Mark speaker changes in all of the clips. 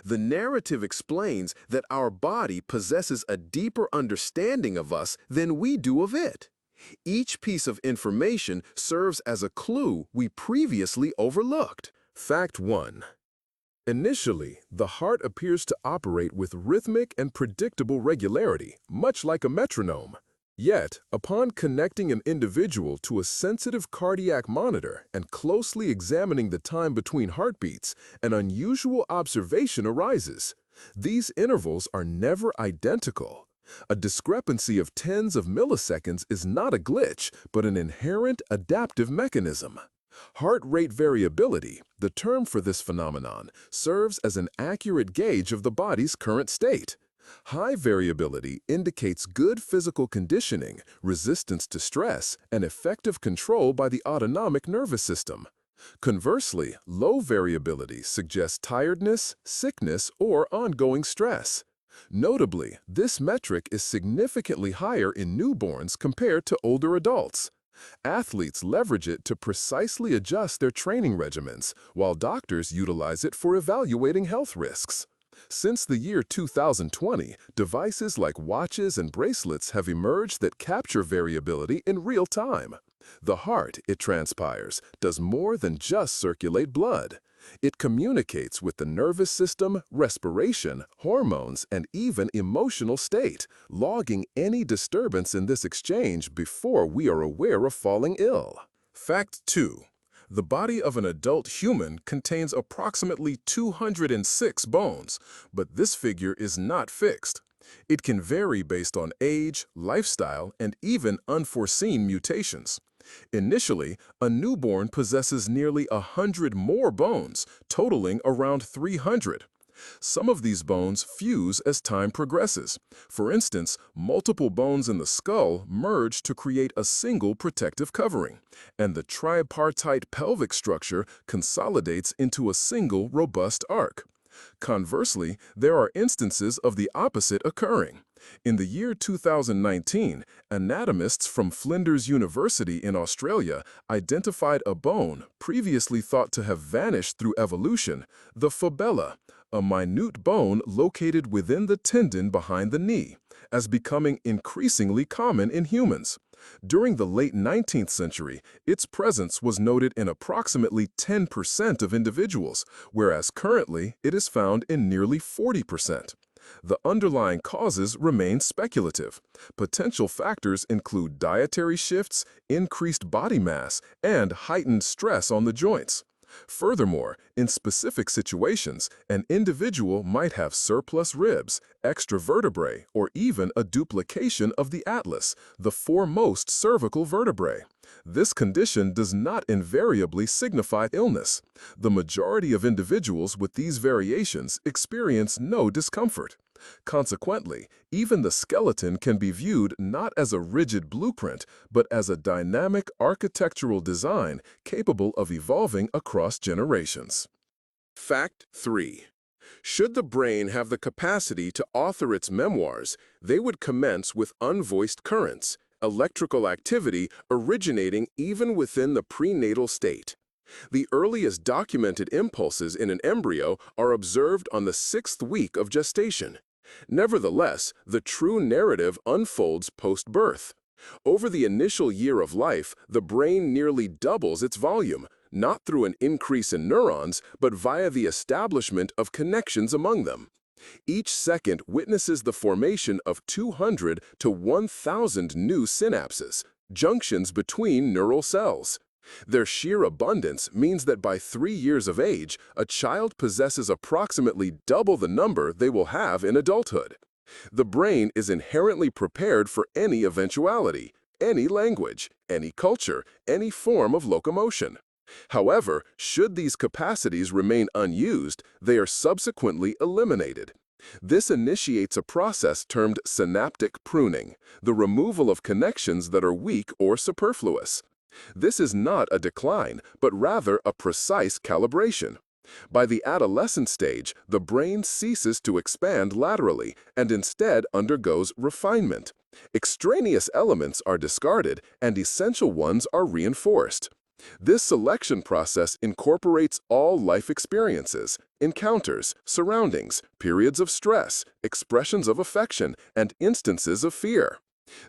Speaker 1: The narrative explains that our body possesses a deeper understanding of us than we do of it. Each piece of information serves as a clue we previously overlooked. Fact 1. Initially, the heart appears to operate with rhythmic and predictable regularity, much like a metronome. Yet, upon connecting an individual to a sensitive cardiac monitor and closely examining the time between heartbeats, an unusual observation arises. These intervals are never identical. A discrepancy of tens of milliseconds is not a glitch, but an inherent adaptive mechanism. Heart rate variability, the term for this phenomenon, serves as an accurate gauge of the body's current state. High variability indicates good physical conditioning, resistance to stress, and effective control by the autonomic nervous system. Conversely, low variability suggests tiredness, sickness, or ongoing stress. Notably, this metric is significantly higher in newborns compared to older adults. Athletes leverage it to precisely adjust their training regimens, while doctors utilize it for evaluating health risks. Since the year 2020, devices like watches and bracelets have emerged that capture variability in real time. The heart, it transpires, does more than just circulate blood. It communicates with the nervous system, respiration, hormones, and even emotional state, logging any disturbance in this exchange before we are aware of falling ill. Fact 2. The body of an adult human contains approximately 206 bones, but this figure is not fixed. It can vary based on age, lifestyle, and even unforeseen mutations. Initially, a newborn possesses nearly 100 more bones, totaling around 300. Some of these bones fuse as time progresses. For instance, multiple bones in the skull merge to create a single protective covering, and the tripartite pelvic structure consolidates into a single robust arc. Conversely, there are instances of the opposite occurring. In the year 2019, anatomists from Flinders University in Australia identified a bone previously thought to have vanished through evolution, the fibula, a minute bone located within the tendon behind the knee, as becoming increasingly common in humans. During the late 19th century, its presence was noted in approximately 10% of individuals, whereas currently it is found in nearly 40%. The underlying causes remain speculative. Potential factors include dietary shifts, increased body mass, and heightened stress on the joints. Furthermore, in specific situations, an individual might have surplus ribs, extra vertebrae, or even a duplication of the atlas, the foremost cervical vertebrae. This condition does not invariably signify illness. The majority of individuals with these variations experience no discomfort. Consequently, even the skeleton can be viewed not as a rigid blueprint, but as a dynamic architectural design capable of evolving across generations. Fact 3. Should the brain have the capacity to author its memoirs, they would commence with unvoiced currents, electrical activity originating even within the prenatal state. The earliest documented impulses in an embryo are observed on the 6th week of gestation. Nevertheless, the true narrative unfolds post-birth. Over the initial year of life, the brain nearly doubles its volume, not through an increase in neurons, but via the establishment of connections among them. Each second witnesses the formation of 200 to 1,000 new synapses, junctions between neural cells. Their sheer abundance means that by 3 years of age, a child possesses approximately double the number they will have in adulthood. The brain is inherently prepared for any eventuality, any language, any culture, any form of locomotion. However, should these capacities remain unused, they are subsequently eliminated. This initiates a process termed synaptic pruning, the removal of connections that are weak or superfluous. This is not a decline, but rather a precise calibration. By the adolescent stage, the brain ceases to expand laterally and instead undergoes refinement. Extraneous elements are discarded and essential ones are reinforced. This selection process incorporates all life experiences, encounters, surroundings, periods of stress, expressions of affection, and instances of fear.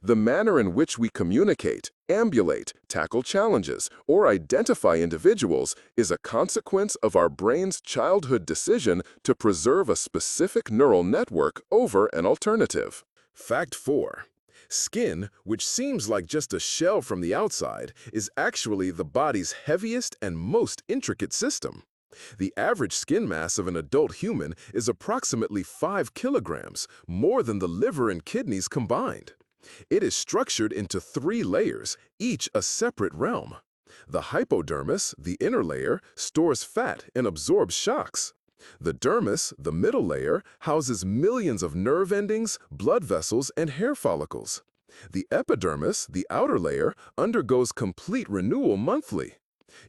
Speaker 1: The manner in which we communicate, ambulate, tackle challenges, or identify individuals is a consequence of our brain's childhood decision to preserve a specific neural network over an alternative. Fact 4. Skin, which seems like just a shell from the outside, is actually the body's heaviest and most intricate system. The average skin mass of an adult human is approximately 5 kilograms, more than the liver and kidneys combined. It is structured into 3 layers, each a separate realm. The hypodermis, the inner layer, stores fat and absorbs shocks. The dermis, the middle layer, houses millions of nerve endings, blood vessels, and hair follicles. The epidermis, the outer layer, undergoes complete renewal monthly.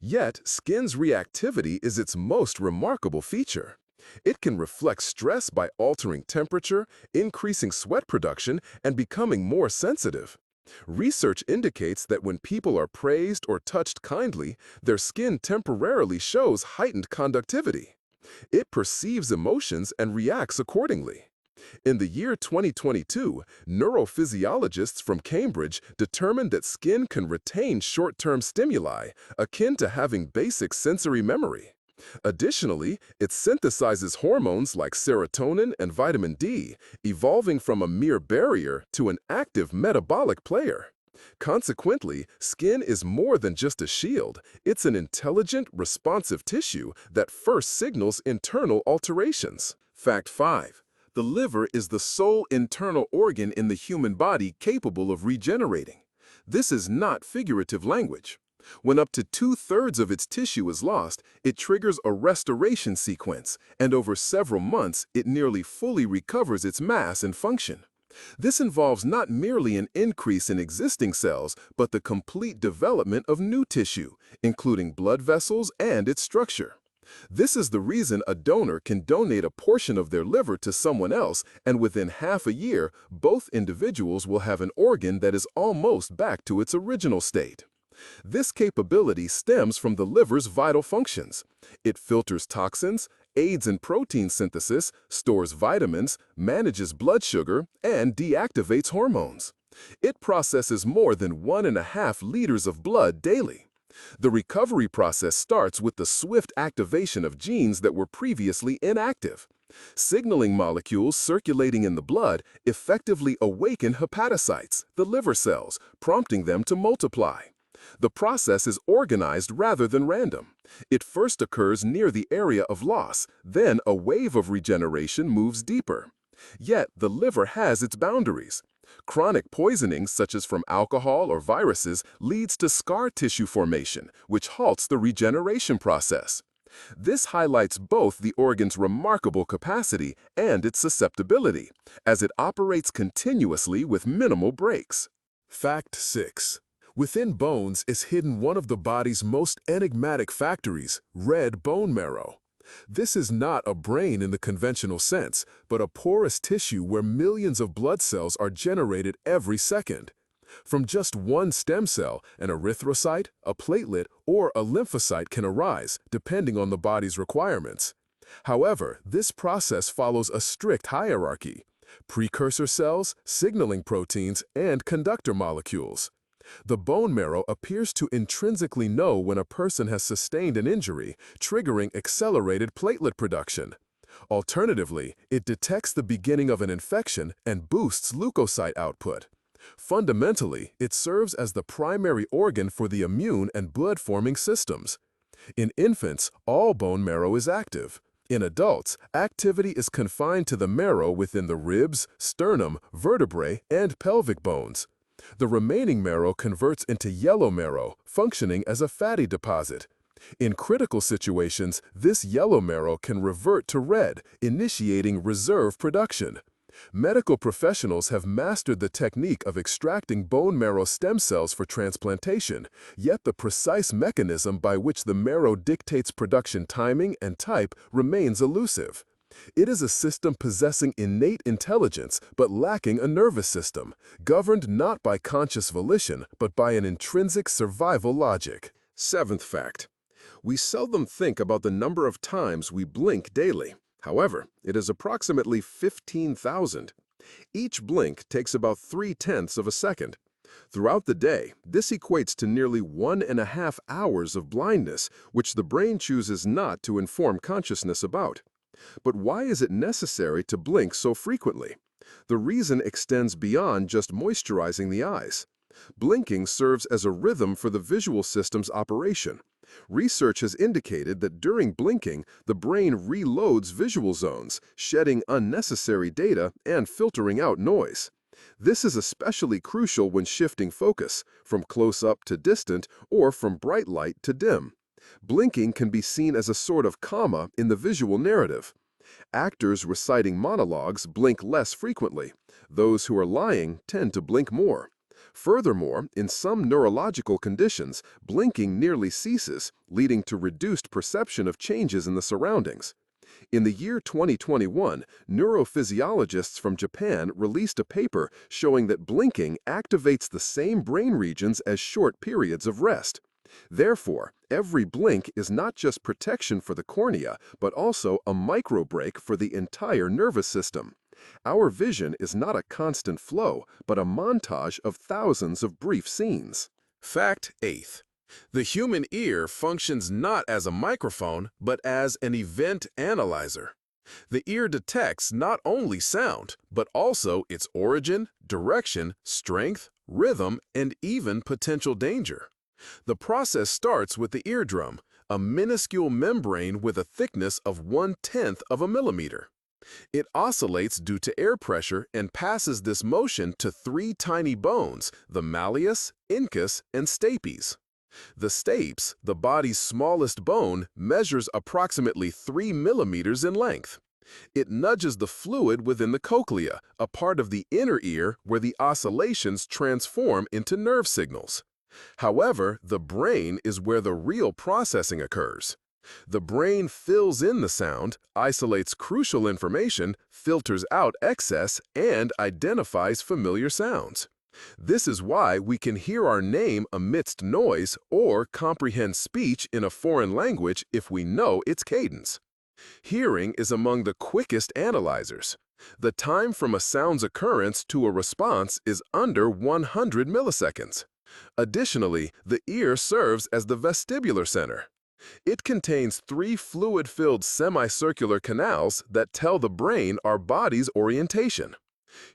Speaker 1: Yet, skin's reactivity is its most remarkable feature. It can reflect stress by altering temperature, increasing sweat production, and becoming more sensitive. Research indicates that when people are praised or touched kindly, their skin temporarily shows heightened conductivity. It perceives emotions and reacts accordingly. In the year 2022, neurophysiologists from Cambridge determined that skin can retain short-term stimuli, akin to having basic sensory memory. Additionally, it synthesizes hormones like serotonin and vitamin D, evolving from a mere barrier to an active metabolic player. Consequently, skin is more than just a shield. It's an intelligent, responsive tissue that first signals internal alterations. Fact 5. The liver is the sole internal organ in the human body capable of regenerating. This is not figurative language. When up to 2/3 of its tissue is lost, it triggers a restoration sequence, and over several months, it nearly fully recovers its mass and function. This involves not merely an increase in existing cells, but the complete development of new tissue, including blood vessels and its structure. This is the reason a donor can donate a portion of their liver to someone else, and within half a year, both individuals will have an organ that is almost back to its original state. This capability stems from the liver's vital functions. It filters toxins, aids in protein synthesis, stores vitamins, manages blood sugar, and deactivates hormones. It processes more than 1.5 liters of blood daily. The recovery process starts with the swift activation of genes that were previously inactive. Signaling molecules circulating in the blood effectively awaken hepatocytes, the liver cells, prompting them to multiply. The process is organized rather than random. It first occurs near the area of loss, then a wave of regeneration moves deeper. Yet, the liver has its boundaries. Chronic poisoning, such as from alcohol or viruses, leads to scar tissue formation, which halts the regeneration process. This highlights both the organ's remarkable capacity and its susceptibility, as it operates continuously with minimal breaks. Fact 6. Within bones is hidden one of the body's most enigmatic factories, red bone marrow. This is not a brain in the conventional sense, but a porous tissue where millions of blood cells are generated every second. From just one stem cell, an erythrocyte, a platelet, or a lymphocyte can arise, depending on the body's requirements. However, this process follows a strict hierarchy: precursor cells, signaling proteins, and conductor molecules. The bone marrow appears to intrinsically know when a person has sustained an injury, triggering accelerated platelet production. Alternatively, it detects the beginning of an infection and boosts leukocyte output. Fundamentally, it serves as the primary organ for the immune and blood-forming systems. In infants, all bone marrow is active. In adults, activity is confined to the marrow within the ribs, sternum, vertebrae, and pelvic bones. The remaining marrow converts into yellow marrow, functioning as a fatty deposit. In critical situations, this yellow marrow can revert to red, initiating reserve production. Medical professionals have mastered the technique of extracting bone marrow stem cells for transplantation, yet the precise mechanism by which the marrow dictates production timing and type remains elusive. It is a system possessing innate intelligence but lacking a nervous system, governed not by conscious volition but by an intrinsic survival logic. Seventh fact. We seldom think about the number of times we blink daily. However, it is approximately 15,000. Each blink takes about 3/10 of a second. Throughout the day, this equates to nearly 1.5 hours of blindness, which the brain chooses not to inform consciousness about. But why is it necessary to blink so frequently? The reason extends beyond just moisturizing the eyes. Blinking serves as a rhythm for the visual system's operation. Research has indicated that during blinking, the brain reloads visual zones, shedding unnecessary data and filtering out noise. This is especially crucial when shifting focus, from close-up to distant or from bright light to dim. Blinking can be seen as a sort of comma in the visual narrative. Actors reciting monologues blink less frequently. Those who are lying tend to blink more. Furthermore, in some neurological conditions, blinking nearly ceases, leading to reduced perception of changes in the surroundings. In the year 2021, neurophysiologists from Japan released a paper showing that blinking activates the same brain regions as short periods of rest. Therefore, every blink is not just protection for the cornea, but also a micro-break for the entire nervous system. Our vision is not a constant flow, but a montage of thousands of brief scenes. Fact 8. The human ear functions not as a microphone, but as an event analyzer. The ear detects not only sound, but also its origin, direction, strength, rhythm, and even potential danger. The process starts with the eardrum, a minuscule membrane with a thickness of 1/10 of a millimeter. It oscillates due to air pressure and passes this motion to three tiny bones, the malleus, incus, and stapes. The stapes, the body's smallest bone, measures approximately 3 millimeters in length. It nudges the fluid within the cochlea, a part of the inner ear where the oscillations transform into nerve signals. However, the brain is where the real processing occurs. The brain fills in the sound, isolates crucial information, filters out excess, and identifies familiar sounds. This is why we can hear our name amidst noise or comprehend speech in a foreign language if we know its cadence. Hearing is among the quickest analyzers. The time from a sound's occurrence to a response is under 100 milliseconds. Additionally, the ear serves as the vestibular center. It contains three fluid-filled semicircular canals that tell the brain our body's orientation.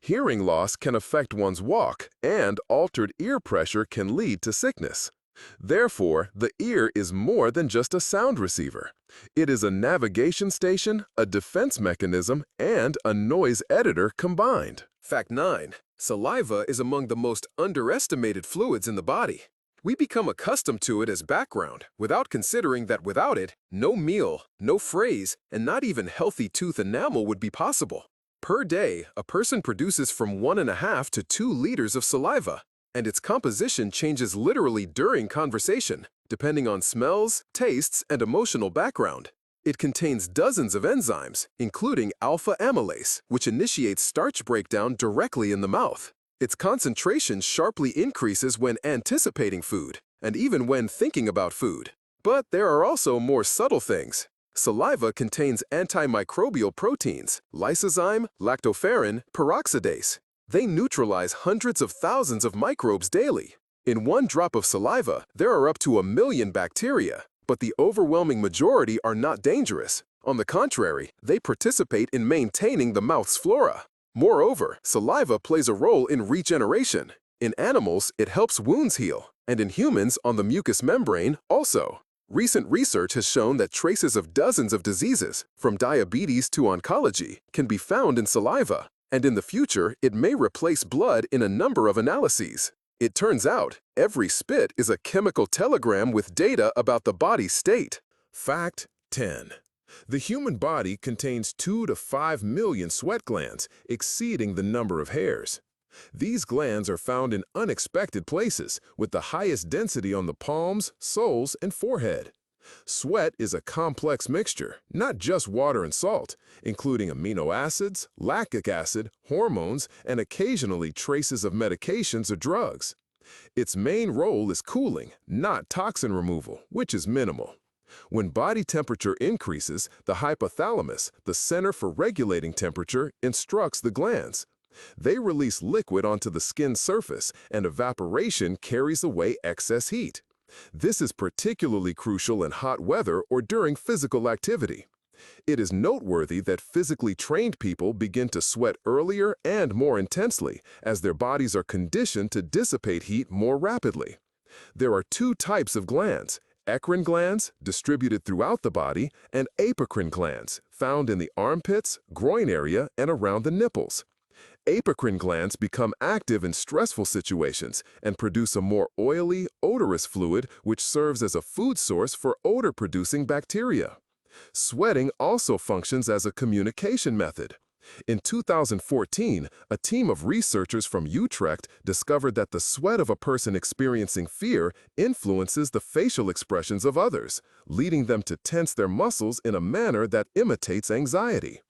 Speaker 1: Hearing loss can affect one's walk, and altered ear pressure can lead to sickness. Therefore, the ear is more than just a sound receiver. It is a navigation station, a defense mechanism, and a noise editor combined. Fact 9. Saliva is among the most underestimated fluids in the body. We become accustomed to it as background, without considering that without it, no meal, no phrase, and not even healthy tooth enamel would be possible. Per day, a person produces from 1.5 to 2 liters of saliva, and its composition changes literally during conversation, depending on smells, tastes, and emotional background. It contains dozens of enzymes, including alpha amylase, which initiates starch breakdown directly in the mouth. Its concentration sharply increases when anticipating food, and even when thinking about food. But there are also more subtle things. Saliva contains antimicrobial proteins, lysozyme, lactoferrin, peroxidase. They neutralize hundreds of thousands of microbes daily. In one drop of saliva, there are up to 1 million bacteria, but the overwhelming majority are not dangerous. On the contrary, they participate in maintaining the mouth's flora. Moreover, saliva plays a role in regeneration. In animals, it helps wounds heal, and in humans, on the mucous membrane, also. Recent research has shown that traces of dozens of diseases, from diabetes to oncology, can be found in saliva, and in the future, it may replace blood in a number of analyses. It turns out, every spit is a chemical telegram with data about the body's state. Fact 10. The human body contains 2 to 5 million sweat glands, exceeding the number of hairs. These glands are found in unexpected places, with the highest density on the palms, soles, and forehead. Sweat is a complex mixture, not just water and salt, including amino acids, lactic acid, hormones, and occasionally traces of medications or drugs. Its main role is cooling, not toxin removal, which is minimal. When body temperature increases, the hypothalamus, the center for regulating temperature, instructs the glands. They release liquid onto the skin surface, and evaporation carries away excess heat. This is particularly crucial in hot weather or during physical activity. It is noteworthy that physically trained people begin to sweat earlier and more intensely as their bodies are conditioned to dissipate heat more rapidly. There are two types of glands: eccrine glands, distributed throughout the body, and apocrine glands, found in the armpits, groin area, and around the nipples. Apocrine glands become active in stressful situations and produce a more oily, odorous fluid which serves as a food source for odor-producing bacteria. Sweating also functions as a communication method. In 2014, a team of researchers from Utrecht discovered that the sweat of a person experiencing fear influences the facial expressions of others, leading them to tense their muscles in a manner that imitates anxiety.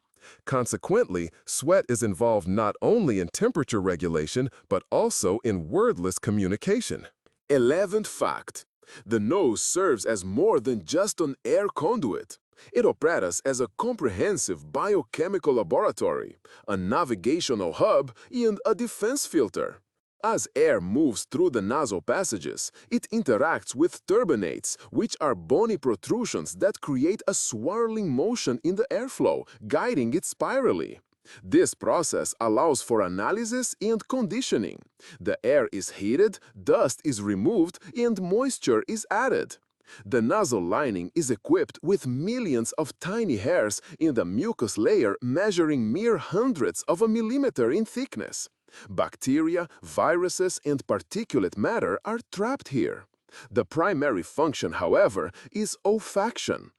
Speaker 1: Consequently, sweat is involved not only in temperature regulation, but also in wordless communication. 11th fact: the nose serves as more than just an air conduit. It operates as a comprehensive biochemical laboratory, a navigational hub, and a defense filter. As air moves through the nasal passages, it interacts with turbinates, which are bony protrusions that create a swirling motion in the airflow, guiding it spirally. This process allows for analysis and conditioning. The air is heated, dust is removed, and moisture is added. The nasal lining is equipped with millions of tiny hairs in the mucus layer measuring mere hundredths of a millimeter in thickness. Bacteria, viruses, and particulate matter are trapped here. The primary function, however, is olfaction.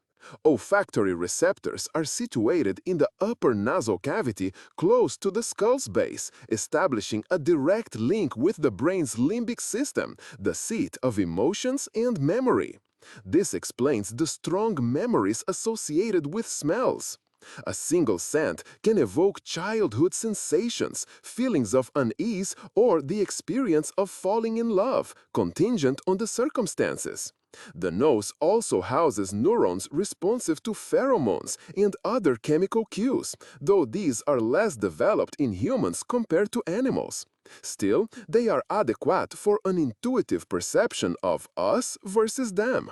Speaker 1: Olfactory receptors are situated in the upper nasal cavity close to the skull's base, establishing a direct link with the brain's limbic system, the seat of emotions and memory. This explains the strong memories associated with smells. A single scent can evoke childhood sensations, feelings of unease, or the experience of falling in love, contingent on the circumstances. The nose also houses neurons responsive to pheromones and other chemical cues, though these are less developed in humans compared to animals. Still, they are adequate for an intuitive perception of us versus them.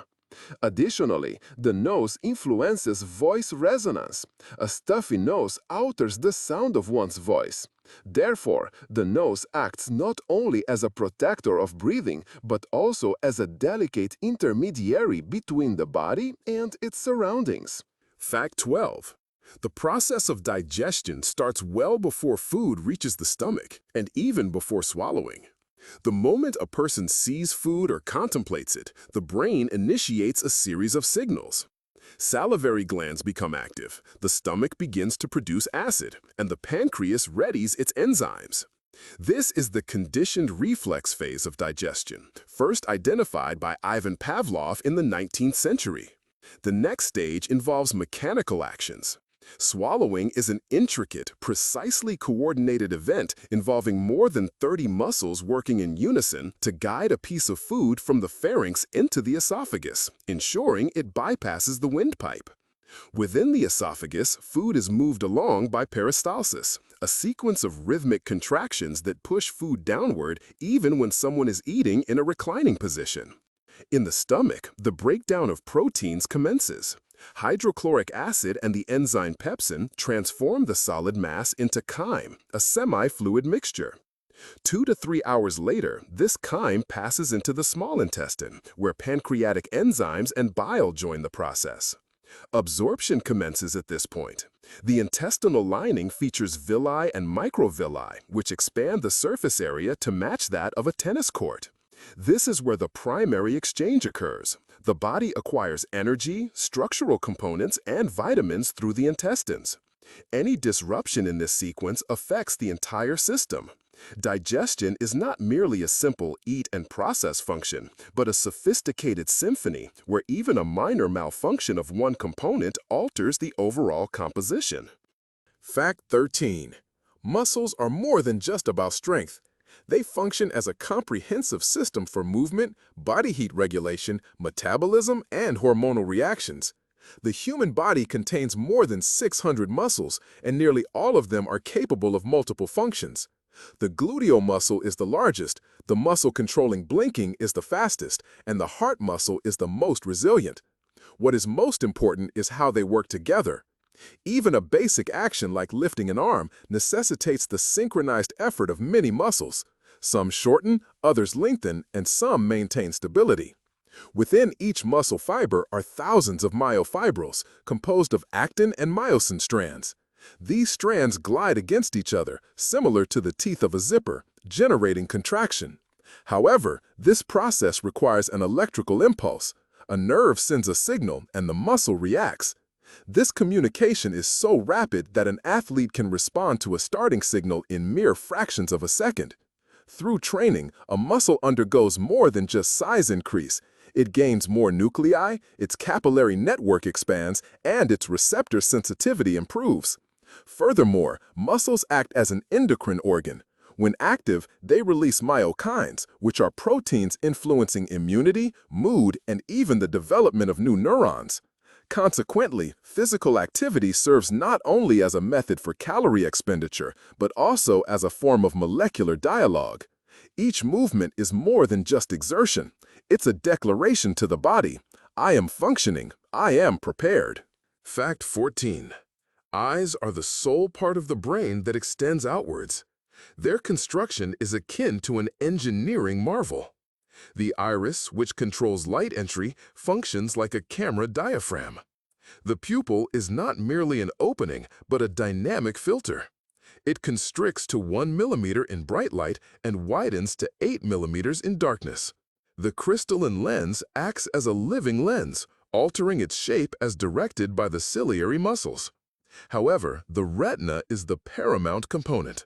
Speaker 1: Additionally, the nose influences voice resonance. A stuffy nose alters the sound of one's voice. Therefore, the nose acts not only as a protector of breathing, but also as a delicate intermediary between the body and its surroundings. Fact 12. The process of digestion starts well before food reaches the stomach, and even before swallowing. The moment a person sees food or contemplates it, the brain initiates a series of signals. Salivary glands become active, the stomach begins to produce acid, and the pancreas readies its enzymes. This is the conditioned reflex phase of digestion, first identified by Ivan Pavlov in the 19th century. The next stage involves mechanical actions. Swallowing is an intricate, precisely coordinated event involving more than 30 muscles working in unison to guide a piece of food from the pharynx into the esophagus, ensuring it bypasses the windpipe. Within the esophagus, food is moved along by peristalsis, a sequence of rhythmic contractions that push food downward even when someone is eating in a reclining position. In the stomach, the breakdown of proteins commences. Hydrochloric acid and the enzyme pepsin transform the solid mass into chyme, a semi-fluid mixture. 2 to 3 hours later, this chyme passes into the small intestine, where pancreatic enzymes and bile join the process. Absorption commences at this point. The intestinal lining features villi and microvilli, which expand the surface area to match that of a tennis court. This is where the primary exchange occurs. The body acquires energy, structural components, and vitamins through the intestines. Any disruption in this sequence affects the entire system. Digestion is not merely a simple eat and process function, but a sophisticated symphony where even a minor malfunction of one component alters the overall composition. Fact 13. Muscles are more than just about strength. They function as a comprehensive system for movement, body heat regulation, metabolism, and hormonal reactions. The human body contains more than 600 muscles, and nearly all of them are capable of multiple functions. The gluteal muscle is the largest, the muscle controlling blinking is the fastest, and the heart muscle is the most resilient. What is most important is how they work together. Even a basic action like lifting an arm necessitates the synchronized effort of many muscles. Some shorten, others lengthen, and some maintain stability. Within each muscle fiber are thousands of myofibrils, composed of actin and myosin strands. These strands glide against each other, similar to the teeth of a zipper, generating contraction. However, this process requires an electrical impulse. A nerve sends a signal and the muscle reacts. This communication is so rapid that an athlete can respond to a starting signal in mere fractions of a second. Through training, a muscle undergoes more than just size increase. It gains more nuclei, its capillary network expands, and its receptor sensitivity improves. Furthermore, muscles act as an endocrine organ. When active, they release myokines, which are proteins influencing immunity, mood, and even the development of new neurons. Consequently, physical activity serves not only as a method for calorie expenditure, but also as a form of molecular dialogue. Each movement is more than just exertion. It's a declaration to the body. I am functioning. I am prepared. Fact 14. Eyes are the sole part of the brain that extends outwards. Their construction is akin to an engineering marvel. The iris, which controls light entry, functions like a camera diaphragm. The pupil is not merely an opening, but a dynamic filter. It constricts to 1 millimeter in bright light and widens to 8 millimeters in darkness. The crystalline lens acts as a living lens, altering its shape as directed by the ciliary muscles. However, the retina is the paramount component.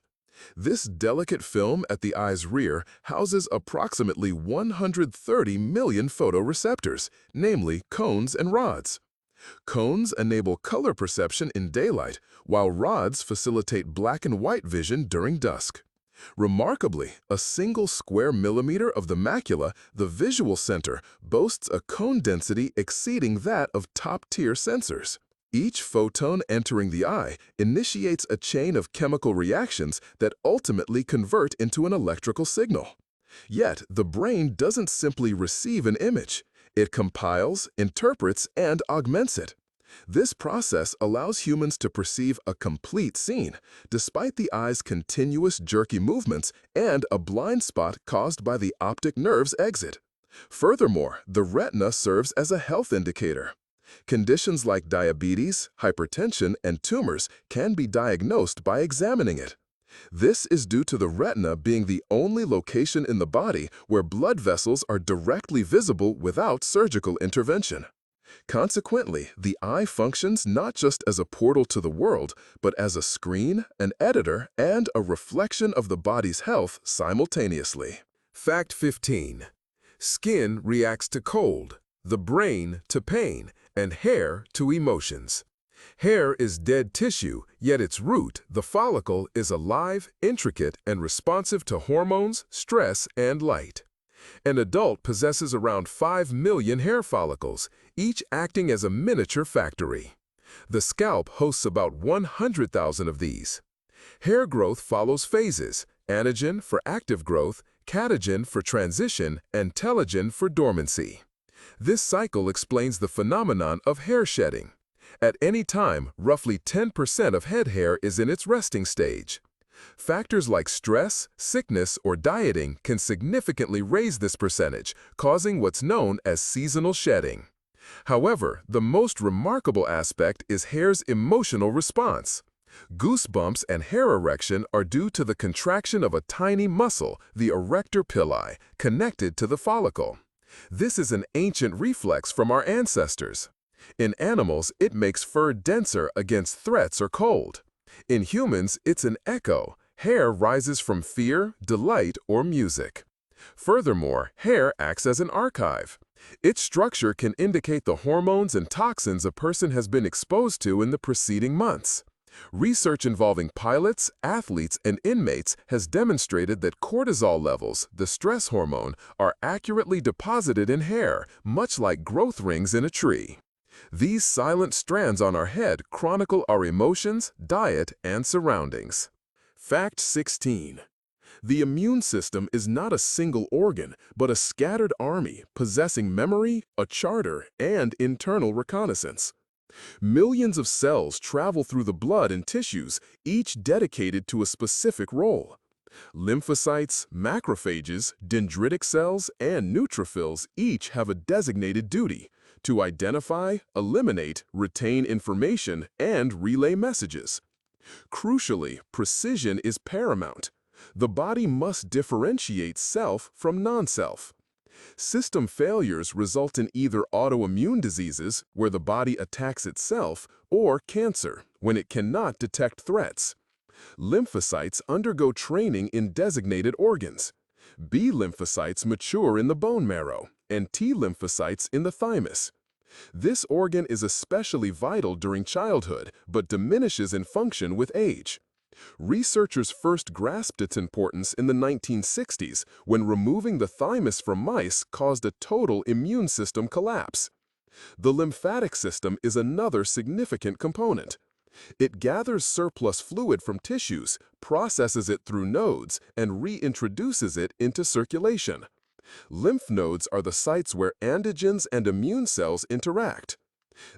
Speaker 1: This delicate film at the eye's rear houses approximately 130 million photoreceptors, namely cones and rods. Cones enable color perception in daylight, while rods facilitate black and white vision during dusk. Remarkably, a single square millimeter of the macula, the visual center, boasts a cone density exceeding that of top-tier sensors. Each photon entering the eye initiates a chain of chemical reactions that ultimately convert into an electrical signal. Yet, the brain doesn't simply receive an image. It compiles, interprets, and augments it. This process allows humans to perceive a complete scene, despite the eye's continuous jerky movements and a blind spot caused by the optic nerve's exit. Furthermore, the retina serves as a health indicator. Conditions like diabetes, hypertension, and tumors can be diagnosed by examining it. This is due to the retina being the only location in the body where blood vessels are directly visible without surgical intervention. Consequently, the eye functions not just as a portal to the world, but as a screen, an editor, and a reflection of the body's health simultaneously. Fact 15. Skin reacts to cold, the brain to pain, and hair to emotions. Hair is dead tissue, yet its root, the follicle, is alive, intricate, and responsive to hormones, stress, and light. An adult possesses around 5 million hair follicles, each acting as a miniature factory. The scalp hosts about 100,000 of these. Hair growth follows phases: anagen for active growth, catagen for transition, and telogen for dormancy. This cycle explains the phenomenon of hair shedding. At any time, roughly 10% of head hair is in its resting stage. Factors like stress, sickness, or dieting can significantly raise this percentage, causing what's known as seasonal shedding. However, the most remarkable aspect is hair's emotional response. Goosebumps and hair erection are due to the contraction of a tiny muscle, the erector pili, connected to the follicle. This is an ancient reflex from our ancestors. In animals, it makes fur denser against threats or cold. In humans, it's an echo. Hair rises from fear, delight, or music. Furthermore, hair acts as an archive. Its structure can indicate the hormones and toxins a person has been exposed to in the preceding months. Research involving pilots, athletes, and inmates has demonstrated that cortisol levels, the stress hormone, are accurately deposited in hair, much like growth rings in a tree. These silent strands on our head chronicle our emotions, diet, and surroundings. Fact 16. The immune system is not a single organ, but a scattered army possessing memory, a charter, and internal reconnaissance. Millions of cells travel through the blood and tissues, each dedicated to a specific role. Lymphocytes, macrophages, dendritic cells, and neutrophils each have a designated duty to identify, eliminate, retain information, and relay messages. Crucially, precision is paramount. The body must differentiate self from non-self. System failures result in either autoimmune diseases, where the body attacks itself, or cancer, when it cannot detect threats. Lymphocytes undergo training in designated organs. B lymphocytes mature in the bone marrow, and T lymphocytes in the thymus. This organ is especially vital during childhood, but diminishes in function with age. Researchers first grasped its importance in the 1960s when removing the thymus from mice caused a total immune system collapse. The lymphatic system is another significant component. It gathers surplus fluid from tissues, processes it through nodes, and reintroduces it into circulation. Lymph nodes are the sites where antigens and immune cells interact.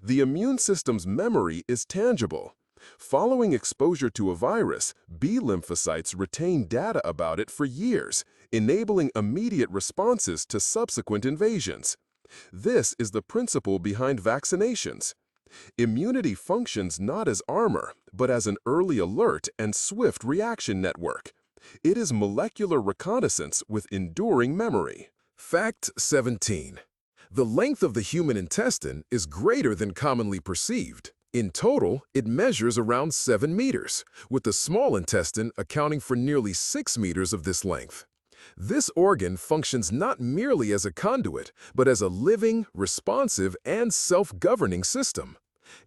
Speaker 1: The immune system's memory is tangible. Following exposure to a virus, B lymphocytes retain data about it for years, enabling immediate responses to subsequent invasions. This is the principle behind vaccinations. Immunity functions not as armor, but as an early alert and swift reaction network. It is molecular reconnaissance with enduring memory. Fact 17. The length of the human intestine is greater than commonly perceived. In total, it measures around 7 meters, with the small intestine accounting for nearly 6 meters of this length. This organ functions not merely as a conduit, but as a living, responsive, and self-governing system.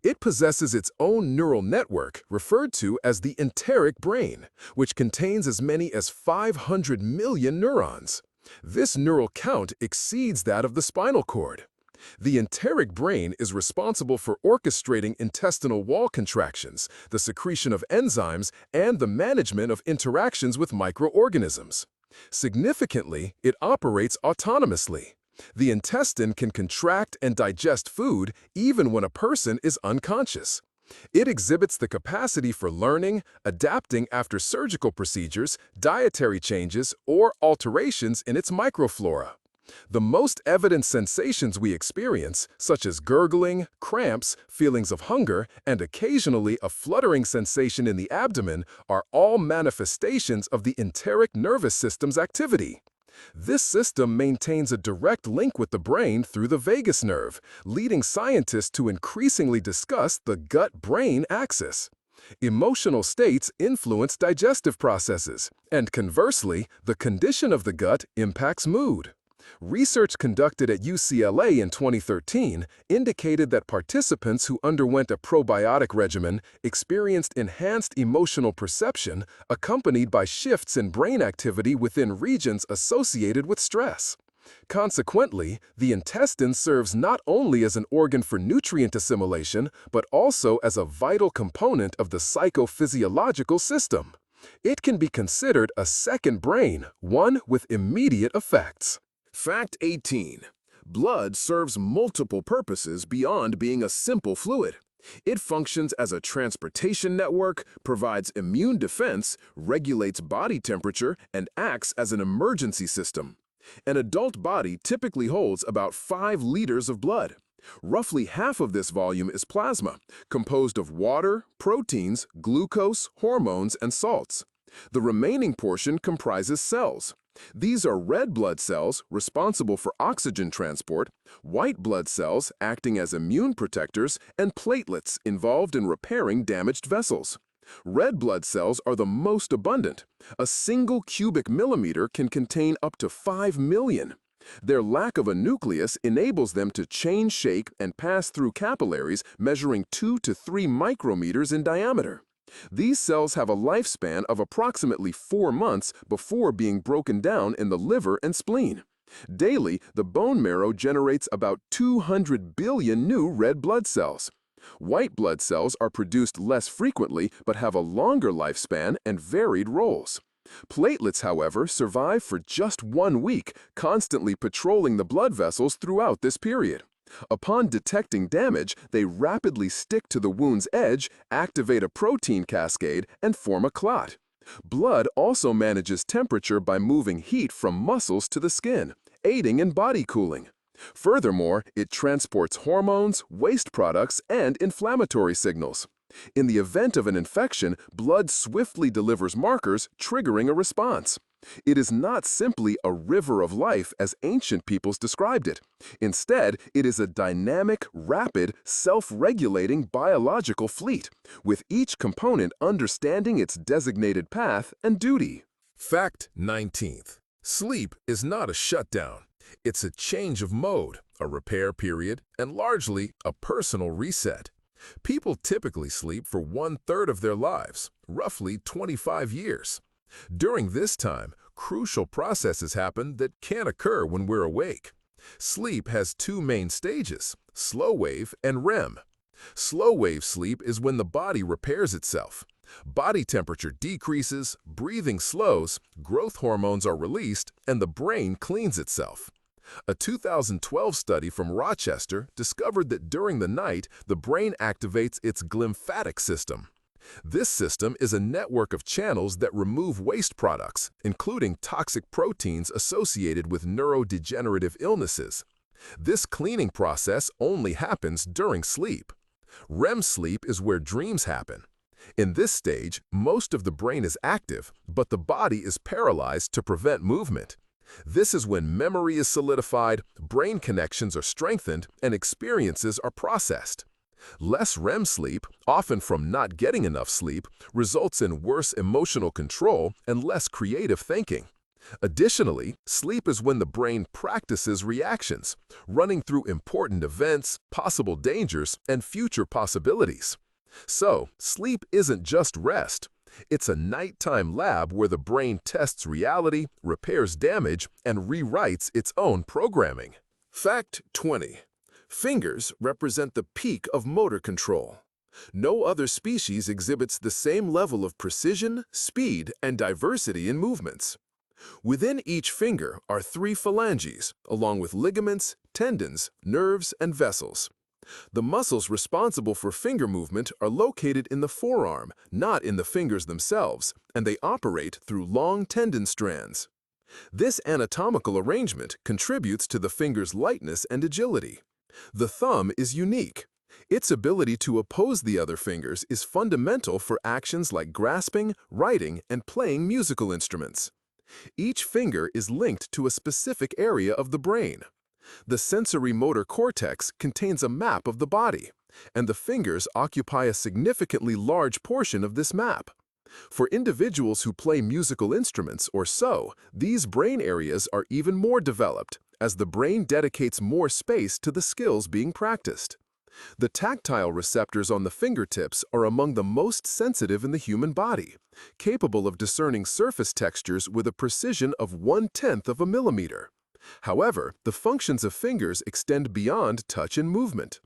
Speaker 1: It possesses its own neural network, referred to as the enteric brain, which contains as many as 500 million neurons. This neural count exceeds that of the spinal cord. The enteric brain is responsible for orchestrating intestinal wall contractions, the secretion of enzymes, and the management of interactions with microorganisms. Significantly, it operates autonomously. The intestine can contract and digest food even when a person is unconscious. It exhibits the capacity for learning, adapting after surgical procedures, dietary changes, or alterations in its microflora. The most evident sensations we experience, such as gurgling, cramps, feelings of hunger, and occasionally a fluttering sensation in the abdomen, are all manifestations of the enteric nervous system's activity. This system maintains a direct link with the brain through the vagus nerve, leading scientists to increasingly discuss the gut-brain axis. Emotional states influence digestive processes, and conversely, the condition of the gut impacts mood. Research conducted at UCLA in 2013 indicated that participants who underwent a probiotic regimen experienced enhanced emotional perception accompanied by shifts in brain activity within regions associated with stress. Consequently, the intestine serves not only as an organ for nutrient assimilation, but also as a vital component of the psychophysiological system. It can be considered a second brain, one with immediate effects. Fact 18. Blood serves multiple purposes beyond being a simple fluid. It functions as a transportation network, provides immune defense, regulates body temperature, and acts as an emergency system. An adult body typically holds about 5 liters of blood. Roughly half of this volume is plasma, composed of water, proteins, glucose, hormones, and salts. The remaining portion comprises cells. These are red blood cells responsible for oxygen transport, white blood cells acting as immune protectors, and platelets involved in repairing damaged vessels. Red blood cells are the most abundant. A single cubic millimeter can contain up to 5 million. Their lack of a nucleus enables them to change shape and pass through capillaries measuring 2 to 3 micrometers in diameter. These cells have a lifespan of approximately 4 months before being broken down in the liver and spleen. Daily, the bone marrow generates about 200 billion new red blood cells. White blood cells are produced less frequently but have a longer lifespan and varied roles. Platelets, however, survive for just 1 week, constantly patrolling the blood vessels throughout this period. Upon detecting damage, they rapidly stick to the wound's edge, activate a protein cascade, and form a clot. Blood also manages temperature by moving heat from muscles to the skin, aiding in body cooling. Furthermore, it transports hormones, waste products, and inflammatory signals. In the event of an infection, blood swiftly delivers markers, triggering a response. It is not simply a river of life as ancient peoples described it. Instead, it is a dynamic, rapid, self-regulating biological fleet, with each component understanding its designated path and duty.
Speaker 2: Fact 19th. Sleep is not a shutdown. It's a change of mode, a repair period, and largely a personal reset. People typically sleep for 1/3 of their lives, roughly 25 years. During this time, crucial processes happen that can't occur when we're awake. Sleep has 2 main stages, slow wave and REM. Slow wave sleep is when the body repairs itself. Body temperature decreases, breathing slows, growth hormones are released, and the brain cleans itself. A 2012 study from Rochester discovered that during the night, the brain activates its glymphatic system. This system is a network of channels that remove waste products, including toxic proteins associated with neurodegenerative illnesses. This cleaning process only happens during sleep. REM sleep is where dreams happen. In this stage, most of the brain is active, but the body is paralyzed to prevent movement. This is when memory is solidified, brain connections are strengthened, and experiences are processed. Less REM sleep, often from not getting enough sleep, results in worse emotional control and less creative thinking. Additionally, sleep is when the brain practices reactions, running through important events, possible dangers, and future possibilities. So, sleep isn't just rest. It's a nighttime lab where the brain tests reality, repairs damage, and rewrites its own programming.
Speaker 1: Fact 20. Fingers represent the peak of motor control. No other species exhibits the same level of precision, speed, and diversity in movements. Within each finger are 3 phalanges, along with ligaments, tendons, nerves, and vessels. The muscles responsible for finger movement are located in the forearm, not in the fingers themselves, and they operate through long tendon strands. This anatomical arrangement contributes to the finger's lightness and agility. The thumb is unique. Its ability to oppose the other fingers is fundamental for actions like grasping, writing, and playing musical instruments. Each finger is linked to a specific area of the brain. The sensory motor cortex contains a map of the body, and the fingers occupy a significantly large portion of this map. For individuals who play musical instruments or so, these brain areas are even more developed, as the brain dedicates more space to the skills being practiced. The tactile receptors on the fingertips are among the most sensitive in the human body, capable of discerning surface textures with a precision of 1/10 of a millimeter. However, the functions of fingers extend beyond touch and movement.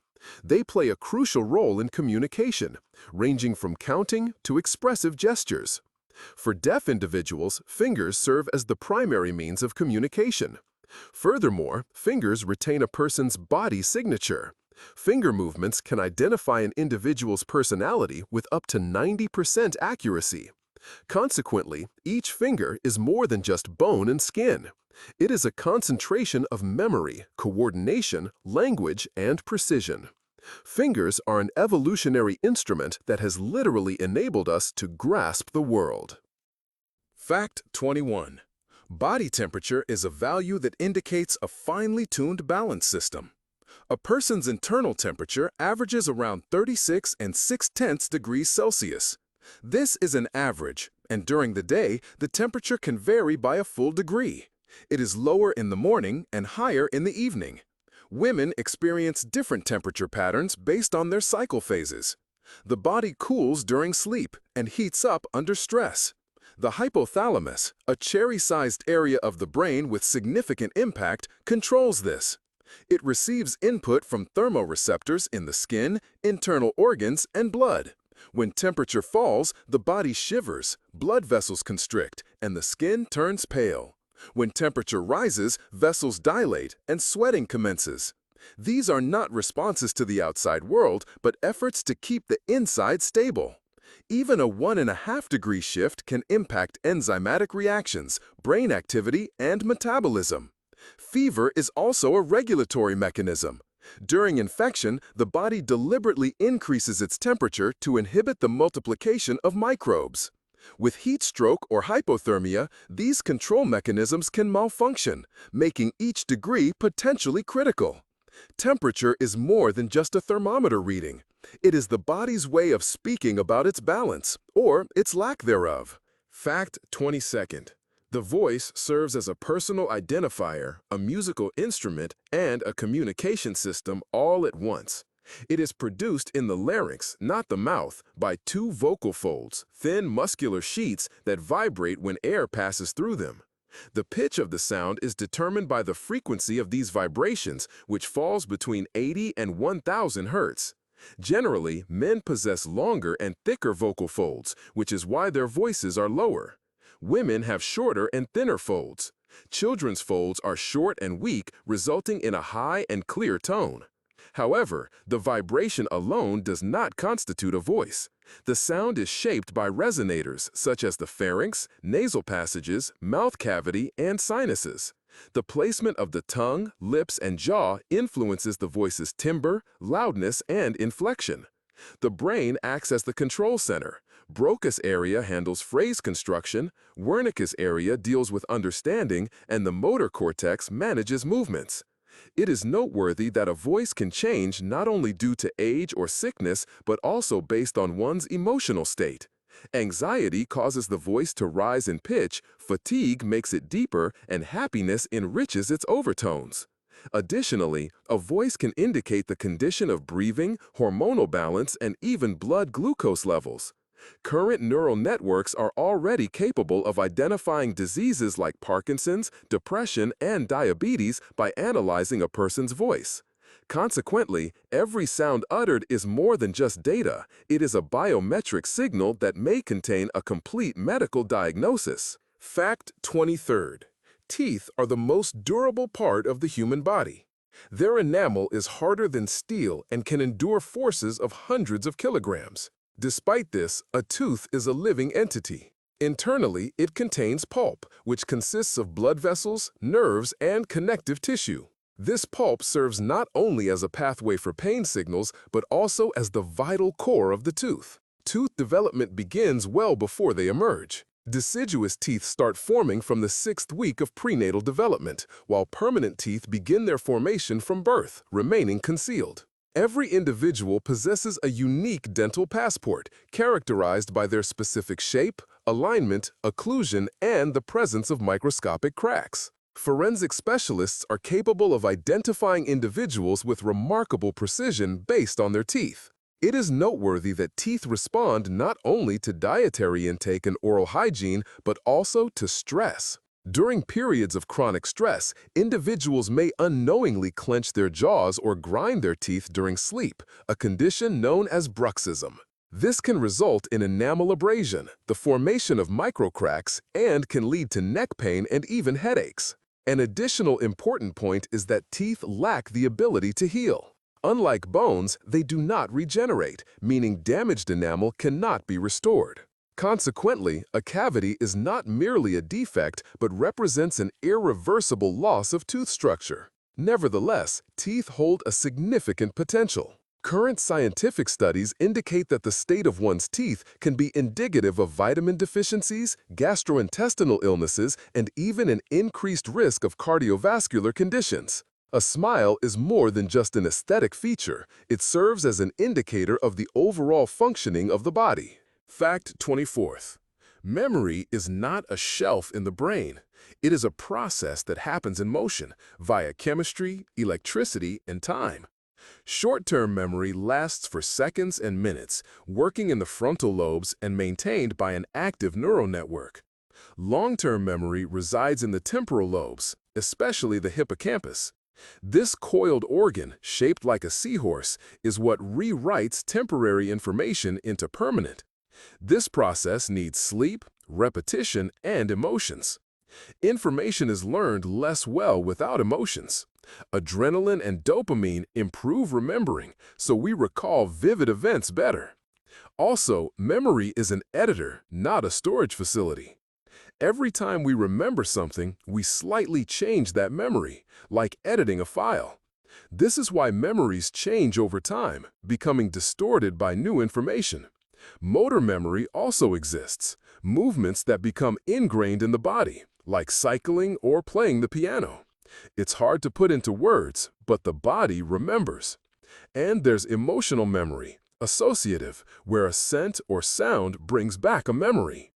Speaker 1: They play a crucial role in communication, ranging from counting to expressive gestures. For deaf individuals, fingers serve as the primary means of communication. Furthermore, fingers retain a person's body signature. Finger movements can identify an individual's personality with up to 90% accuracy. Consequently, each finger is more than just bone and skin. It is a concentration of memory, coordination, language, and precision. Fingers are an evolutionary instrument that has literally enabled us to grasp the world. Fact 21. Body temperature is a value that indicates a finely tuned balance system. A person's internal temperature averages around 36 6/10 degrees Celsius. This is an average, and during the day, the temperature can vary by a full degree. It is lower in the morning and higher in the evening. Women experience different temperature patterns based on their cycle phases. The body cools during sleep and heats up under stress. The hypothalamus, a cherry-sized area of the brain with significant impact, controls this. It receives input from thermoreceptors in the skin, internal organs, and blood. When temperature falls, the body shivers, blood vessels constrict, and the skin turns pale. When temperature rises, vessels dilate and sweating commences. These are not responses to the outside world, but efforts to keep the inside stable. Even a 1.5-degree shift can impact enzymatic reactions, brain activity, and metabolism. Fever is also a regulatory mechanism. During infection, the body deliberately increases its temperature to inhibit the multiplication of microbes. With heat stroke or hypothermia, these control mechanisms can malfunction, making each degree potentially critical. Temperature is more than just a thermometer reading. It is the body's way of speaking about its balance, or its lack thereof. Fact 22nd. The voice serves as a personal identifier, a musical instrument, and a communication system all at once. It is produced in the larynx, not the mouth, by two vocal folds, thin muscular sheets that vibrate when air passes through them. The pitch of the sound is determined by the frequency of these vibrations, which falls between 80 and 1000 hertz. Generally, men possess longer and thicker vocal folds, which is why their voices are lower. Women have shorter and thinner folds. Children's folds are short and weak, resulting in a high and clear tone. However, the vibration alone does not constitute a voice. The sound is shaped by resonators such as the pharynx, nasal passages, mouth cavity, and sinuses. The placement of the tongue, lips, and jaw influences the voice's timbre, loudness, and inflection. The brain acts as the control center. Broca's area handles phrase construction, Wernicke's area deals with understanding, and the motor cortex manages movements. It is noteworthy that a voice can change not only due to age or sickness, but also based on one's emotional state. Anxiety causes the voice to rise in pitch, fatigue makes it deeper, and happiness enriches its overtones. Additionally, a voice can indicate the condition of breathing, hormonal balance, and even blood glucose levels. Current neural networks are already capable of identifying diseases like Parkinson's, depression, and diabetes by analyzing a person's voice. Consequently, every sound uttered is more than just data. It is a biometric signal that may contain a complete medical diagnosis. Fact 23rd. Teeth are the most durable part of the human body. Their enamel is harder than steel and can endure forces of hundreds of kilograms. Despite this, a tooth is a living entity. Internally, it contains pulp, which consists of blood vessels, nerves, and connective tissue. This pulp serves not only as a pathway for pain signals, but also as the vital core of the tooth. Tooth development begins well before they emerge. Deciduous teeth start forming from the 6th week of prenatal development, while permanent teeth begin their formation from birth, remaining concealed. Every individual possesses a unique dental passport, characterized by their specific shape, alignment, occlusion, and the presence of microscopic cracks. Forensic specialists are capable of identifying individuals with remarkable precision based on their teeth. It is noteworthy that teeth respond not only to dietary intake and oral hygiene, but also to stress. During periods of chronic stress, individuals may unknowingly clench their jaws or grind their teeth during sleep, a condition known as bruxism. This can result in enamel abrasion, the formation of microcracks, and can lead to neck pain and even headaches. An additional important point is that teeth lack the ability to heal. Unlike bones, they do not regenerate, meaning damaged enamel cannot be restored. Consequently, a cavity is not merely a defect, but represents an irreversible loss of tooth structure. Nevertheless, teeth hold a significant potential. Current scientific studies indicate that the state of one's teeth can be indicative of vitamin deficiencies, gastrointestinal illnesses, and even an increased risk of cardiovascular conditions. A smile is more than just an aesthetic feature. It serves as an indicator of the overall functioning of the body. Fact 24th. Memory is not a shelf in the brain. It is a process that happens in motion via chemistry, electricity, and time.
Speaker 2: Short-term memory lasts for seconds and minutes, working in the frontal lobes and maintained by an active neural network. Long-term memory resides in the temporal lobes, especially the hippocampus. This coiled organ, shaped like a seahorse, is what rewrites temporary information into permanent. This process needs sleep, repetition, and emotions. Information is learned less well without emotions. Adrenaline and dopamine improve remembering, so we recall vivid events better. Also, memory is an editor, not a storage facility. Every time we remember something, we slightly change that memory, like editing a file. This is why memories change over time, becoming distorted by new information. Motor memory also exists, movements that become ingrained in the body, like cycling or playing the piano. It's hard to put into words, but the body remembers. And there's emotional memory, associative, where a scent or sound brings back a memory.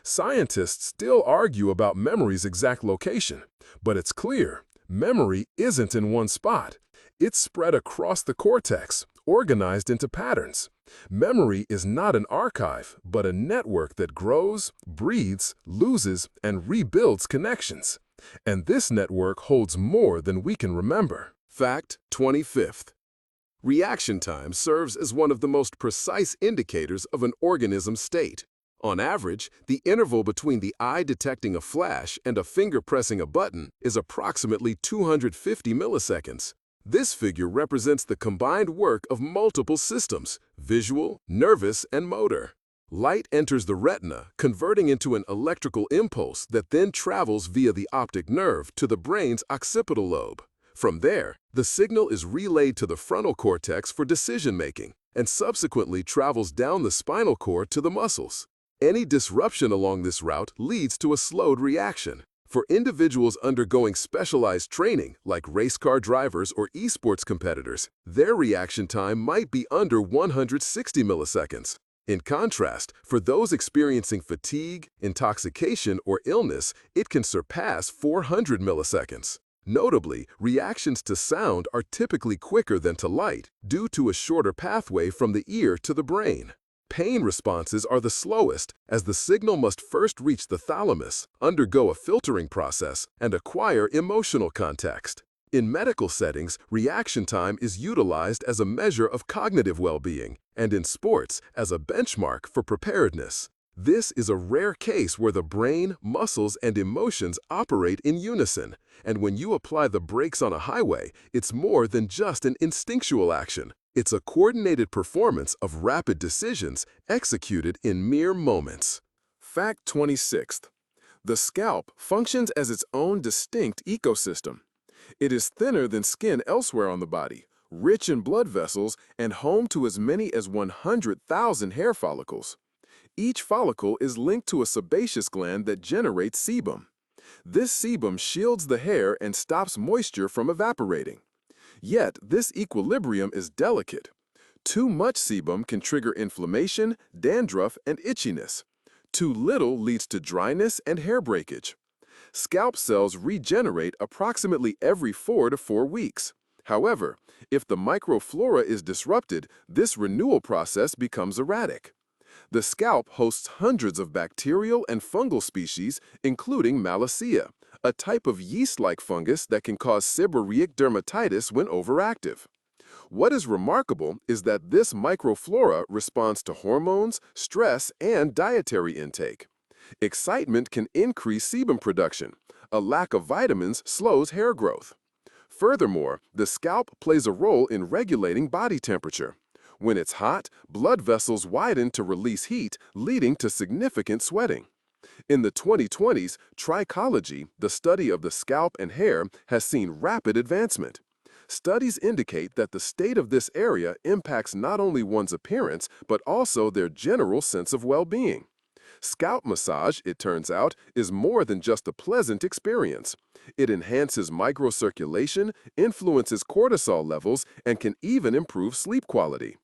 Speaker 2: Scientists still argue about memory's exact location, but it's clear, memory isn't in one spot. It's spread across the cortex, organized into patterns. Memory is not an archive, but a network that grows, breathes, loses, and rebuilds connections. And this network holds more than we can remember.
Speaker 1: Fact 25th. Reaction time serves as one of the most precise indicators of an organism's state. On average, the interval between the eye detecting a flash and a finger pressing a button is approximately 250 milliseconds. This figure represents the combined work of multiple systems: visual, nervous, and motor. Light enters the retina, converting into an electrical impulse that then travels via the optic nerve to the brain's occipital lobe. From there, the signal is relayed to the frontal cortex for decision-making and subsequently travels down the spinal cord to the muscles. Any disruption along this route leads to a slowed reaction. For individuals undergoing specialized training, like race car drivers or esports competitors, their reaction time might be under 160 milliseconds. In contrast, for those experiencing fatigue, intoxication, or illness, it can surpass 400 milliseconds. Notably, reactions to sound are typically quicker than to light due to a shorter pathway from the ear to the brain. Pain responses are the slowest, as the signal must first reach the thalamus, undergo a filtering process, and acquire emotional context. In medical settings, reaction time is utilized as a measure of cognitive well-being, and in sports as a benchmark for preparedness. This is a rare case where the brain, muscles, and emotions operate in unison, and when you apply the brakes on a highway, it's more than just an instinctual action. It's a coordinated performance of rapid decisions executed in mere moments. Fact 26th. The scalp functions as its own distinct ecosystem. It is thinner than skin elsewhere on the body, rich in blood vessels, and home to as many as 100,000 hair follicles. Each follicle is linked to a sebaceous gland that generates sebum. This sebum shields the hair and stops moisture from evaporating. Yet, this equilibrium is delicate. Too much sebum can trigger inflammation, dandruff, and itchiness. Too little leads to dryness and hair breakage. Scalp cells regenerate approximately every 4 to 4 weeks. However, if the microflora is disrupted, this renewal process becomes erratic. The scalp hosts hundreds of bacterial and fungal species, including Malassea, a type of yeast-like fungus that can cause seborrheic dermatitis when overactive. What is remarkable is that this microflora responds to hormones, stress, and dietary intake. Excitement can increase sebum production. A lack of vitamins slows hair growth. Furthermore, the scalp plays a role in regulating body temperature. When it's hot, blood vessels widen to release heat, leading to significant sweating. In the 2020s, trichology, the study of the scalp and hair, has seen rapid advancement. Studies indicate that the state of this area impacts not only one's appearance, but also their general sense of well-being. Scalp massage, it turns out, is more than just a pleasant experience. It enhances microcirculation, influences cortisol levels, and can even improve sleep quality.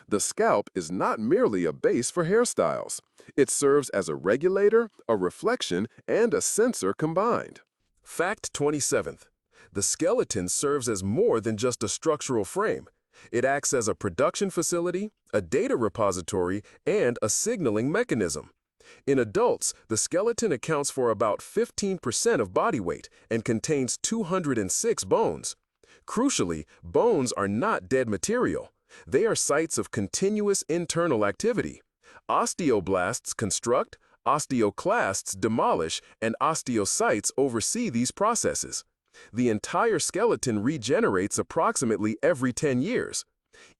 Speaker 1: The scalp is not merely a base for hairstyles. It serves as a regulator, a reflection, and a sensor combined. Fact 27th. The skeleton serves as more than just a structural frame. It acts as a production facility, a data repository, and a signaling mechanism. In adults, the skeleton accounts for about 15% of body weight and contains 206 bones. Crucially, bones are not dead material. They are sites of continuous internal activity. Osteoblasts construct, osteoclasts demolish, and osteocytes oversee these processes. The entire skeleton regenerates approximately every 10 years.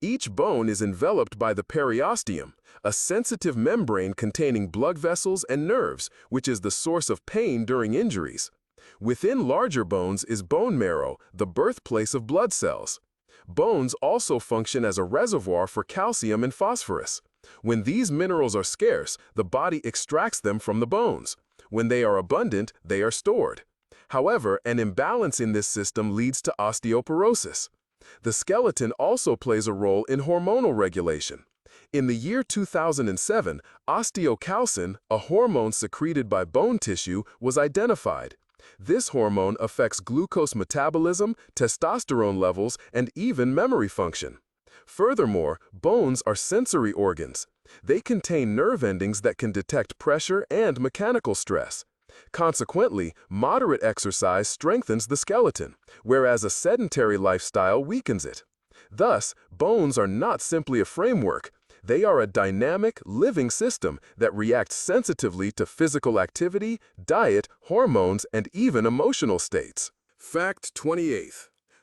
Speaker 1: Each bone is enveloped by the periosteum, a sensitive membrane containing blood vessels and nerves, which is the source of pain during injuries. Within larger bones is bone marrow, the birthplace of blood cells. Bones also function as a reservoir for calcium and phosphorus. When these minerals are scarce, the body extracts them from the bones. When they are abundant, they are stored. However, an imbalance in this system leads to osteoporosis. The skeleton also plays a role in hormonal regulation. In the year 2007, osteocalcin, a hormone secreted by bone tissue, was identified. This hormone affects glucose metabolism, testosterone levels, and even memory function. Furthermore, bones are sensory organs. They contain nerve endings that can detect pressure and mechanical stress. Consequently, moderate exercise strengthens the skeleton, whereas a sedentary lifestyle weakens it. Thus, bones are not simply a framework. They are a dynamic, living system that reacts sensitively to physical activity, diet, hormones, and even emotional states. Fact 28.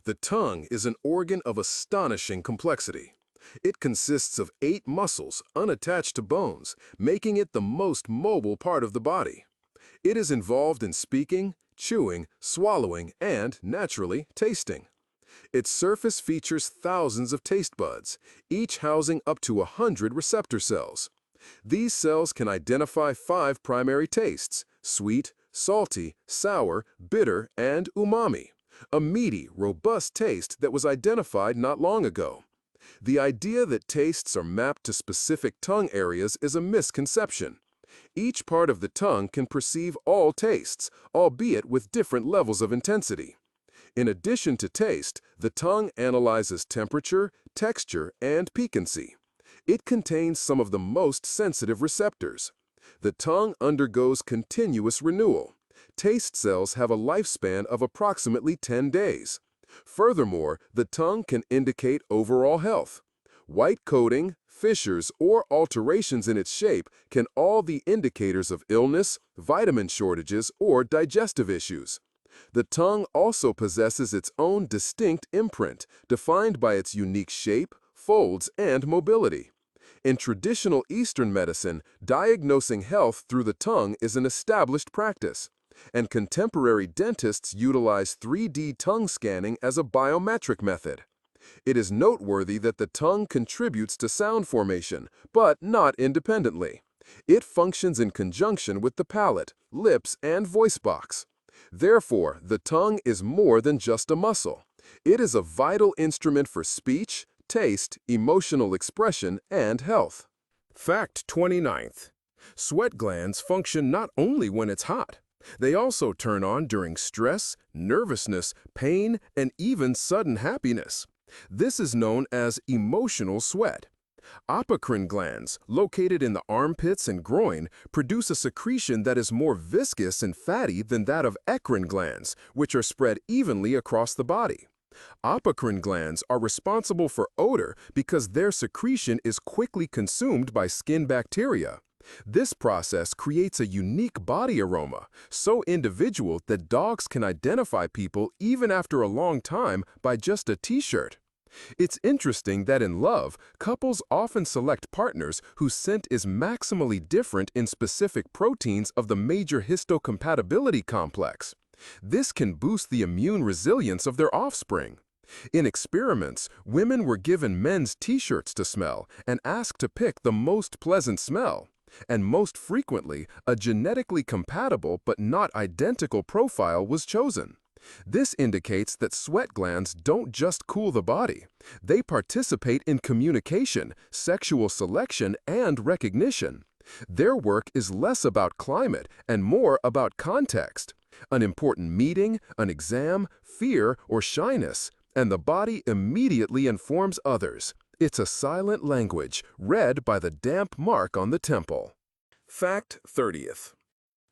Speaker 1: The tongue is an organ of astonishing complexity. It consists of 8 muscles unattached to bones, making it the most mobile part of the body. It is involved in speaking, chewing, swallowing, and, naturally, tasting. Its surface features thousands of taste buds, each housing up to 100 receptor cells. These cells can identify 5 primary tastes: sweet, salty, sour, bitter, and umami, a meaty, robust taste that was identified not long ago. The idea that tastes are mapped to specific tongue areas is a misconception. Each part of the tongue can perceive all tastes, albeit with different levels of intensity. In addition to taste, the tongue analyzes temperature, texture, and piquancy. It contains some of the most sensitive receptors. The tongue undergoes continuous renewal. Taste cells have a lifespan of approximately 10 days. Furthermore, the tongue can indicate overall health. White coating, fissures, or alterations in its shape can all be indicators of illness, vitamin shortages, or digestive issues. The tongue also possesses its own distinct imprint, defined by its unique shape, folds, and mobility. In traditional Eastern medicine, diagnosing health through the tongue is an established practice, and contemporary dentists utilize 3D tongue scanning as a biometric method. It is noteworthy that the tongue contributes to sound formation, but not independently. It functions in conjunction with the palate, lips, and voice box. Therefore, the tongue is more than just a muscle. It is a vital instrument for speech, taste, emotional expression, and health. Fact 29th. Sweat glands function not only when it's hot. They also turn on during stress, nervousness, pain, and even sudden happiness. This is known as emotional sweat. Apocrine glands, located in the armpits and groin, produce a secretion that is more viscous and fatty than that of eccrine glands, which are spread evenly across the body. Apocrine glands are responsible for odor because their secretion is quickly consumed by skin bacteria. This process creates a unique body aroma, so individual that dogs can identify people even after a long time by just a t-shirt. It's interesting that in love, couples often select partners whose scent is maximally different in specific proteins of the major histocompatibility complex. This can boost the immune resilience of their offspring. In experiments, women were given men's t-shirts to smell and asked to pick the most pleasant smell. And most frequently, a genetically compatible but not identical profile was chosen. This indicates that sweat glands don't just cool the body. They participate in communication, sexual selection, and recognition. Their work is less about climate and more about context. An important meeting, an exam, fear, or shyness, and the body immediately informs others. It's a silent language, read by the damp mark on the temple. Fact 30th.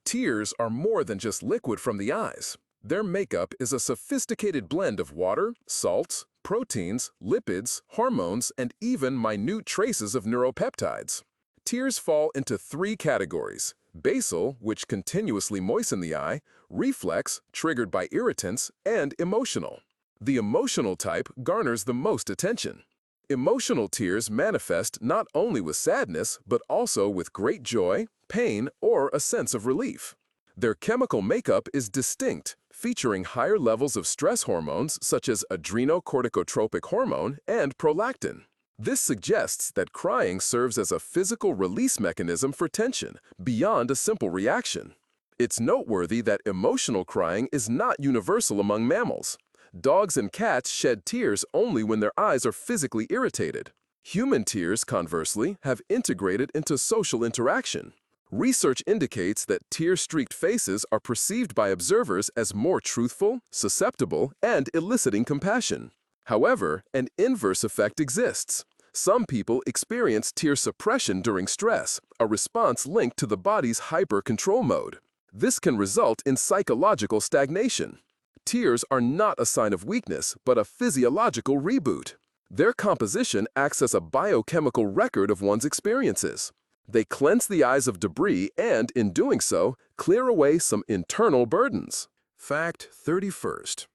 Speaker 1: Tears are more than just liquid from the eyes. Their makeup is a sophisticated blend of water, salts, proteins, lipids, hormones, and even minute traces of neuropeptides. Tears fall into three categories: basal, which continuously moisten the eye; reflex, triggered by irritants; and emotional. The emotional type garners the most attention. Emotional tears manifest not only with sadness, but also with great joy, pain, or a sense of relief. Their chemical makeup is distinct, featuring higher levels of stress hormones such as adrenocorticotropic hormone and prolactin. This suggests that crying serves as a physical release mechanism for tension, beyond a simple reaction. It's noteworthy that emotional crying is not universal among mammals. Dogs and cats shed tears only when their eyes are physically irritated. Human tears, conversely, have integrated into social interaction. Research indicates that tear-streaked faces are perceived by observers as more truthful, susceptible, and eliciting compassion. However, an inverse effect exists. Some people experience tear suppression during stress, a response linked to the body's hyper-control mode. This can result in psychological stagnation. Tears are not a sign of weakness, but a physiological reboot. Their composition acts as a biochemical record of one's experiences. They cleanse the eyes of debris and, in doing so, clear away some internal burdens. Fact 31st.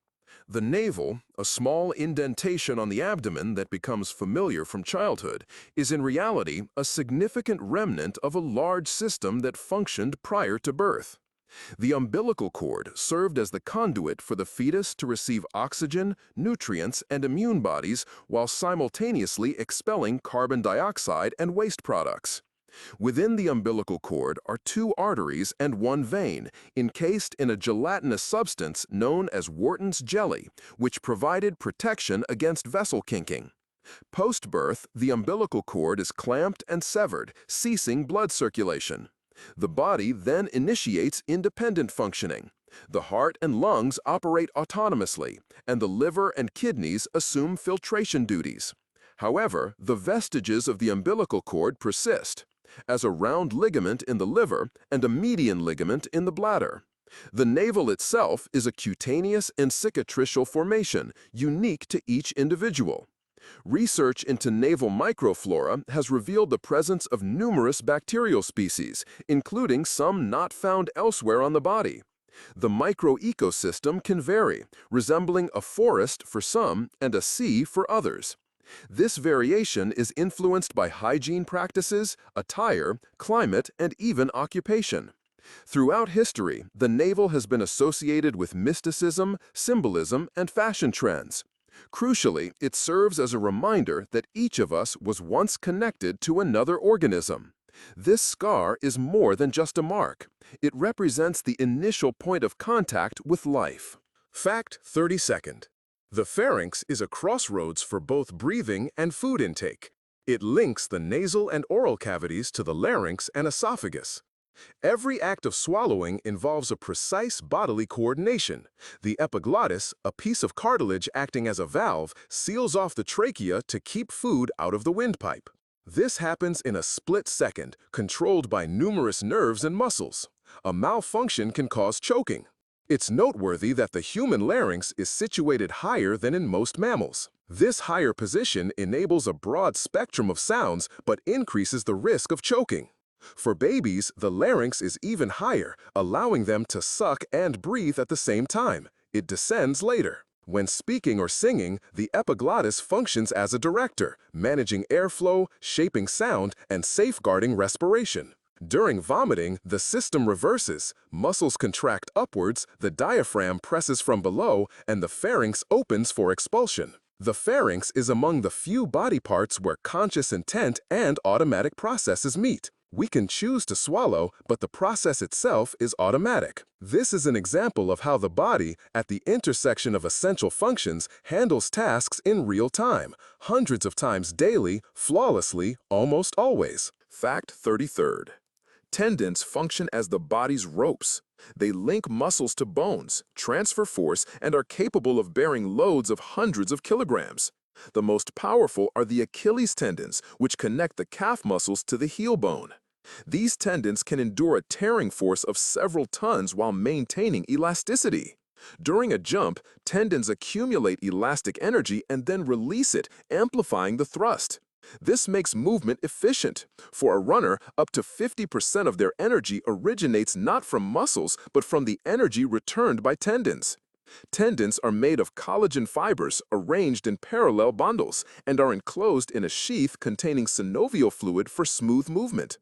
Speaker 1: The navel, a small indentation on the abdomen that becomes familiar from childhood, is in reality a significant remnant of a large system that functioned prior to birth. The umbilical cord served as the conduit for the fetus to receive oxygen, nutrients, and immune bodies while simultaneously expelling carbon dioxide and waste products. Within the umbilical cord are two arteries and one vein, encased in a gelatinous substance known as Wharton's jelly, which provided protection against vessel kinking. Post-birth, the umbilical cord is clamped and severed, ceasing blood circulation. The body then initiates independent functioning. The heart and lungs operate autonomously, and the liver and kidneys assume filtration duties. However, the vestiges of the umbilical cord persist, as a round ligament in the liver and a median ligament in the bladder. The navel itself is a cutaneous and cicatricial formation, unique to each individual. Research into naval microflora has revealed the presence of numerous bacterial species, including some not found elsewhere on the body. The microecosystem can vary, resembling a forest for some and a sea for others. This variation is influenced by hygiene practices, attire, climate, and even occupation. Throughout history, the navel has been associated with mysticism, symbolism, and fashion trends. Crucially, it serves as a reminder that each of us was once connected to another organism. This scar is more than just a mark. It represents the initial point of contact with life. Fact 32nd. The pharynx is a crossroads for both breathing and food intake. It links the nasal and oral cavities to the larynx and esophagus. Every act of swallowing involves a precise bodily coordination. The epiglottis, a piece of cartilage acting as a valve, seals off the trachea to keep food out of the windpipe. This happens in a split second, controlled by numerous nerves and muscles. A malfunction can cause choking. It's noteworthy that the human larynx is situated higher than in most mammals. This higher position enables a broad spectrum of sounds but increases the risk of choking. For babies, the larynx is even higher, allowing them to suck and breathe at the same time. It descends later. When speaking or singing, the epiglottis functions as a director, managing airflow, shaping sound, and safeguarding respiration. During vomiting, the system reverses. Muscles contract upwards, the diaphragm presses from below, and the pharynx opens for expulsion. The pharynx is among the few body parts where conscious intent and automatic processes meet. We can choose to swallow, but the process itself is automatic. This is an example of how the body, at the intersection of essential functions, handles tasks in real time, hundreds of times daily, flawlessly, almost always. Fact 33rd. Tendons function as the body's ropes. They link muscles to bones, transfer force, and are capable of bearing loads of hundreds of kilograms. The most powerful are the Achilles tendons, which connect the calf muscles to the heel bone. These tendons can endure a tearing force of several tons while maintaining elasticity. During a jump, tendons accumulate elastic energy and then release it, amplifying the thrust. This makes movement efficient. For a runner, up to 50% of their energy originates not from muscles, but from the energy returned by tendons. Tendons are made of collagen fibers arranged in parallel bundles and are enclosed in a sheath containing synovial fluid for smooth movement.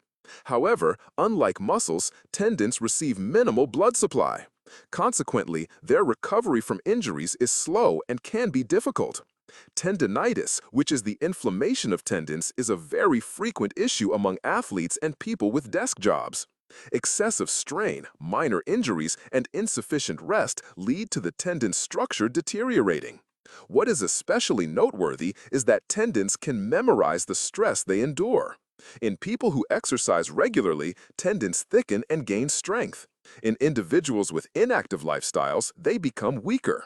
Speaker 1: However, unlike muscles, tendons receive minimal blood supply. Consequently, their recovery from injuries is slow and can be difficult. Tendinitis, which is the inflammation of tendons, is a very frequent issue among athletes and people with desk jobs. Excessive strain, minor injuries, and insufficient rest lead to the tendon structure deteriorating. What is especially noteworthy is that tendons can memorize the stress they endure. In people who exercise regularly, tendons thicken and gain strength. In individuals with inactive lifestyles, they become weaker.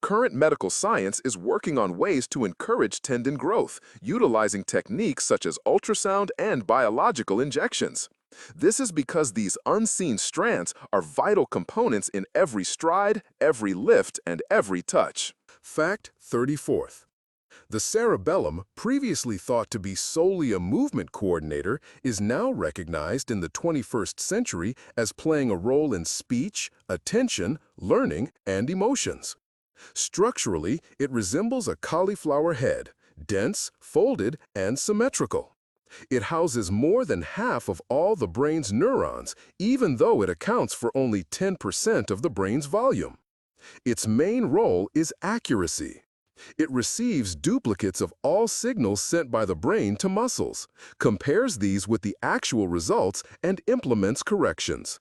Speaker 1: Current medical science is working on ways to encourage tendon growth, utilizing techniques such as ultrasound and biological injections. This is because these unseen strands are vital components in every stride, every lift, and every touch.
Speaker 2: Fact 34th. The cerebellum, previously thought to be solely a movement coordinator, is now recognized in the 21st century as playing a role in speech, attention, learning, and emotions. Structurally, it resembles a cauliflower head, dense, folded, and symmetrical. It houses more than half of all the brain's neurons, even though it accounts for only 10% of the brain's volume. Its main role is accuracy. It receives duplicates of all signals sent by the brain to muscles, compares these with the actual results, and implements corrections.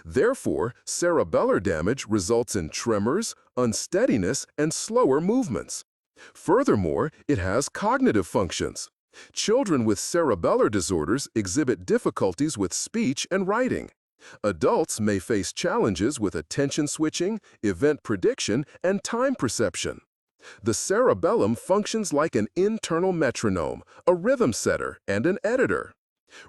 Speaker 2: Therefore, cerebellar damage results in tremors, unsteadiness, and slower movements. Furthermore, it has cognitive functions. Children with cerebellar disorders exhibit difficulties with speech and writing. Adults may face challenges with attention switching, event prediction, and time perception. The cerebellum functions like an internal metronome, a rhythm setter, and an editor.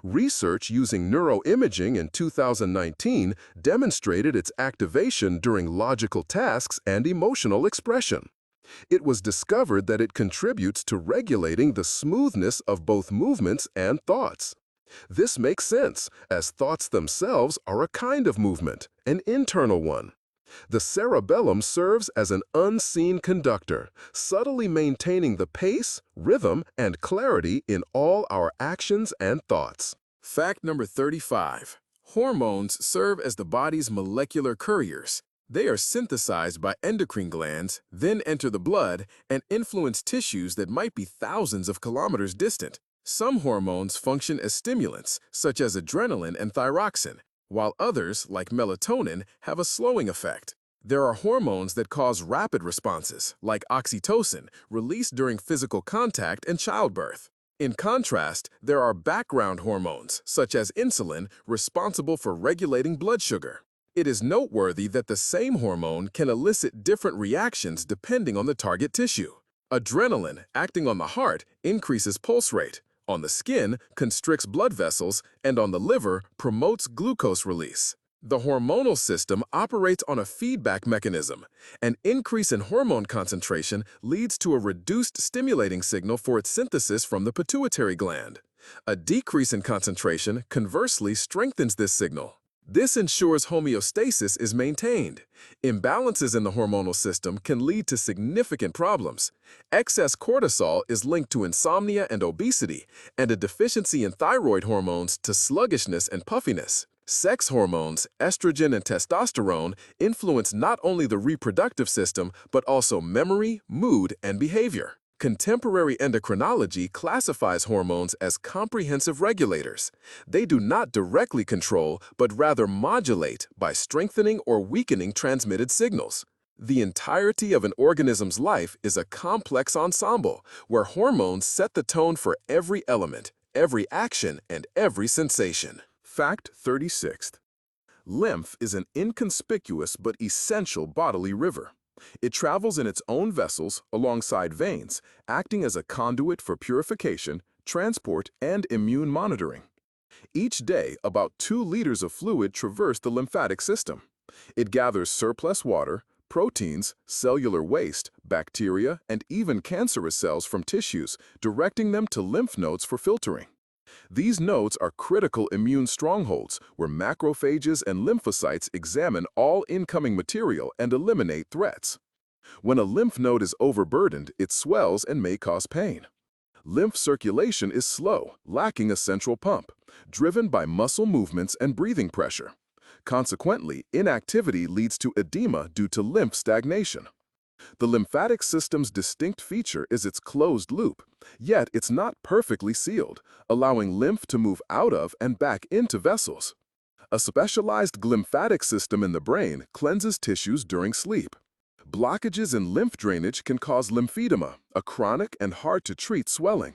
Speaker 2: Research using neuroimaging in 2019 demonstrated its activation during logical tasks and emotional expression. It was discovered that it contributes to regulating the smoothness of both movements and thoughts. This makes sense, as thoughts themselves are a kind of movement, an internal one. The cerebellum serves as an unseen conductor, subtly maintaining the pace, rhythm, and clarity in all our actions and thoughts.
Speaker 1: Fact number 35. Hormones serve as the body's molecular couriers. They are synthesized by endocrine glands, then enter the blood and influence tissues that might be thousands of kilometers distant. Some hormones function as stimulants, such as adrenaline and thyroxine, while others, like melatonin, have a slowing effect. There are hormones that cause rapid responses, like oxytocin, released during physical contact and childbirth. In contrast, there are background hormones, such as insulin, responsible for regulating blood sugar. It is noteworthy that the same hormone can elicit different reactions depending on the target tissue. Adrenaline, acting on the heart, increases pulse rate. On the skin, constricts blood vessels, and on the liver, promotes glucose release. The hormonal system operates on a feedback mechanism. An increase in hormone concentration leads to a reduced stimulating signal for its synthesis from the pituitary gland. A decrease in concentration, conversely, strengthens this signal. This ensures homeostasis is maintained. Imbalances in the hormonal system can lead to significant problems. Excess cortisol is linked to insomnia and obesity, and a deficiency in thyroid hormones to sluggishness and puffiness. Sex hormones, estrogen and testosterone, influence not only the reproductive system, but also memory, mood, and behavior. Contemporary endocrinology classifies hormones as comprehensive regulators. They do not directly control, but rather modulate by strengthening or weakening transmitted signals. The entirety of an organism's life is a complex ensemble where hormones set the tone for every element, every action, and every sensation.
Speaker 2: Fact 36th.
Speaker 1: Lymph is an inconspicuous but essential bodily river. It travels in its own vessels alongside veins, acting as a conduit for purification, transport, and immune monitoring. Each day, about 2 liters of fluid traverse the lymphatic system. It gathers surplus water, proteins, cellular waste, bacteria, and even cancerous cells from tissues, directing them to lymph nodes for filtering. These nodes are critical immune strongholds where macrophages and lymphocytes examine all incoming material and eliminate threats. When a lymph node is overburdened, it swells and may cause pain. Lymph circulation is slow, lacking a central pump, driven by muscle movements and breathing pressure. Consequently, inactivity leads to edema due to lymph stagnation. The lymphatic system's distinct feature is its closed loop, yet it's not perfectly sealed, allowing lymph to move out of and back into vessels. A specialized glymphatic system in the brain cleanses tissues during sleep. Blockages in lymph drainage can cause lymphedema, a chronic and hard-to-treat swelling.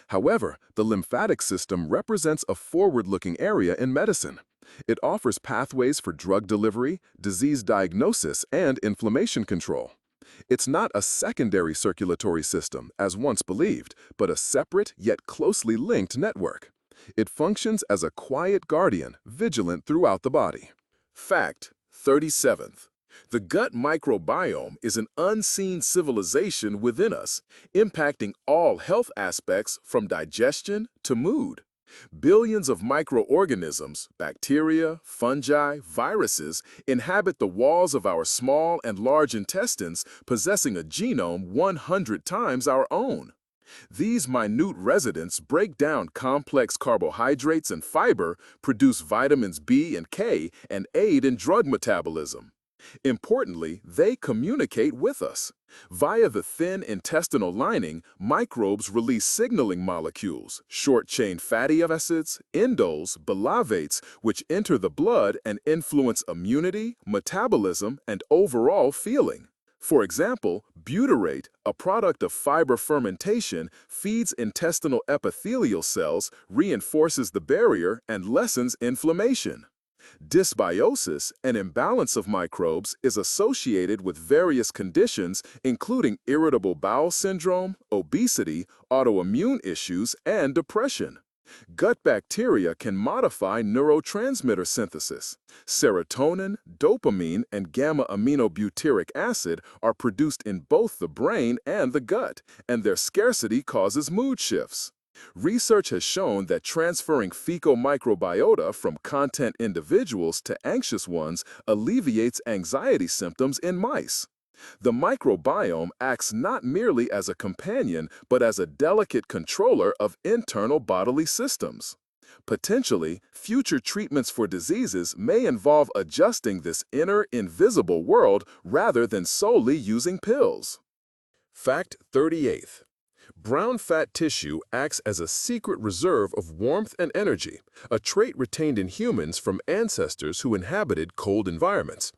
Speaker 1: However, the lymphatic system represents a forward-looking area in medicine. It offers pathways for drug delivery, disease diagnosis, and inflammation control. It's not a secondary circulatory system, as once believed, but a separate yet closely linked network. It functions as a quiet guardian, vigilant throughout the body. Fact 37th. The gut microbiome is an unseen civilization within us, impacting all health aspects from digestion to mood. Billions of microorganisms, bacteria, fungi, viruses, inhabit the walls of our small and large intestines, possessing a genome 100 times our own. These minute residents break down complex carbohydrates and fiber, produce vitamins B and K, and aid in drug metabolism. Importantly, they communicate with us. Via the thin intestinal lining, microbes release signaling molecules, short-chain fatty acids, indoles, bilavates, which enter the blood and influence immunity, metabolism, and overall feeling. For example, butyrate, a product of fiber fermentation, feeds intestinal epithelial cells, reinforces the barrier, and lessens inflammation. Dysbiosis, an imbalance of microbes, is associated with various conditions including irritable bowel syndrome, obesity, autoimmune issues, and depression. Gut bacteria can modify neurotransmitter synthesis. Serotonin, dopamine, and gamma-aminobutyric acid are produced in both the brain and the gut, and their scarcity causes mood shifts. Research has shown that transferring fecal microbiota from content individuals to anxious ones alleviates anxiety symptoms in mice. The microbiome acts not merely as a companion, but as a delicate controller of internal bodily systems. Potentially, future treatments for diseases may involve adjusting this inner, invisible world rather than solely using pills. Fact 38. Brown fat tissue acts as a secret reserve of warmth and energy, a trait retained in humans from ancestors who inhabited cold environments.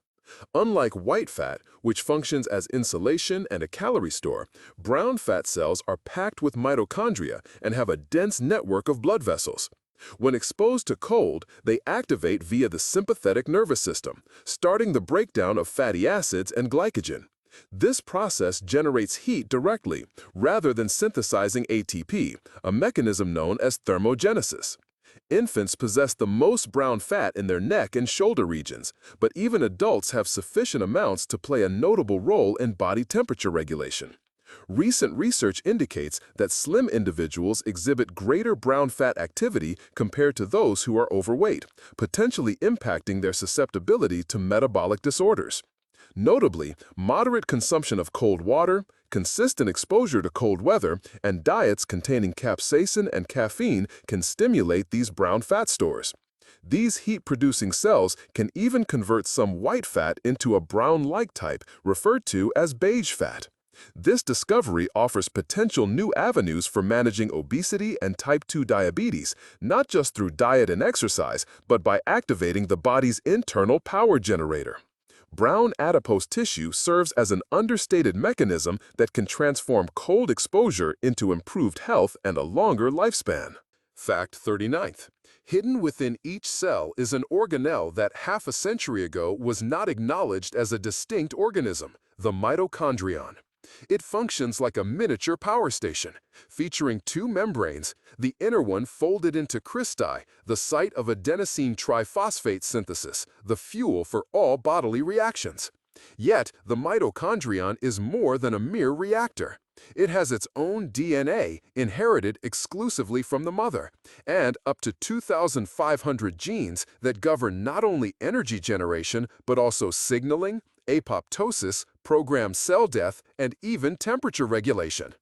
Speaker 1: Unlike white fat, which functions as insulation and a calorie store, brown fat cells are packed with mitochondria and have a dense network of blood vessels. When exposed to cold, they activate via the sympathetic nervous system, starting the breakdown of fatty acids and glycogen. This process generates heat directly, rather than synthesizing ATP, a mechanism known as thermogenesis. Infants possess the most brown fat in their neck and shoulder regions, but even adults have sufficient amounts to play a notable role in body temperature regulation. Recent research indicates that slim individuals exhibit greater brown fat activity compared to those who are overweight, potentially impacting their susceptibility to metabolic disorders. Notably, moderate consumption of cold water, consistent exposure to cold weather, and diets containing capsaicin and caffeine can stimulate these brown fat stores. These heat-producing cells can even convert some white fat into a brown-like type referred to as beige fat. This discovery offers potential new avenues for managing obesity and type 2 diabetes, not just through diet and exercise, but by activating the body's internal power generator. Brown adipose tissue serves as an understated mechanism that can transform cold exposure into improved health and a longer lifespan. Fact 39.
Speaker 2: Hidden within each cell is an organelle that half a century ago was not acknowledged as a distinct organism, the mitochondrion. It functions like a miniature power station, featuring two membranes, the inner one folded into cristae, the site of adenosine triphosphate synthesis, the fuel for all bodily reactions. Yet, the mitochondrion is more than a mere reactor. It has its own DNA, inherited exclusively from the mother, and up to 2,500 genes that govern not only energy generation, but also signaling, apoptosis, programmed cell death, and even temperature regulation.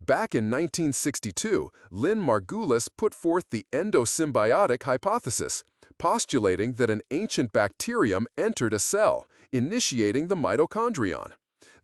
Speaker 2: Back in 1962, Lynn Margulis put forth the endosymbiotic hypothesis, postulating that an ancient bacterium entered a cell, initiating the mitochondrion.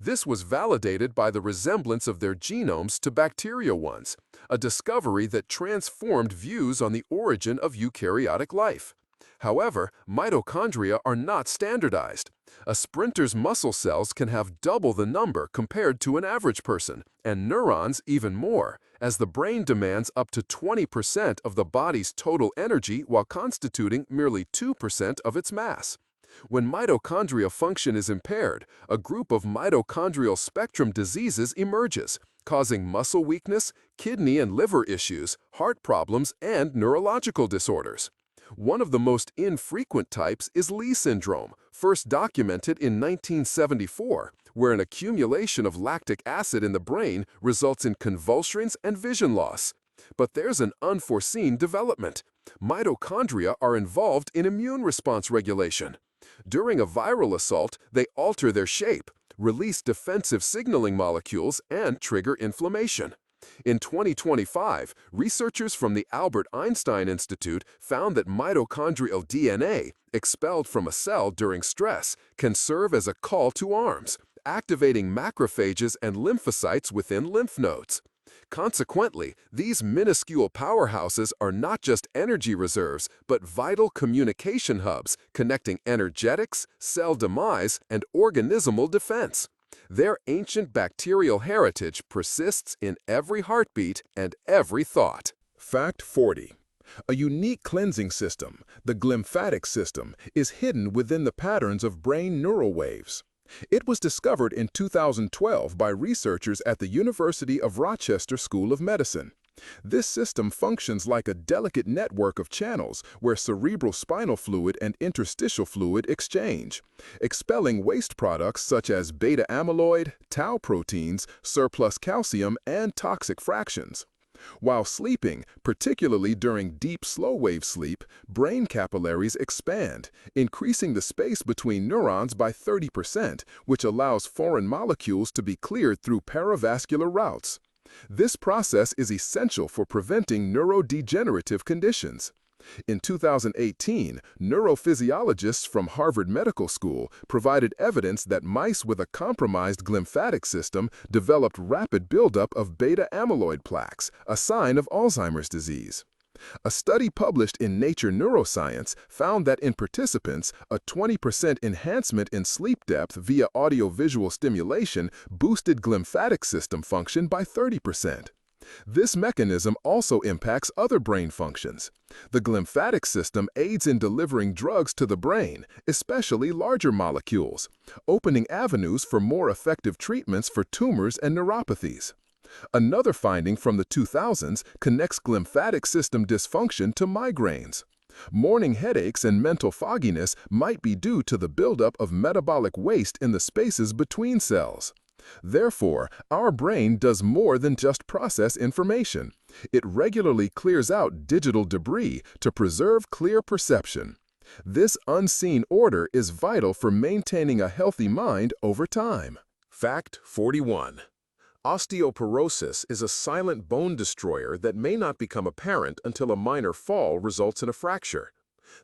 Speaker 2: This was validated by the resemblance of their genomes to bacterial ones, a discovery that transformed views on the origin of eukaryotic life. However, mitochondria are not standardized. A sprinter's muscle cells can have double the number compared to an average person, and neurons even more, as the brain demands up to 20% of the body's total energy while constituting merely 2% of its mass. When mitochondria function is impaired, a group of mitochondrial spectrum diseases emerges, causing muscle weakness, kidney and liver issues, heart problems, and neurological disorders. One of the most infrequent types is Leigh syndrome, first documented in 1974, where an accumulation of lactic acid in the brain results in convulsions and vision loss. But there's an unforeseen development. Mitochondria are involved in immune response regulation. During a viral assault, they alter their shape, release defensive signaling molecules, and trigger inflammation. In 2025, researchers from the Albert Einstein Institute found that mitochondrial DNA, expelled from a cell during stress, can serve as a call to arms, activating macrophages and lymphocytes within lymph nodes. Consequently, these minuscule powerhouses are not just energy reserves, but vital communication hubs connecting energetics, cell demise, and organismal defense. Their ancient bacterial heritage persists in every heartbeat and every thought.
Speaker 3: Fact 40. A unique cleansing system, the glymphatic system, is hidden within the patterns of brain neural waves. It was discovered in 2012 by researchers at the University of Rochester School of Medicine. This system functions like a delicate network of channels where cerebral spinal fluid and interstitial fluid exchange, expelling waste products such as beta amyloid, tau proteins, surplus calcium, and toxic fractions. While sleeping, particularly during deep slow-wave sleep, brain capillaries expand, increasing the space between neurons by 30%, which allows foreign molecules to be cleared through paravascular routes. This process is essential for preventing neurodegenerative conditions. In 2018, neurophysiologists from Harvard Medical School provided evidence that mice with a compromised glymphatic system developed rapid buildup of beta amyloid plaques, a sign of Alzheimer's disease. A study published in Nature Neuroscience found that in participants, a 20% enhancement in sleep depth via audiovisual stimulation boosted glymphatic system function by 30%. This mechanism also impacts other brain functions. The glymphatic system aids in delivering drugs to the brain, especially larger molecules, opening avenues for more effective treatments for tumors and neuropathies. Another finding from the 2000s connects glymphatic system dysfunction to migraines. Morning headaches and mental fogginess might be due to the buildup of metabolic waste in the spaces between cells. Therefore, our brain does more than just process information. It regularly clears out digital debris to preserve clear perception. This unseen order is vital for maintaining a healthy mind over time.
Speaker 1: Fact 41. Osteoporosis is a silent bone destroyer that may not become apparent until a minor fall results in a fracture.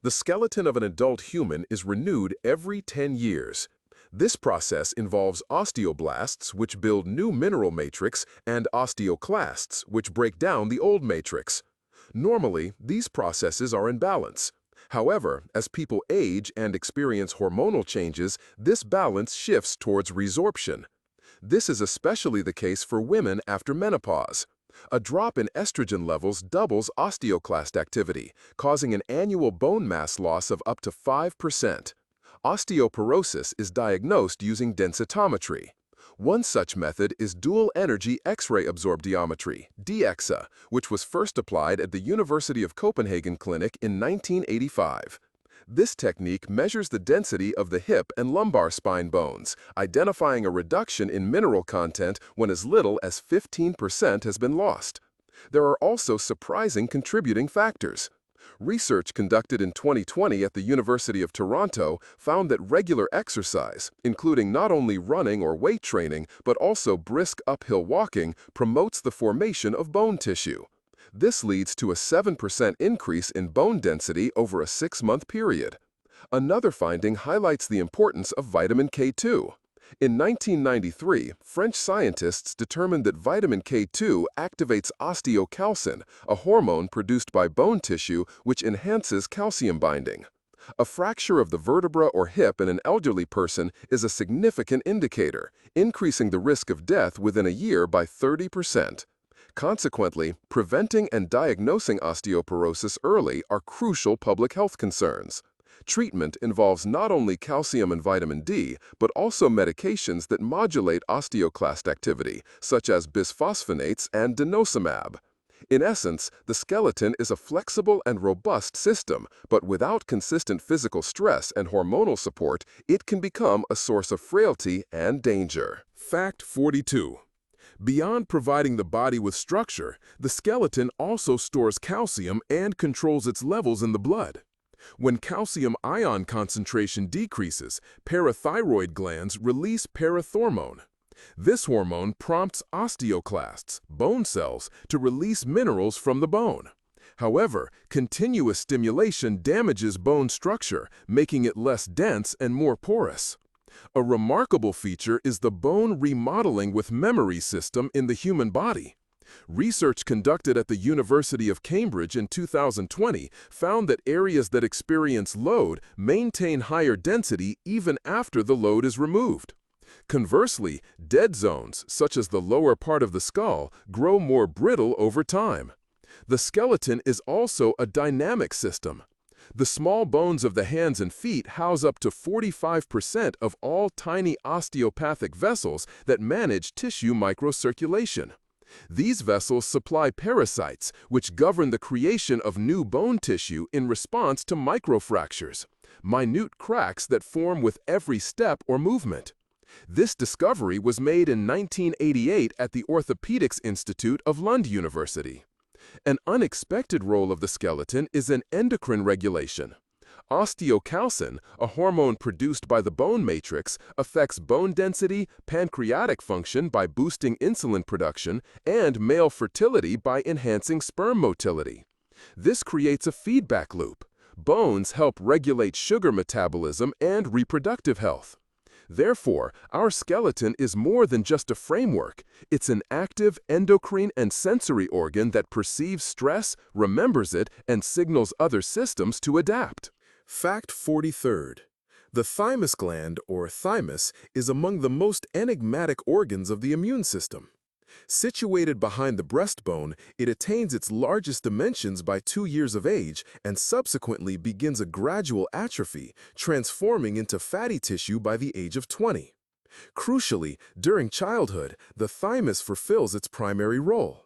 Speaker 1: The skeleton of an adult human is renewed every 10 years. This process involves osteoblasts, which build new mineral matrix, and osteoclasts, which break down the old matrix. Normally, these processes are in balance. However, as people age and experience hormonal changes, this balance shifts towards resorption. This is especially the case for women after menopause.
Speaker 3: A drop in estrogen levels doubles osteoclast activity, causing an annual bone mass loss of up to 5%. Osteoporosis is diagnosed using densitometry. One such method is dual-energy X-ray absorptiometry, DEXA, which was first applied at the University of Copenhagen Clinic in 1985. This technique measures the density of the hip and lumbar spine bones, identifying a reduction in mineral content when as little as 15% has been lost. There are also surprising contributing factors. Research conducted in 2020 at the University of Toronto found that regular exercise, including not only running or weight training, but also brisk uphill walking, promotes the formation of bone tissue. This leads to a 7% increase in bone density over a 6-month period. Another finding highlights the importance of vitamin K2. In 1993, French scientists determined that vitamin K2 activates osteocalcin, a hormone produced by bone tissue which enhances calcium binding. A fracture of the vertebra or hip in an elderly person is a significant indicator, increasing the risk of death within a year by 30%. Consequently, preventing and diagnosing osteoporosis early are crucial public health concerns. Treatment involves not only calcium and vitamin D, but also medications that modulate osteoclast activity, such as bisphosphonates and denosumab. In essence, the skeleton is a flexible and robust system, but without consistent physical stress and hormonal support, it can become a source of frailty and danger.
Speaker 2: Fact 42. Beyond providing the body with structure, the skeleton also stores calcium and controls its levels in the blood. When calcium ion concentration decreases, parathyroid glands release parathormone. This hormone prompts osteoclasts, bone cells, to release minerals from the bone. However, continuous stimulation damages bone structure, making it less dense and more porous. A remarkable feature is the bone remodeling with memory system in the human body. Research conducted at the University of Cambridge in 2020 found that areas that experience load maintain higher density even after the load is removed. Conversely, dead zones, such as the lower part of the skull, grow more brittle over time. The skeleton is also a dynamic system. The small bones of the hands and feet house up to 45% of all tiny osteopathic vessels that manage tissue microcirculation. These vessels supply parasites, which govern the creation of new bone tissue in response to microfractures, minute cracks that form with every step or movement. This discovery was made in 1988 at the Orthopedics Institute of Lund University. An unexpected role of the skeleton is in endocrine regulation. Osteocalcin, a hormone produced by the bone matrix, affects bone density, pancreatic function by boosting insulin production, and male fertility by enhancing sperm motility. This creates a feedback loop. Bones help regulate sugar metabolism and reproductive health. Therefore, our skeleton is more than just a framework. It's an active endocrine and sensory organ that perceives stress, remembers it, and signals other systems to adapt.
Speaker 1: Fact 43rd. The thymus gland, or thymus, is among the most enigmatic organs of the immune system. Situated behind the breastbone, it attains its largest dimensions by 2 years of age and subsequently begins a gradual atrophy, transforming into fatty tissue by the age of 20. Crucially, during childhood, the thymus fulfills its primary role.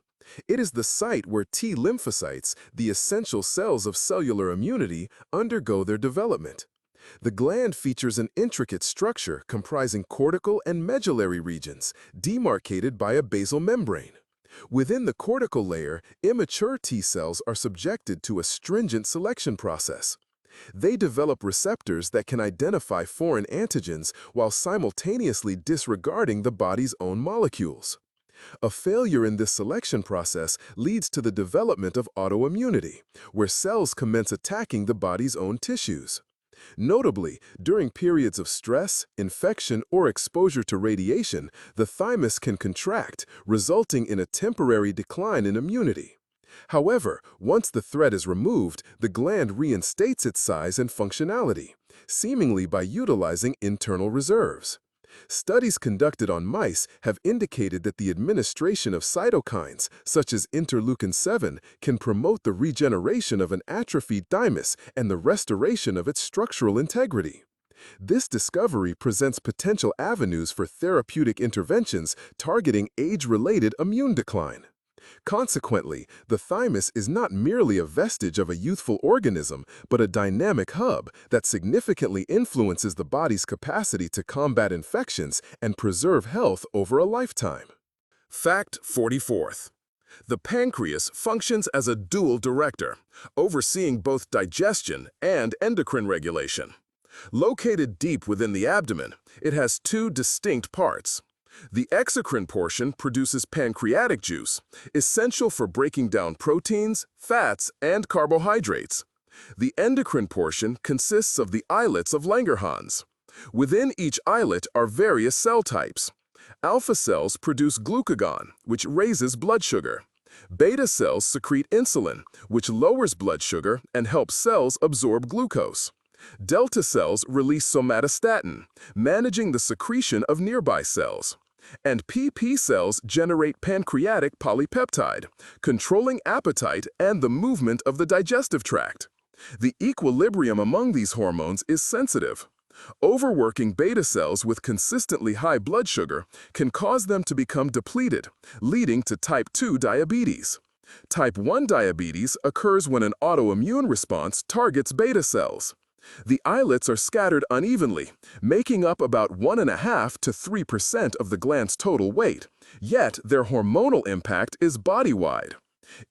Speaker 1: It is the site where T lymphocytes, the essential cells of cellular immunity, undergo their development. The gland features an intricate structure comprising cortical and medullary regions, demarcated by a basal membrane. Within the cortical layer, immature T cells are subjected to a stringent selection process. They develop receptors that can identify foreign antigens while simultaneously disregarding the body's own molecules. A failure in this selection process leads to the development of autoimmunity, where cells commence attacking the body's own tissues. Notably, during periods of stress, infection, or exposure to radiation, the thymus can contract, resulting in a temporary decline in immunity. However, once the threat is removed, the gland reinstates its size and functionality, seemingly by utilizing internal reserves. Studies conducted on mice have indicated that the administration of cytokines, such as interleukin-7, can promote the regeneration of an atrophied thymus and the restoration of its structural integrity. This discovery presents potential avenues for therapeutic interventions targeting age-related immune decline. Consequently, the thymus is not merely a vestige of a youthful organism, but a dynamic hub that significantly influences the body's capacity to combat infections and preserve health over a lifetime.
Speaker 2: Fact 44th. The pancreas functions as a dual director, overseeing both digestion and endocrine regulation. Located deep within the abdomen, it has two distinct parts. The exocrine portion produces pancreatic juice, essential for breaking down proteins, fats, and carbohydrates. The endocrine portion consists of the islets of Langerhans. Within each islet are various cell types. Alpha cells produce glucagon, which raises blood sugar. Beta cells secrete insulin, which lowers blood sugar and helps cells absorb glucose. Delta cells release somatostatin, managing the secretion of nearby cells. And PP cells generate pancreatic polypeptide, controlling appetite and the movement of the digestive tract. The equilibrium among these hormones is sensitive. Overworking beta cells with consistently high blood sugar can cause them to become depleted, leading to type 2 diabetes. Type 1 diabetes occurs when an autoimmune response targets beta cells. The islets are scattered unevenly, making up about 1.5 to 3% of the gland's total weight, yet their hormonal impact is body-wide.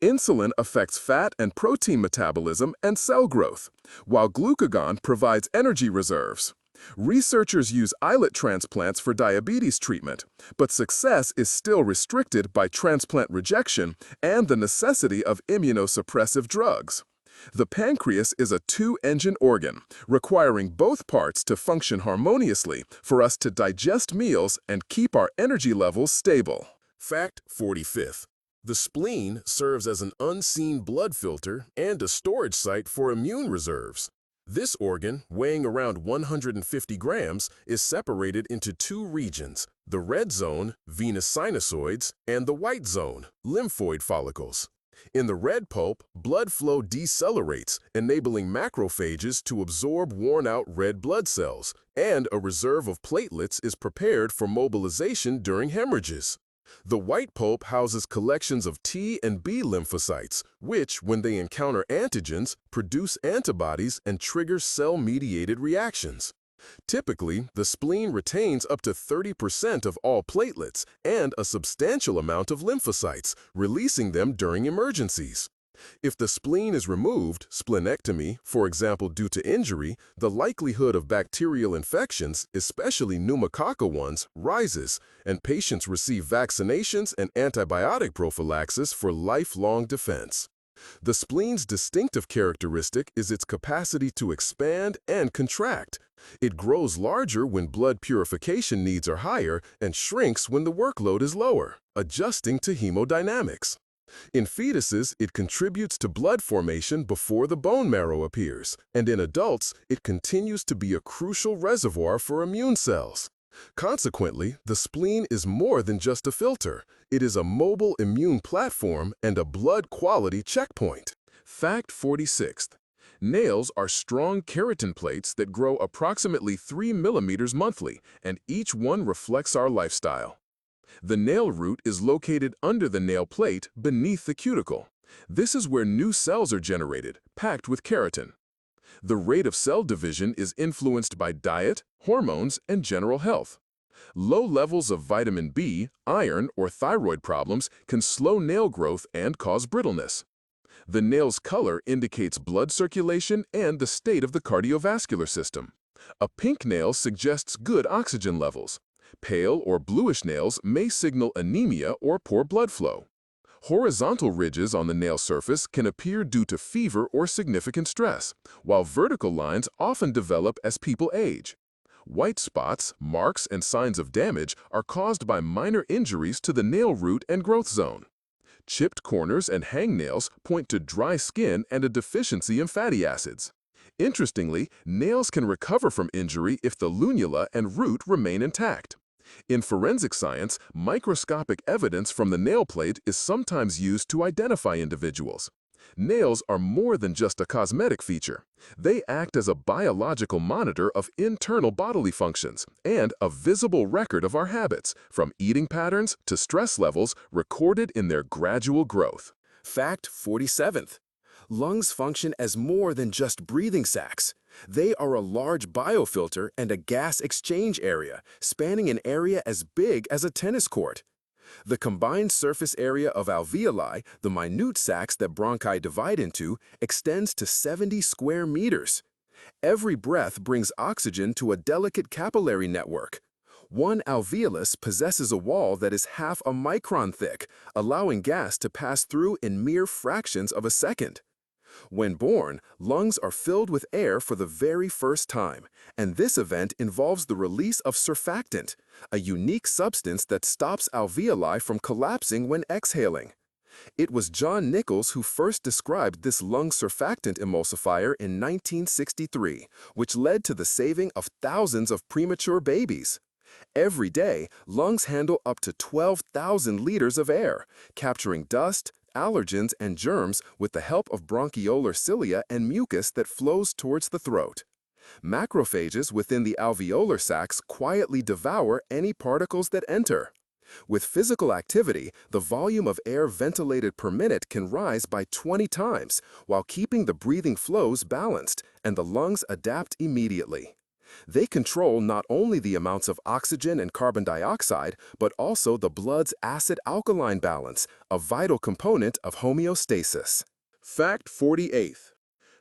Speaker 2: Insulin affects fat and protein metabolism and cell growth, while glucagon provides energy reserves. Researchers use islet transplants for diabetes treatment, but success is still restricted by transplant rejection and the necessity of immunosuppressive drugs. The pancreas is a two-engine organ, requiring both parts to function harmoniously for us to digest meals and keep our energy levels stable. Fact 45th. The spleen serves as an unseen blood filter and a storage site for immune reserves. This organ, weighing around 150 grams, is separated into two regions, the red zone, venous sinusoids, and the white zone, lymphoid follicles. In the red pulp, blood flow decelerates, enabling macrophages to absorb worn-out red blood cells, and a reserve of platelets is prepared for mobilization during hemorrhages. The white pulp houses collections of T and B lymphocytes, which, when they encounter antigens, produce antibodies and trigger cell-mediated reactions. Typically, the spleen retains up to 30% of all platelets and a substantial amount of lymphocytes, releasing them during emergencies. If the spleen is removed, splenectomy, for example due to injury, the likelihood of bacterial infections, especially pneumococcal ones, rises, and patients receive vaccinations and antibiotic prophylaxis for lifelong defense. The spleen's distinctive characteristic is its capacity to expand and contract. It grows larger when blood purification needs are higher and shrinks when the workload is lower, adjusting to hemodynamics. In fetuses, it contributes to blood formation before the bone marrow appears, and in adults, it continues to be a crucial reservoir for immune cells. Consequently, the spleen is more than just a filter. It is a mobile immune platform and a blood quality checkpoint.
Speaker 1: Fact 46th. Nails are strong keratin plates that grow approximately 3 millimeters monthly, and each one reflects our lifestyle. The nail root is located under the nail plate beneath the cuticle. This is where new cells are generated, packed with keratin. The rate of cell division is influenced by diet, hormones, and general health. Low levels of vitamin B, iron, or thyroid problems can slow nail growth and cause brittleness. The nail's color indicates blood circulation and the state of the cardiovascular system. A pink nail suggests good oxygen levels. Pale or bluish nails may signal anemia or poor blood flow. Horizontal ridges on the nail surface can appear due to fever or significant stress, while vertical lines often develop as people age. White spots, marks, and signs of damage are caused by minor injuries to the nail root and growth zone. Chipped corners and hangnails point to dry skin and a deficiency in fatty acids. Interestingly, nails can recover from injury if the lunula and root remain intact. In forensic science, microscopic evidence from the nail plate is sometimes used to identify individuals. Nails are more than just a cosmetic feature. They act as a biological monitor of internal bodily functions and a visible record of our habits, from eating patterns to stress levels recorded in their gradual growth. Fact 47th. Lungs function as more than just breathing sacs. They are a large biofilter and a gas exchange area, spanning an area as big as a tennis court. The combined surface area of alveoli, the minute sacs that bronchi divide into, extends to 70 square meters. Every breath brings oxygen to a delicate capillary network. One alveolus possesses a wall that is half a micron thick, allowing gas to pass through in mere fractions of a second. When born, lungs are filled with air for the very first time, and this event involves the release of surfactant, a unique substance that stops alveoli from collapsing when exhaling. It was John Nichols who first described this lung surfactant emulsifier in 1963, which led to the saving of thousands of premature babies. Every day, lungs handle up to 12,000 liters of air, capturing dust, allergens, and germs with the help of bronchiolar cilia and mucus that flows towards the throat. Macrophages within the alveolar sacs quietly devour any particles that enter. With physical activity, the volume of air ventilated per minute can rise by 20 times, while keeping the breathing flows balanced, and the lungs adapt immediately. They control not only the amounts of oxygen and carbon dioxide, but also the blood's acid-alkaline balance, a vital component of homeostasis. Fact 48th.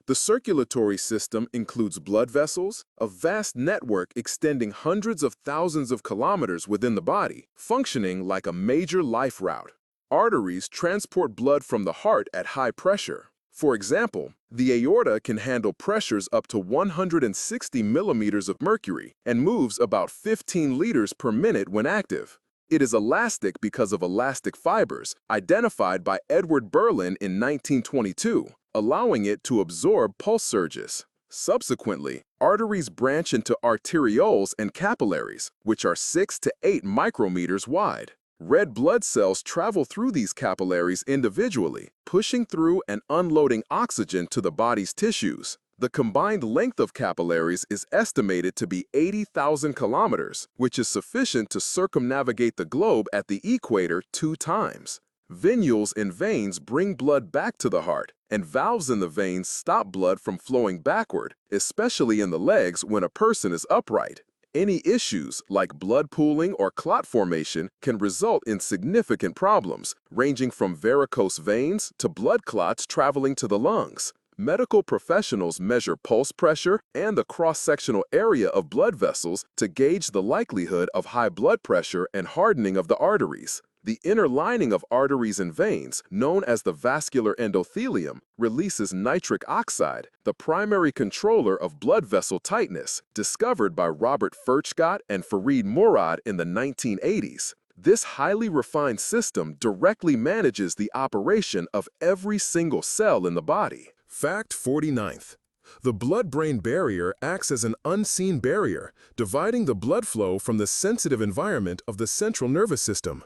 Speaker 1: The circulatory system includes blood vessels, a vast network extending hundreds of thousands of kilometers within the body, functioning like a major life route. Arteries transport blood from the heart at high pressure. For example, the aorta can handle pressures up to 160 millimeters of mercury and moves about 15 liters per minute when active. It is elastic because of elastic fibers, identified by Edward Berlin in 1922, allowing it to absorb pulse surges. Subsequently, arteries branch into arterioles and capillaries, which are 6 to 8 micrometers wide. Red blood cells travel through these capillaries individually, pushing through and unloading oxygen to the body's tissues. The combined length of capillaries is estimated to be 80,000 kilometers, which is sufficient to circumnavigate the globe at the equator 2 times. Venules in veins bring blood back to the heart, and valves in the veins stop blood from flowing backward, especially in the legs when a person is upright. Any issues, like blood pooling or clot formation, can result in significant problems, ranging from varicose veins to blood clots traveling to the lungs. Medical professionals measure pulse pressure and the cross-sectional area of blood vessels to gauge the likelihood of high blood pressure and hardening of the arteries. The inner lining of arteries and veins, known as the vascular endothelium, releases nitric oxide, the primary controller of blood vessel tightness, discovered by Robert Furchtgott and Farid Murad in the 1980s. This highly refined system directly manages the operation of every single cell in the body.
Speaker 2: Fact 49th. The blood-brain barrier acts as an unseen barrier, dividing the blood flow from the sensitive environment of the central nervous system.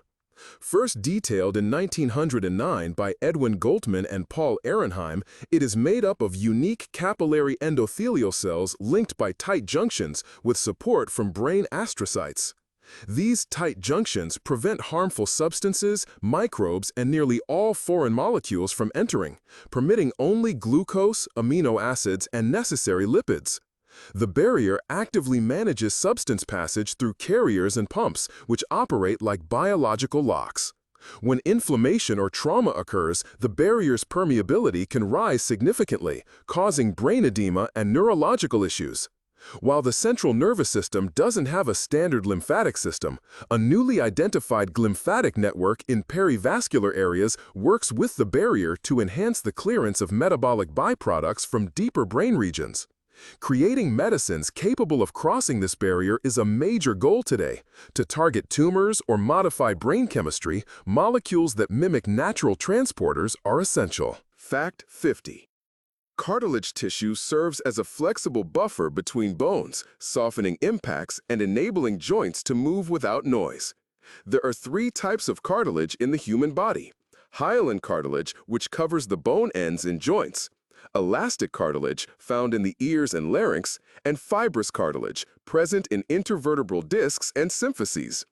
Speaker 2: First detailed in 1909 by Edwin Goltman and Paul Ehrenheim, it is made up of unique capillary endothelial cells linked by tight junctions with support from brain astrocytes. These tight junctions prevent harmful substances, microbes, and nearly all foreign molecules from entering, permitting only glucose, amino acids, and necessary lipids. The barrier actively manages substance passage through carriers and pumps, which operate like biological locks. When inflammation or trauma occurs, the barrier's permeability can rise significantly, causing brain edema and neurological issues. While the central nervous system doesn't have a standard lymphatic system, a newly identified glymphatic network in perivascular areas works with the barrier to enhance the clearance of metabolic byproducts from deeper brain regions. Creating medicines capable of crossing this barrier is a major goal today. To target tumors or modify brain chemistry, molecules that mimic natural transporters are essential.
Speaker 1: Fact 50. Cartilage tissue serves as a flexible buffer between bones, softening impacts and enabling joints to move without noise. There are three types of cartilage in the human body: hyaline cartilage, which covers the bone ends in joints; elastic cartilage, found in the ears and larynx; and fibrous cartilage, present in intervertebral discs and symphyses.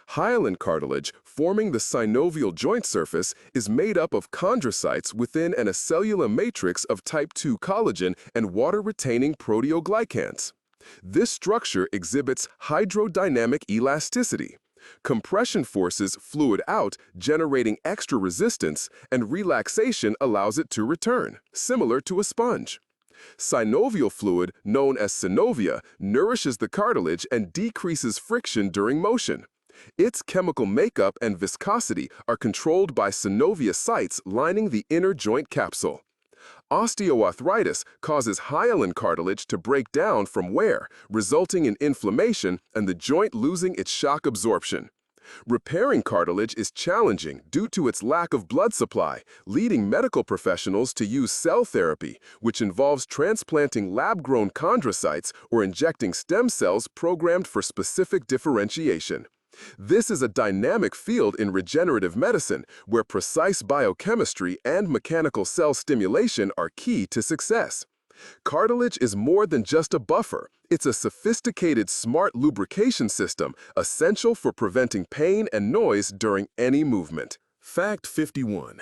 Speaker 1: Hyaline cartilage, forming the synovial joint surface, is made up of chondrocytes within an acellular matrix of type 2 collagen and water-retaining proteoglycans. This structure exhibits hydrodynamic elasticity. Compression forces fluid out, generating extra resistance, and relaxation allows it to return, similar to a sponge. Synovial fluid, known as synovia, nourishes the cartilage and decreases friction during motion. Its chemical makeup and viscosity are controlled by synovia sites lining the inner joint capsule. Osteoarthritis causes hyaline cartilage to break down from wear, resulting in inflammation and the joint losing its shock absorption. Repairing cartilage is challenging due to its lack of blood supply, leading medical professionals to use cell therapy, which involves transplanting lab-grown chondrocytes or injecting stem cells programmed for specific differentiation. This is a dynamic field in regenerative medicine where precise biochemistry and mechanical cell stimulation are key to success. Cartilage is more than just a buffer. It's a sophisticated, smart lubrication system essential for preventing pain and noise during any movement. Fact 51.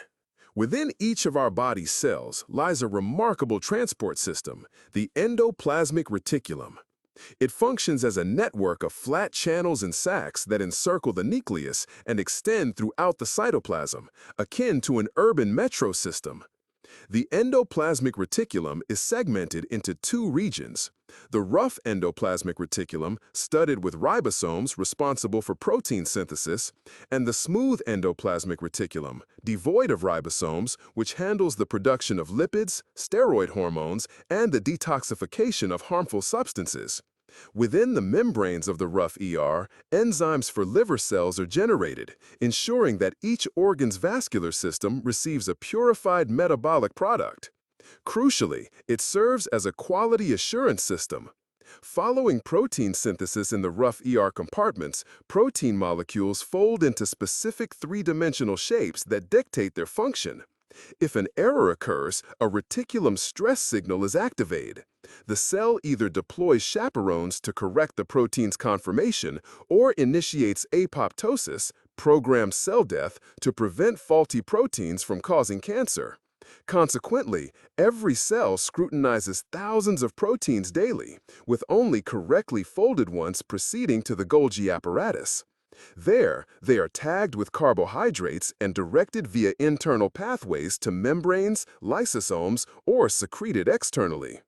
Speaker 1: Within each of our body's cells lies a remarkable transport system, the endoplasmic reticulum. It functions as a network of flat channels and sacs that encircle the nucleus and extend throughout the cytoplasm, akin to an urban metro system. The endoplasmic reticulum is segmented into two regions: the rough endoplasmic reticulum, studded with ribosomes responsible for protein synthesis, and the smooth endoplasmic reticulum, devoid of ribosomes, which handles the production of lipids, steroid hormones, and the detoxification of harmful substances. Within the membranes of the rough ER, enzymes for liver cells are generated, ensuring that each organ's vascular system receives a purified metabolic product. Crucially, it serves as a quality assurance system. Following protein synthesis in the rough ER compartments, protein molecules fold into specific three-dimensional shapes that dictate their function. If an error occurs, a reticulum stress signal is activated. The cell either deploys chaperones to correct the protein's conformation or initiates apoptosis, programmed cell death, to prevent faulty proteins from causing cancer. Consequently, every cell scrutinizes thousands of proteins daily, with only correctly folded ones proceeding to the Golgi apparatus. There, they are tagged with carbohydrates and directed via internal pathways to membranes, lysosomes, or secreted externally.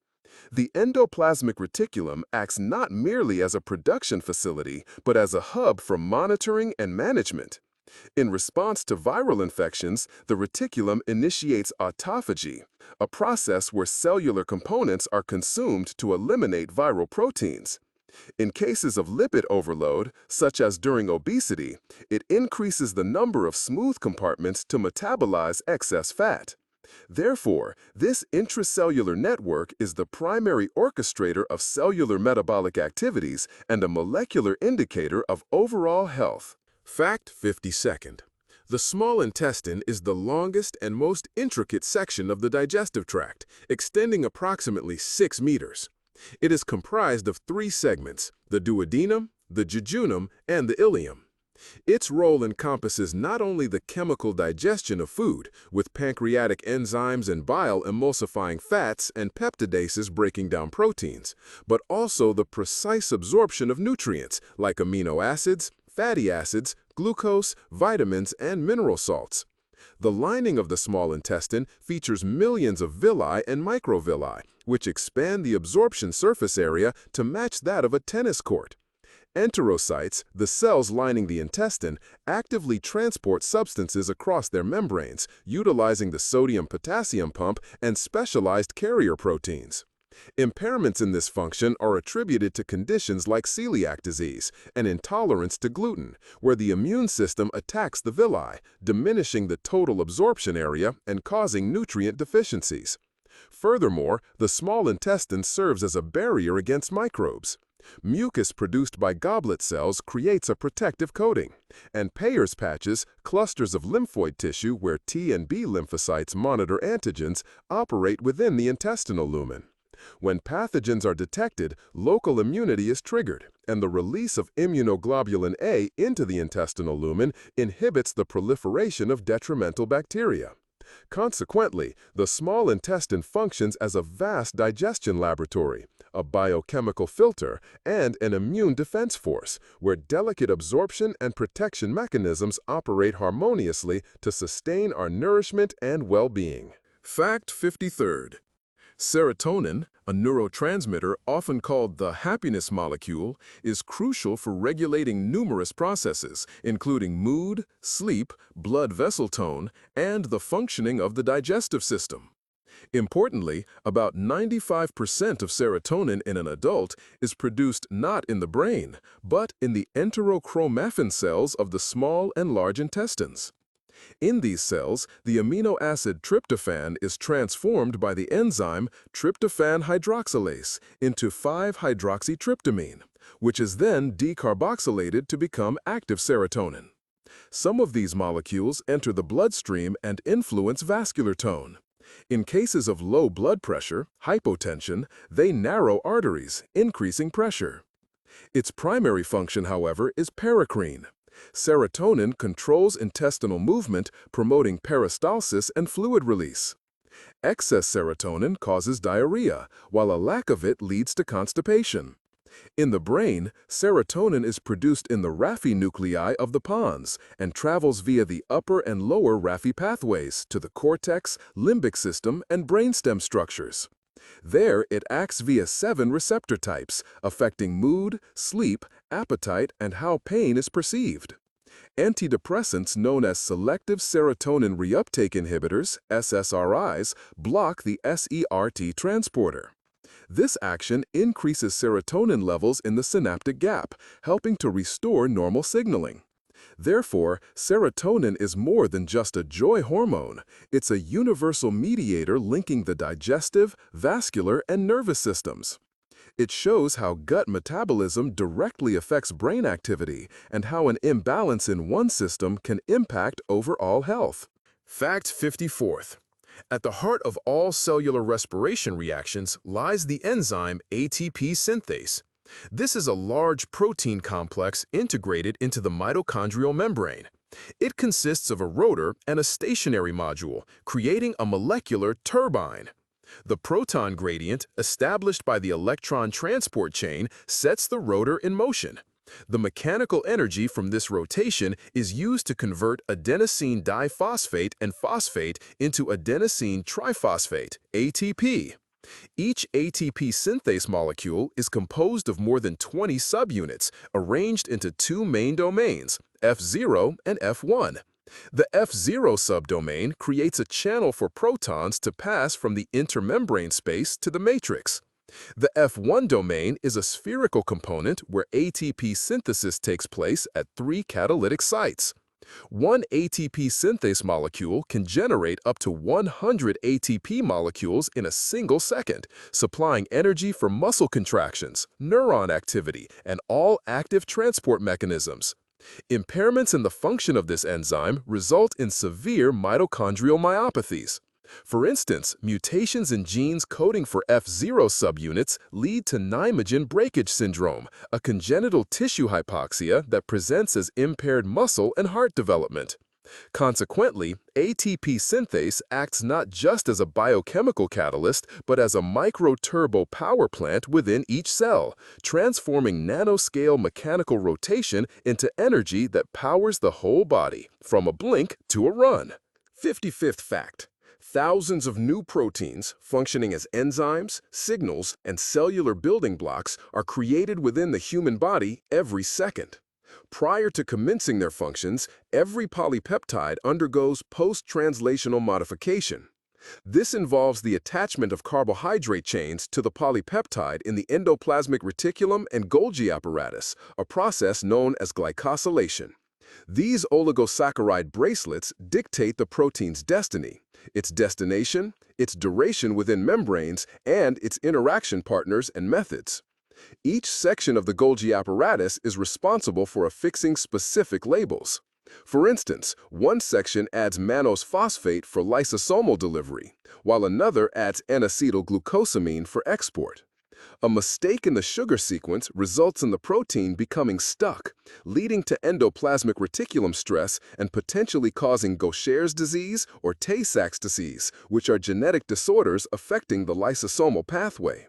Speaker 1: The endoplasmic reticulum acts not merely as a production facility, but as a hub for monitoring and management. In response to viral infections, the reticulum initiates autophagy, a process where cellular components are consumed to eliminate viral proteins. In cases of lipid overload, such as during obesity, it increases the number of smooth compartments to metabolize excess fat. Therefore, this intracellular network is the primary orchestrator of cellular metabolic activities and a molecular indicator of overall health.
Speaker 2: Fact 52nd. The small intestine is the longest and most intricate section of the digestive tract, extending approximately 6 meters. It is comprised of 3 segments: the duodenum, the jejunum, and the ileum. Its role encompasses not only the chemical digestion of food, with pancreatic enzymes and bile emulsifying fats and peptidases breaking down proteins, but also the precise absorption of nutrients like amino acids, fatty acids, glucose, vitamins, and mineral salts. The lining of the small intestine features millions of villi and microvilli, which expand the absorption surface area to match that of a tennis court. Enterocytes, the cells lining the intestine, actively transport substances across their membranes, utilizing the sodium-potassium pump and specialized carrier proteins. Impairments in this function are attributed to conditions like celiac disease and intolerance to gluten, where the immune system attacks the villi, diminishing the total absorption area and causing nutrient deficiencies.
Speaker 3: Furthermore, the small intestine serves as a barrier against microbes. Mucus produced by goblet cells creates a protective coating, and Peyer's patches, clusters of lymphoid tissue where T and B lymphocytes monitor antigens, operate within the intestinal lumen. When pathogens are detected, local immunity is triggered, and the release of immunoglobulin A into the intestinal lumen inhibits the proliferation of detrimental bacteria. Consequently, the small intestine functions as a vast digestion laboratory, a biochemical filter, and an immune defense force, where delicate absorption and protection mechanisms operate harmoniously to sustain our nourishment and well-being.
Speaker 1: Fact 53rd. Serotonin, a neurotransmitter often called the happiness molecule, is crucial for regulating numerous processes, including mood, sleep, blood vessel tone, and the functioning of the digestive system. Importantly, about 95% of serotonin in an adult is produced not in the brain, but in the enterochromaffin cells of the small and large intestines. In these cells, the amino acid tryptophan is transformed by the enzyme tryptophan hydroxylase into 5-hydroxytryptamine, which is then decarboxylated to become active serotonin. Some of these molecules enter the bloodstream and influence vascular tone. In cases of low blood pressure, hypotension, they narrow arteries, increasing pressure. Its primary function, however, is paracrine. Serotonin controls intestinal movement, promoting peristalsis and fluid release. Excess serotonin causes diarrhea, while a lack of it leads to constipation. In the brain, serotonin is produced in the Raphe nuclei of the pons and travels via the upper and lower Raphe pathways to the cortex, limbic system, and brainstem structures. There, it acts via 7 receptor types, affecting mood, sleep, appetite, and how pain is perceived. Antidepressants known as selective serotonin reuptake inhibitors, SSRIs, block the SERT transporter. This action increases serotonin levels in the synaptic gap, helping to restore normal signaling. Therefore, serotonin is more than just a joy hormone. It's a universal mediator linking the digestive, vascular, and nervous systems. It shows how gut metabolism directly affects brain activity and how an imbalance in one system can impact overall health.
Speaker 2: Fact 54th. At the heart of all cellular respiration reactions lies the enzyme ATP synthase. This is a large protein complex integrated into the mitochondrial membrane. It consists of a rotor and a stationary module, creating a molecular turbine. The proton gradient, established by the electron transport chain, sets the rotor in motion. The mechanical energy from this rotation is used to convert adenosine diphosphate and phosphate into adenosine triphosphate, ATP. Each ATP synthase molecule is composed of more than 20 subunits, arranged into 2 main domains, F0 and F1. The F0 subdomain creates a channel for protons to pass from the intermembrane space to the matrix. The F1 domain is a spherical component where ATP synthesis takes place at 3 catalytic sites. One ATP synthase molecule can generate up to 100 ATP molecules in a single second, supplying energy for muscle contractions, neuron activity, and all active transport mechanisms. Impairments in the function of this enzyme result in severe mitochondrial myopathies. For instance, mutations in genes coding for F0 subunits lead to Nijmegen breakage syndrome, a congenital tissue hypoxia that presents as impaired muscle and heart development. Consequently, ATP synthase acts not just as a biochemical catalyst, but as a micro-turbo power plant within each cell, transforming nanoscale mechanical rotation into energy that powers the whole body, from a blink to a run.
Speaker 1: 55th fact. Thousands of new proteins, functioning as enzymes, signals, and cellular building blocks, are created within the human body every second. Prior to commencing their functions, every polypeptide undergoes post-translational modification. This involves the attachment of carbohydrate chains to the polypeptide in the endoplasmic reticulum and Golgi apparatus, a process known as glycosylation. These oligosaccharide bracelets dictate the protein's destiny,
Speaker 3: its destination, its duration within membranes, and its interaction partners and methods. Each section of the Golgi apparatus is responsible for affixing specific labels. For instance, one section adds mannose phosphate for lysosomal delivery, while another adds N-acetylglucosamine for export. A mistake in the sugar sequence results in the protein becoming stuck, leading to endoplasmic reticulum stress and potentially causing Gaucher's disease or Tay-Sachs disease, which are genetic disorders affecting the lysosomal pathway.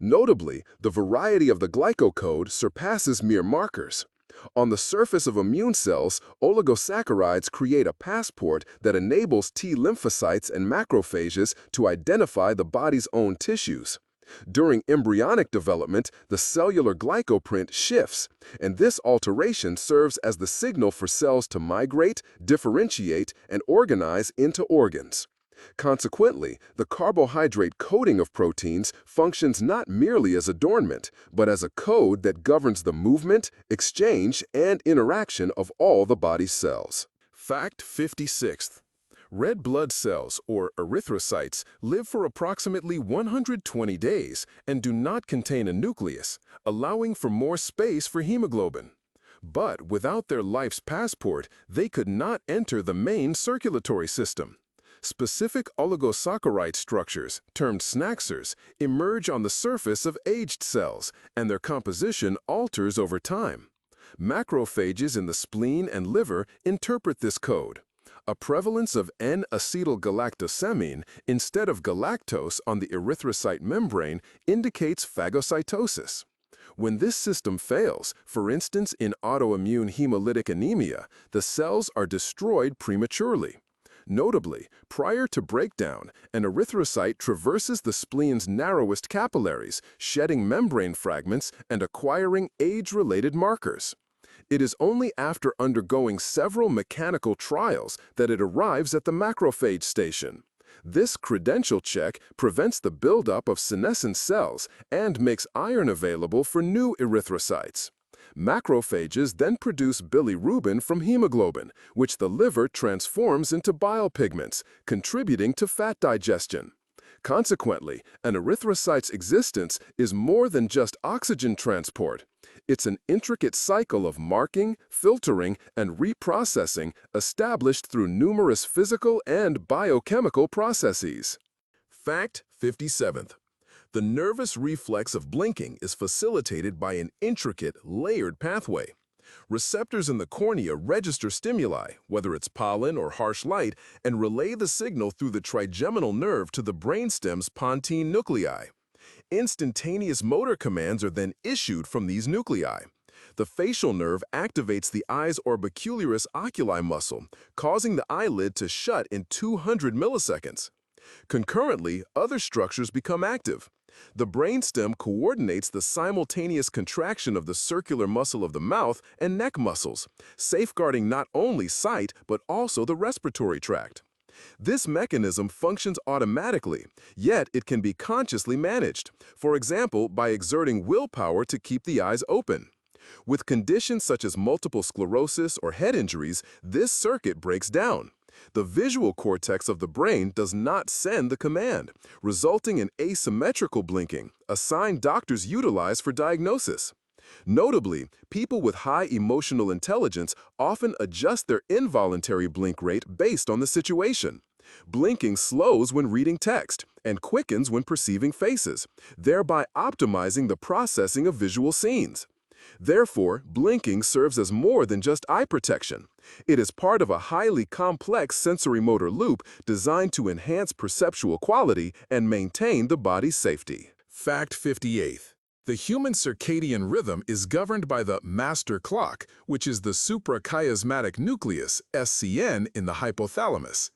Speaker 3: Notably, the variety of the glycocode surpasses mere markers. On the surface of immune cells, oligosaccharides create a passport that enables T lymphocytes and macrophages to identify the body's own tissues. During embryonic development, the cellular glycoprint shifts, and this alteration serves as the signal for cells to migrate, differentiate, and organize into organs. Consequently, the carbohydrate coding of proteins functions not merely as adornment, but as a code that governs the movement, exchange, and interaction of all the body's cells.
Speaker 2: Fact 56. Red blood cells, or erythrocytes, live for approximately 120 days and do not contain a nucleus, allowing for more space for hemoglobin. But without their life's passport, they could not enter the main circulatory system. Specific oligosaccharide structures, termed snaxers, emerge on the surface of aged cells, and their composition alters over time. Macrophages in the spleen and liver interpret this code. A prevalence of N-acetylgalactosamine instead of galactose on the erythrocyte membrane indicates phagocytosis. When this system fails, for instance in autoimmune hemolytic anemia, the cells are destroyed prematurely. Notably, prior to breakdown, an erythrocyte traverses the spleen's narrowest capillaries, shedding membrane fragments and acquiring age-related markers. It is only after undergoing several mechanical trials that it arrives at the macrophage station. This credential check prevents the buildup of senescent cells and makes iron available for new erythrocytes. Macrophages then produce bilirubin from hemoglobin, which the liver transforms into bile pigments, contributing to fat digestion. Consequently, an erythrocyte's existence is more than just oxygen transport. It's an intricate cycle of marking, filtering, and reprocessing established through numerous physical and biochemical processes. Fact 57. The nervous reflex of blinking is facilitated by an intricate, layered pathway. Receptors in the cornea register stimuli, whether it's pollen or harsh light, and relay the signal through the trigeminal nerve to the brainstem's pontine nuclei. Instantaneous motor commands are then issued from these nuclei. The facial nerve activates the eye's orbicularis oculi muscle, causing the eyelid to shut in 200 milliseconds. Concurrently, other structures become active. The brainstem coordinates the simultaneous contraction of the circular muscle of the mouth and neck muscles, safeguarding not only sight but also the respiratory tract. This mechanism functions automatically, yet it can be consciously managed, for example, by exerting willpower to keep the eyes open. With conditions such as multiple sclerosis or head injuries, this circuit breaks down. The visual cortex of the brain does not send the command, resulting in asymmetrical blinking, a sign doctors utilize for diagnosis. Notably, people with high emotional intelligence often adjust their involuntary blink rate based on the situation. Blinking slows when reading text and quickens when perceiving faces, thereby optimizing the processing of visual scenes. Therefore, blinking serves as more than just eye protection. It is part of a highly complex sensory-motor loop designed to enhance perceptual quality and maintain the body's safety. Fact 58. The human circadian rhythm is governed by the master clock, which is the suprachiasmatic nucleus, SCN, in the hypothalamus.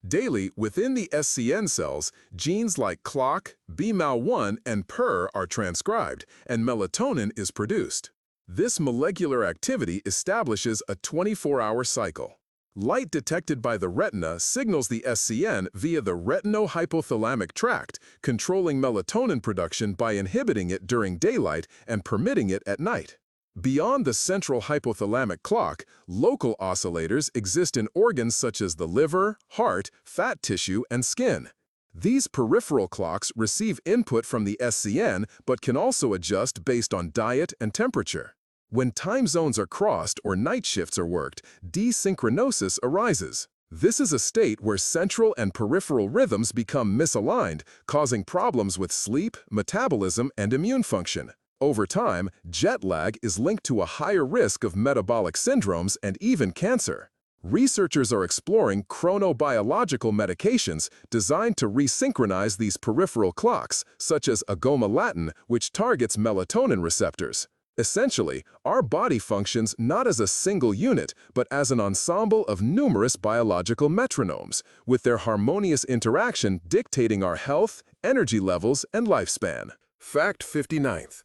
Speaker 2: Daily, within the SCN cells, genes like clock, BMAL1, and PER are transcribed, and melatonin is produced. This molecular activity establishes a 24-hour cycle. Light detected by the retina signals the SCN via the retinohypothalamic tract, controlling melatonin production by inhibiting it during daylight and permitting it at night.
Speaker 3: Beyond the central hypothalamic clock, local oscillators exist in organs such as the liver, heart, fat tissue, and skin. These peripheral clocks receive input from the SCN but can also adjust based on diet and temperature. When time zones are crossed or night shifts are worked, desynchrinosis arises. This is a state where central and peripheral rhythms become misaligned, causing problems with sleep, metabolism, and immune function. Over time, jet lag is linked to a higher risk of metabolic syndromes and even cancer. Researchers are exploring chronobiological medications designed to resynchronize these peripheral clocks, such as agomalatin, which targets melatonin receptors. Essentially, our body functions not as a single unit, but as an ensemble of numerous biological metronomes, with their harmonious interaction dictating our health, energy levels, and lifespan.
Speaker 1: Fact 59th.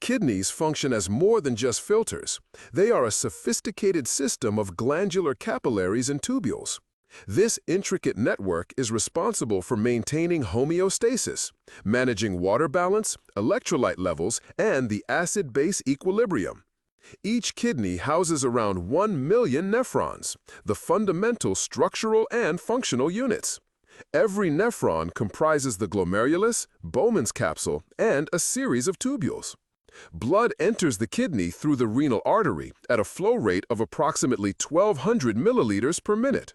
Speaker 1: Kidneys function as more than just filters. They are a sophisticated system of glandular capillaries and tubules. This intricate network is responsible for maintaining homeostasis, managing water balance, electrolyte levels, and the acid-base equilibrium. Each kidney houses around 1 million nephrons, the fundamental structural and functional units. Every nephron comprises the glomerulus, Bowman's capsule, and a series of tubules. Blood enters the kidney through the renal artery at a flow rate of approximately 1,200 milliliters per minute.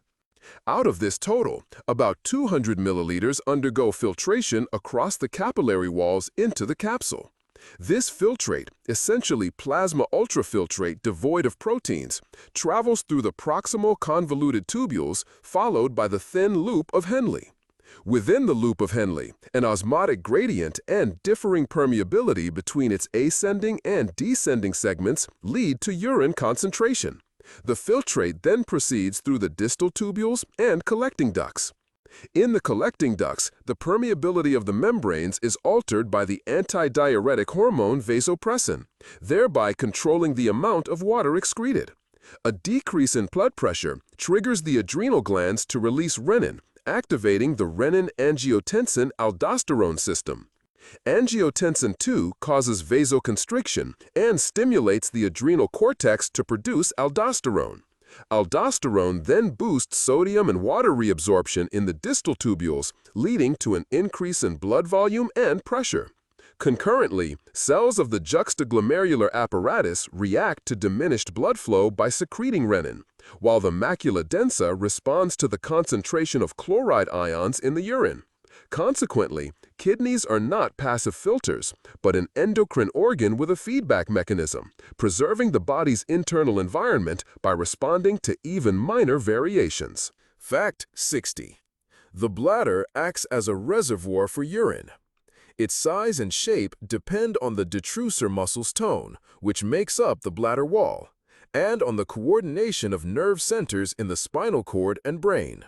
Speaker 1: Out of this total, about 200 milliliters undergo filtration across the capillary walls into the capsule. This filtrate, essentially plasma ultrafiltrate devoid of proteins, travels through the proximal convoluted tubules followed by the thin loop of Henle. Within the loop of Henle, an osmotic gradient and differing permeability between its ascending and descending segments lead to urine concentration. The filtrate then proceeds through the distal tubules and collecting ducts. In the collecting ducts, the permeability of the membranes is altered by the antidiuretic hormone vasopressin, thereby controlling the amount of water excreted. A decrease in blood pressure triggers the adrenal glands to release renin, activating the renin-angiotensin-aldosterone system. Angiotensin II causes vasoconstriction and stimulates the adrenal cortex to produce aldosterone. Aldosterone then boosts sodium and water reabsorption in the distal tubules, leading to an increase in blood volume and pressure. Concurrently, cells of the juxtaglomerular apparatus react to diminished blood flow by secreting renin, while the macula densa responds to the concentration of chloride ions in the urine. Consequently, kidneys are not passive filters, but an endocrine organ with a feedback mechanism, preserving the body's internal environment by responding to even minor variations. Fact 60. The bladder acts as a reservoir for urine. Its size and shape depend on the detrusor muscle's tone, which makes up the bladder wall, and on the coordination of nerve centers in the spinal cord and brain.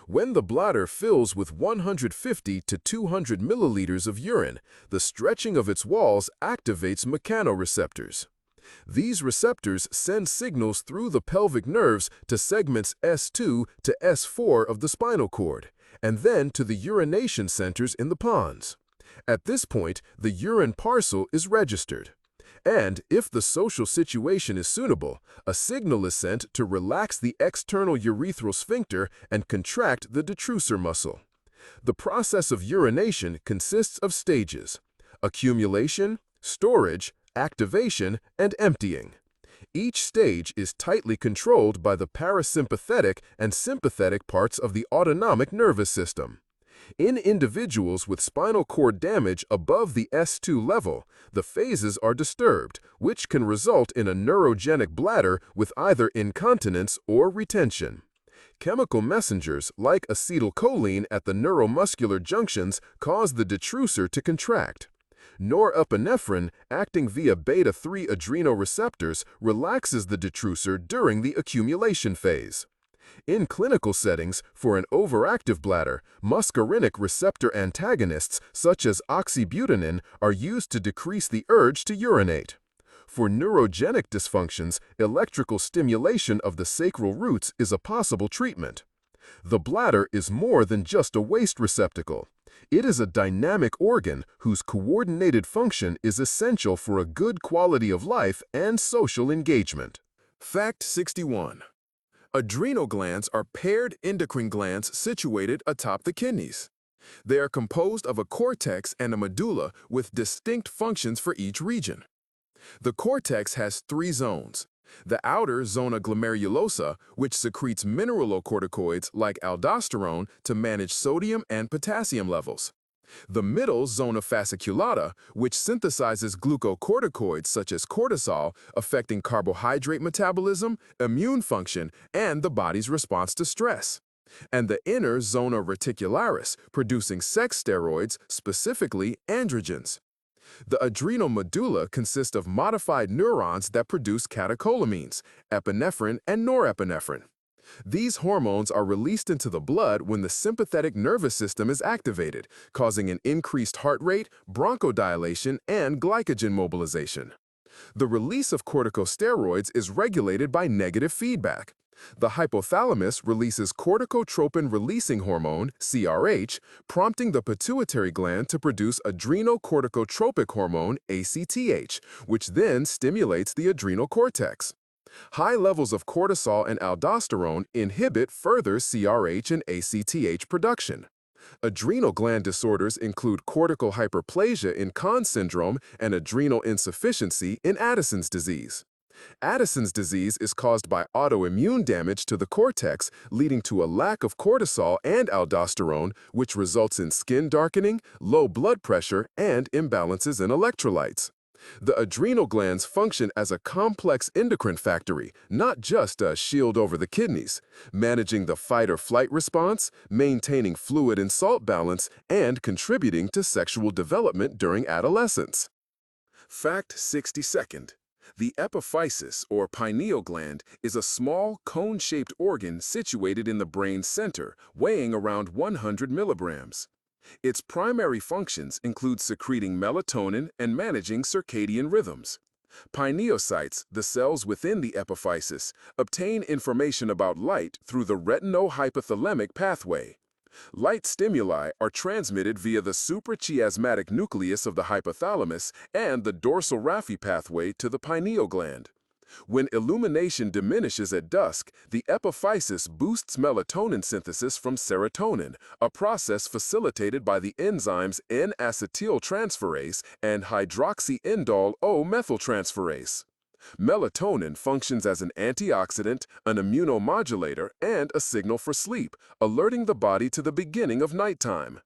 Speaker 1: When the bladder fills with 150 to 200 milliliters of urine, the stretching of its walls activates mechanoreceptors. These receptors send signals through the pelvic nerves to segments S2 to S4 of the spinal cord, and then to the urination centers in the pons. At this point, the urine parcel is registered. And if the social situation is suitable, a signal is sent to relax the external urethral sphincter and contract the detrusor muscle. The process of urination consists of stages: accumulation, storage, activation, and emptying. Each stage is tightly controlled by the parasympathetic and sympathetic parts of the autonomic nervous system. In individuals with spinal cord damage above the S2 level, the phases are disturbed, which can result in a neurogenic bladder with either incontinence or retention. Chemical messengers like acetylcholine at the neuromuscular junctions cause the detrusor to contract. Norepinephrine, acting via beta-3 adrenoreceptors, relaxes the detrusor during the accumulation phase. In clinical settings, for an overactive bladder, muscarinic receptor antagonists such as oxybutynin are used to decrease the urge to urinate. For neurogenic dysfunctions, electrical stimulation of the sacral roots is a possible treatment. The bladder is more than just a waste receptacle. It is a dynamic organ whose coordinated function is essential for a good quality of life and social engagement. Fact 61. Adrenal glands are paired endocrine glands situated atop the kidneys. They are composed of a cortex and a medulla with distinct functions for each region. The cortex has three zones. The outer zona glomerulosa, which secretes mineralocorticoids like aldosterone to manage sodium and potassium levels. The middle zona fasciculata, which synthesizes glucocorticoids such as cortisol, affecting carbohydrate metabolism, immune function, and the body's response to stress. And the inner zona reticularis, producing sex steroids, specifically androgens. The adrenal medulla consists of modified neurons that produce catecholamines, epinephrine and norepinephrine. These hormones are released into the blood when the sympathetic nervous system is activated, causing an increased heart rate, bronchodilation, and glycogen mobilization. The release of corticosteroids is regulated by negative feedback. The hypothalamus releases corticotropin-releasing hormone, CRH, prompting the pituitary gland to produce adrenocorticotropic hormone, ACTH, which then stimulates the adrenal cortex. High levels of cortisol and aldosterone inhibit further CRH and ACTH production. Adrenal gland disorders include cortical hyperplasia in Conn syndrome and adrenal insufficiency in Addison's disease. Addison's disease is caused by autoimmune damage to the cortex, leading to a lack of cortisol and aldosterone, which results in skin darkening, low blood pressure, and imbalances in electrolytes. The adrenal glands function as a complex endocrine factory, not just a shield over the kidneys, managing the fight-or-flight response, maintaining fluid and salt balance, and contributing to sexual development during adolescence. Fact 62. The epiphysis, or pineal gland, is a small, cone-shaped organ situated in the brain's center, weighing around 100 milligrams. Its primary functions include secreting melatonin and managing circadian rhythms. Pineocytes, the cells within the epiphysis, obtain information about light through the retinohypothalamic pathway. Light stimuli are transmitted via the suprachiasmatic nucleus of the hypothalamus and the dorsal raphe pathway to the pineal gland. When illumination diminishes at dusk, the epiphysis boosts melatonin synthesis from serotonin, a process facilitated by the enzymes N-acetyltransferase and hydroxyindole-O-methyltransferase. Melatonin functions as an antioxidant, an immunomodulator, and a signal for sleep, alerting the body to the beginning of nighttime.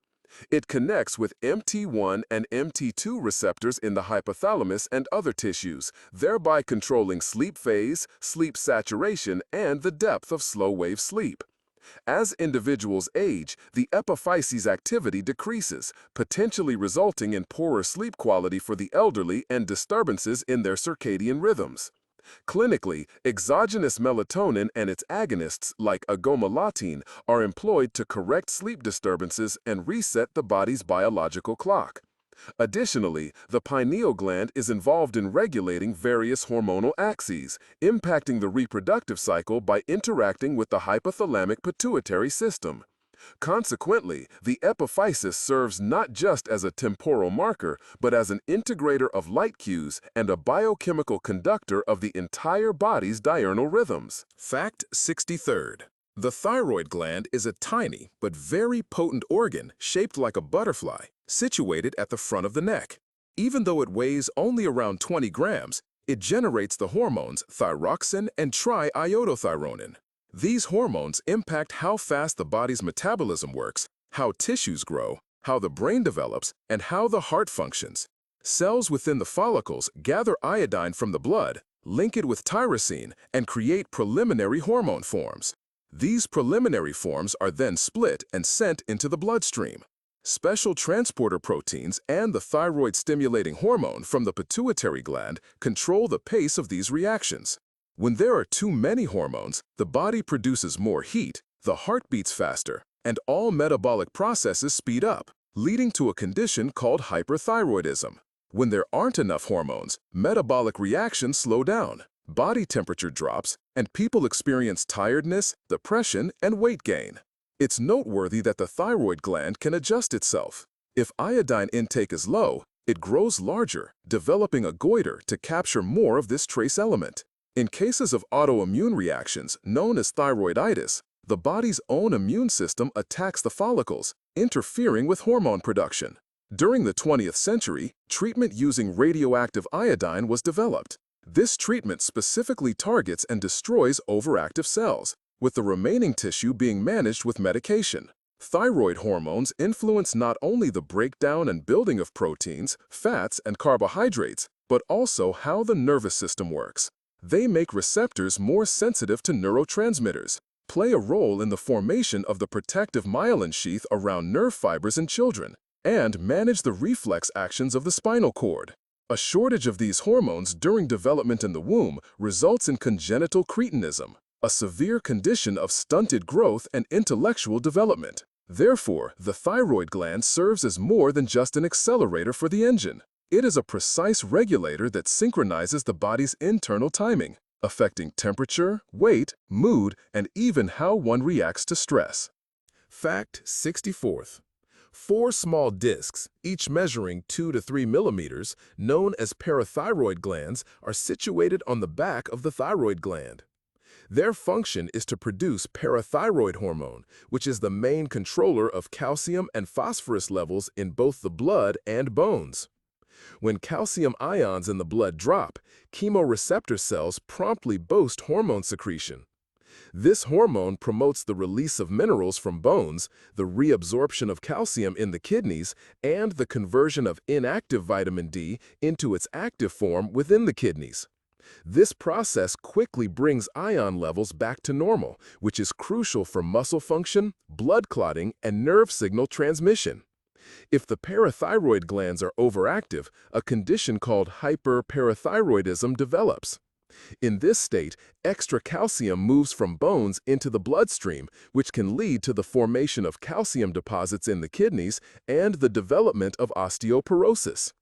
Speaker 1: It connects with MT1 and MT2 receptors in the hypothalamus and other tissues, thereby controlling sleep phase, sleep saturation, and the depth of slow-wave sleep. As individuals age, the epiphysis activity decreases, potentially resulting in poorer sleep quality for the elderly and disturbances in their circadian rhythms. Clinically, exogenous melatonin and its agonists, like agomelatine, are employed to correct sleep disturbances and reset the body's biological clock. Additionally, the pineal gland is involved in regulating various hormonal axes, impacting the reproductive cycle by interacting with the hypothalamic pituitary system. Consequently, the epiphysis serves not just as a temporal marker, but as an integrator of light cues and a biochemical conductor of the entire body's diurnal rhythms. Fact 63. The thyroid gland is a tiny but very potent organ shaped like a butterfly, situated at the front of the neck. Even though it weighs only around 20 grams, it generates the hormones thyroxine and triiodothyronin. These hormones impact how fast the body's metabolism works, how tissues grow, how the brain develops, and how the heart functions. Cells within the follicles gather iodine from the blood, link it with tyrosine, and create preliminary hormone forms. These preliminary forms are then split and sent into the bloodstream. Special transporter proteins and the thyroid-stimulating hormone from the pituitary gland control the pace of these reactions. When there are too many hormones, the body produces more heat, the heart beats faster, and all metabolic processes speed up, leading to a condition called hyperthyroidism. When there aren't enough hormones, metabolic reactions slow down, body temperature drops, and people experience tiredness, depression, and weight gain. It's noteworthy that the thyroid gland can adjust itself.
Speaker 3: If iodine intake is low, it grows larger, developing a goiter to capture more of this trace element. In cases of autoimmune reactions, known as thyroiditis, the body's own immune system attacks the follicles, interfering with hormone production. During the 20th century, treatment using radioactive iodine was developed. This treatment specifically targets and destroys overactive cells, with the remaining tissue being managed with medication. Thyroid hormones influence not only the breakdown and building of proteins, fats, and carbohydrates, but also how the nervous system works. They make receptors more sensitive to neurotransmitters, play a role in the formation of the protective myelin sheath around nerve fibers in children, and manage the reflex actions of the spinal cord. A shortage of these hormones during development in the womb results in congenital cretinism, a severe condition of stunted growth and intellectual development. Therefore, the thyroid gland serves as more than just an accelerator for the engine. It is a precise regulator that synchronizes the body's internal timing, affecting temperature, weight, mood, and even how one reacts to stress.
Speaker 2: Fact 64th. 4 small discs, each measuring 2 to 3 millimeters, known as parathyroid glands, are situated on the back of the thyroid gland. Their function is to produce parathyroid hormone, which is the main controller of calcium and phosphorus levels in both the blood and bones. When calcium ions in the blood drop, chemoreceptor cells promptly boost hormone secretion. This hormone promotes the release of minerals from bones, the reabsorption of calcium in the kidneys, and the conversion of inactive vitamin D into its active form within the kidneys. This process quickly brings ion levels back to normal, which is crucial for muscle function, blood clotting, and nerve signal transmission. If the parathyroid glands are overactive, a condition called hyperparathyroidism develops. In this state, extra calcium moves from bones into the bloodstream, which can lead to the formation of calcium deposits in the kidneys and the development of osteoporosis.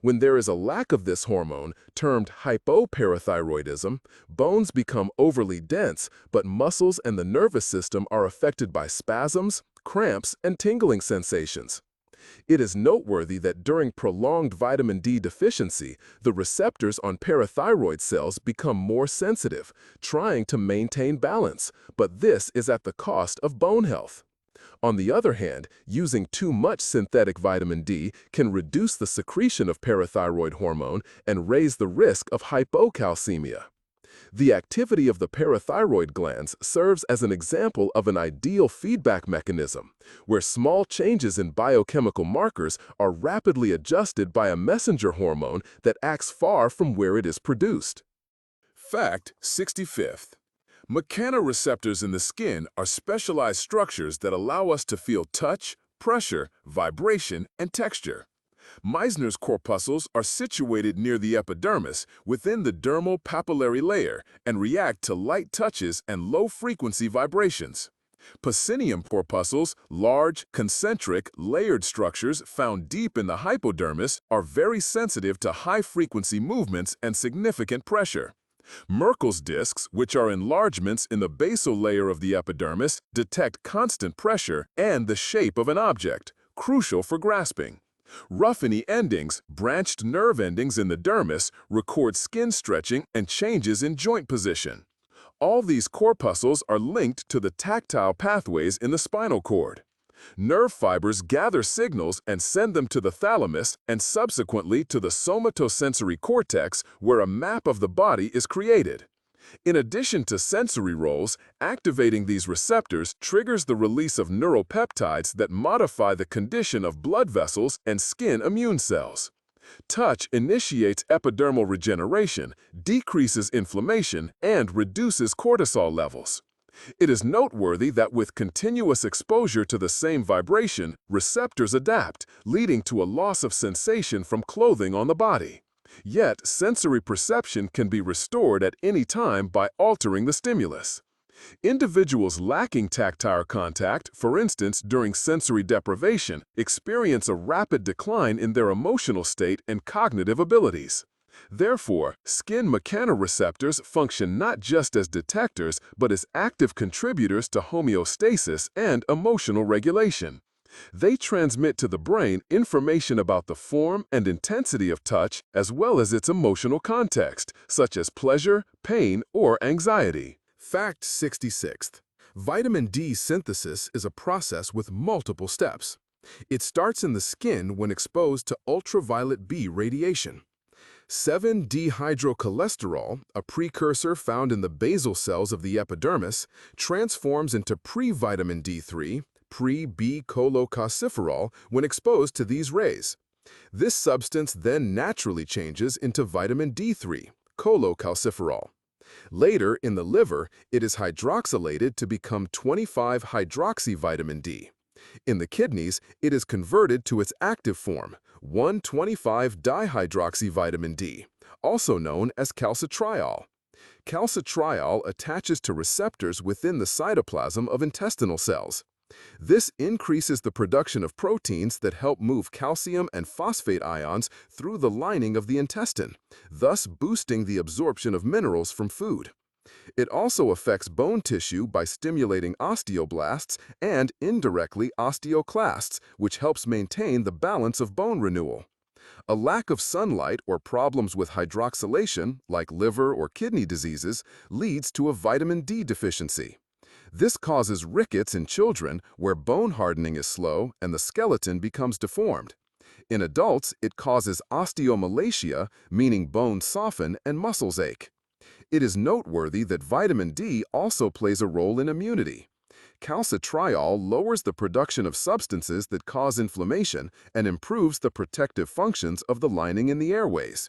Speaker 2: When there is a lack of this hormone, termed hypoparathyroidism, bones become overly dense, but muscles and the nervous system are affected by spasms, cramps, and tingling sensations. It is noteworthy that during prolonged vitamin D deficiency, the receptors on parathyroid cells become more sensitive, trying to maintain balance, but this is at the cost of bone health. On the other hand, using too much synthetic vitamin D can reduce the secretion of parathyroid hormone and raise the risk of hypocalcemia. The activity of the parathyroid glands serves as an example of an ideal feedback mechanism, where small changes in biochemical markers are rapidly adjusted by a messenger hormone that acts far from where it is produced.
Speaker 3: Fact 65th. Mechanoreceptors in the skin are specialized structures that allow us to feel touch, pressure, vibration, and texture. Meissner's corpuscles are situated near the epidermis within the dermal papillary layer and react to light touches and low-frequency vibrations. Pacinium corpuscles, large, concentric, layered structures found deep in the hypodermis, are very sensitive to high-frequency movements and significant pressure. Merkel's discs, which are enlargements in the basal layer of the epidermis, detect constant pressure and the shape of an object, crucial for grasping. Ruffini endings, branched nerve endings in the dermis, record skin stretching and changes in joint position. All these corpuscles are linked to the tactile pathways in the spinal cord. Nerve fibers gather signals and send them to the thalamus and subsequently to the somatosensory cortex, where a map of the body is created. In addition to sensory roles, activating these receptors triggers the release of neuropeptides that modify the condition of blood vessels and skin immune cells. Touch initiates epidermal regeneration, decreases inflammation, and reduces cortisol levels. It is noteworthy that with continuous exposure to the same vibration, receptors adapt, leading to a loss of sensation from clothing on the body. Yet, sensory perception can be restored at any time by altering the stimulus. Individuals lacking tactile contact, for instance during sensory deprivation, experience a rapid decline in their emotional state and cognitive abilities. Therefore, skin mechanoreceptors function not just as detectors but as active contributors to homeostasis and emotional regulation. They transmit to the brain information about the form and intensity of touch as well as its emotional context, such as pleasure, pain, or anxiety.
Speaker 1: Fact 66. Vitamin D synthesis is a process with multiple steps. It starts in the skin when exposed to ultraviolet B radiation. 7-dehydrocholesterol, a precursor found in the basal cells of the epidermis, transforms into pre-vitamin D3, pre-B-cholecalciferol, when exposed to these rays. This substance then naturally changes into vitamin D3, cholecalciferol. Later, in the liver, it is hydroxylated to become 25-hydroxyvitamin D. In the kidneys, it is converted to its active form, 1,25-dihydroxyvitamin D, also known as calcitriol. Calcitriol attaches to receptors within the cytoplasm of intestinal cells. This increases the production of proteins that help move calcium and phosphate ions through the lining of the intestine, thus boosting the absorption of minerals from food. It also affects bone tissue by stimulating osteoblasts and, indirectly, osteoclasts, which helps maintain the balance of bone renewal. A lack of sunlight or problems with hydroxylation, like liver or kidney diseases, leads to a vitamin D deficiency. This causes rickets in children, where bone hardening is slow and the skeleton becomes deformed. In adults, it causes osteomalacia, meaning bones soften and muscles ache. It is noteworthy that vitamin D also plays a role in immunity. Calcitriol lowers the production of substances that cause inflammation and improves the protective functions of the lining in the airways.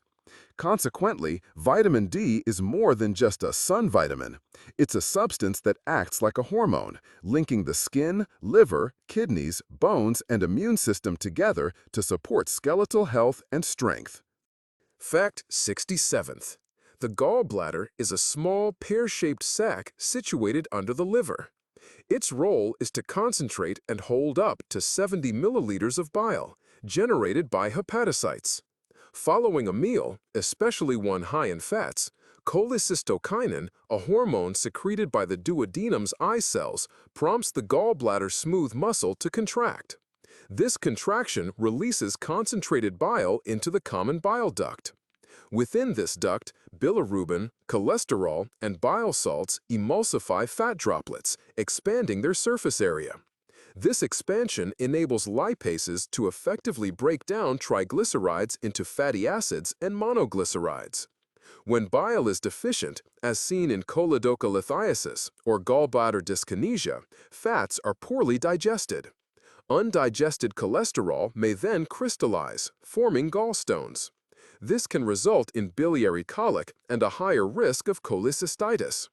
Speaker 1: Consequently, vitamin D is more than just a sun vitamin. It's a substance that acts like a hormone, linking the skin, liver, kidneys, bones, and immune system together to support skeletal health and strength. Fact 67th. The gallbladder is a small, pear-shaped sac situated under the liver. Its role is to concentrate and hold up to 70 milliliters of bile, generated by hepatocytes. Following a meal, especially one high in fats, cholecystokinin, a hormone secreted by the duodenum's eye cells, prompts the gallbladder's smooth muscle to contract. This contraction releases concentrated bile into the common bile duct. Within this duct, bilirubin, cholesterol, and bile salts emulsify fat droplets, expanding their surface area. This expansion enables lipases to effectively break down triglycerides into fatty acids and monoglycerides. When bile is deficient, as seen in choledocholithiasis or gallbladder dyskinesia, fats are poorly digested. Undigested cholesterol may then crystallize, forming gallstones. This can result in biliary colic and a higher risk of cholecystitis.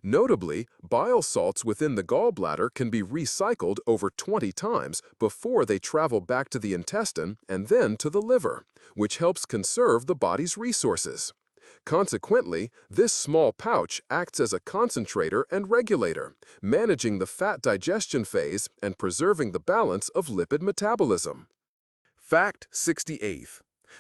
Speaker 1: Notably, bile salts within the gallbladder can be recycled over 20 times before they travel back to the intestine and then to the liver, which helps conserve the body's resources. Consequently, this small pouch acts as a concentrator and regulator, managing the fat digestion phase and preserving the balance of lipid metabolism. Fact 68.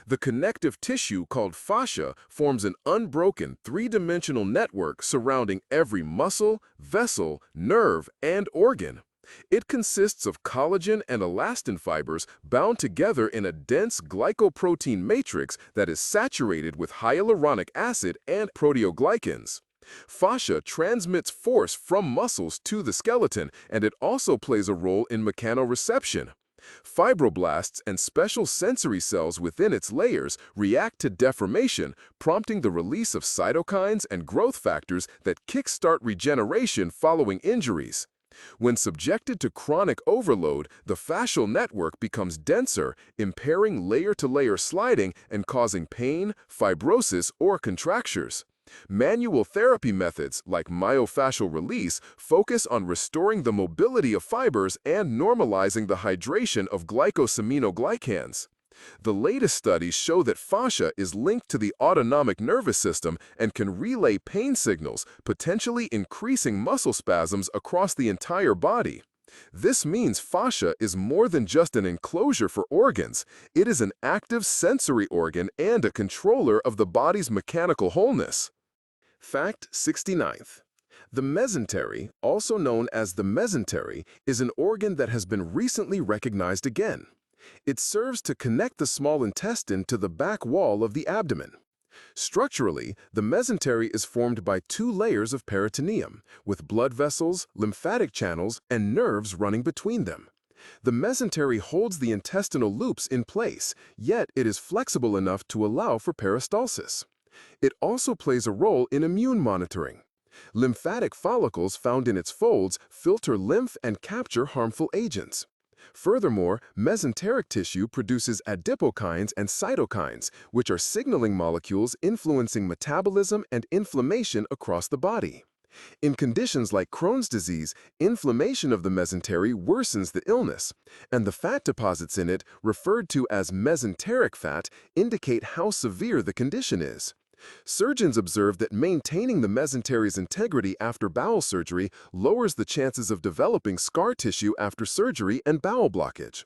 Speaker 1: The connective tissue called fascia forms an unbroken three-dimensional network surrounding every muscle, vessel, nerve, and organ. It consists of collagen and elastin fibers bound together in a dense glycoprotein matrix that is saturated with hyaluronic acid and proteoglycans. Fascia transmits force from muscles to the skeleton, and it also plays a role in mechanoreception. Fibroblasts and special sensory cells within its layers react to deformation, prompting the release of cytokines and growth factors that kickstart regeneration following injuries. When subjected to chronic overload, the fascial network becomes denser, impairing layer-to-layer sliding and causing pain, fibrosis, or contractures. Manual therapy methods like myofascial release focus on restoring the mobility of fibers and normalizing the hydration of glycosaminoglycans. The latest studies show that fascia is linked to the autonomic nervous system and can relay pain signals, potentially increasing muscle spasms across the entire body. This means fascia is more than just an enclosure for organs. It is an active sensory organ and a controller of the body's mechanical wholeness. Fact 69th. The mesentery, also known as the mesentery, is an organ that has been recently recognized again. It serves to connect the small intestine to the back wall of the abdomen. Structurally, the mesentery is formed by two layers of peritoneum, with blood vessels, lymphatic channels, and nerves running between them. The mesentery holds the intestinal loops in place, yet it is flexible enough to allow for peristalsis. It also plays a role in immune monitoring. Lymphatic follicles found in its folds filter lymph and capture harmful agents. Furthermore, mesenteric tissue produces adipokines and cytokines, which are signaling molecules influencing metabolism and inflammation across the body. In conditions like Crohn's disease, inflammation of the mesentery worsens the illness, and the fat deposits in it, referred to as mesenteric fat, indicate how severe the condition is. Surgeons observe that maintaining the mesentery's integrity after bowel surgery lowers the chances of developing scar tissue after surgery and bowel blockage.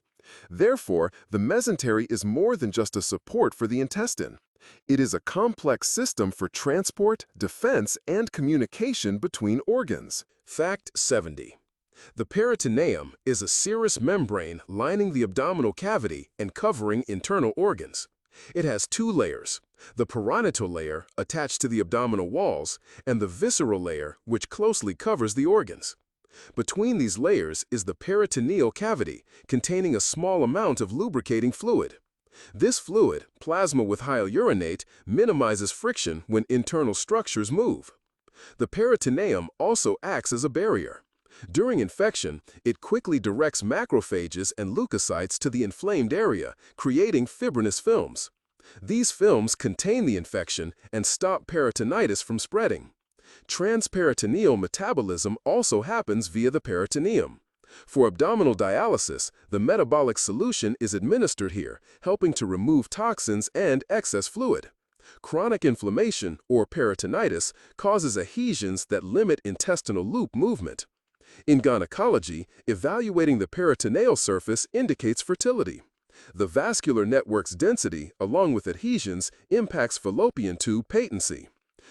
Speaker 1: Therefore, the mesentery is more than just a support for the intestine. It is a complex system for transport, defense, and communication between organs.
Speaker 2: Fact 70. The peritoneum is a serous membrane lining the abdominal cavity and covering internal organs. It has two layers, the parietal layer attached to the abdominal walls and the visceral layer which closely covers the organs. Between these layers is the peritoneal cavity containing a small amount of lubricating fluid. This fluid, plasma with hyaluronate, minimizes friction when internal structures move. The peritoneum also acts as a barrier. During infection, it quickly directs macrophages and leukocytes to the inflamed area, creating fibrinous films. These films contain the infection and stop peritonitis from spreading. Transperitoneal metabolism also happens via the peritoneum. For abdominal dialysis, the metabolic solution is administered here, helping to remove toxins and excess fluid. Chronic inflammation, or peritonitis, causes adhesions that limit intestinal loop movement. In gynecology, evaluating the peritoneal surface indicates fertility. The vascular network's density, along with adhesions, impacts fallopian tube patency.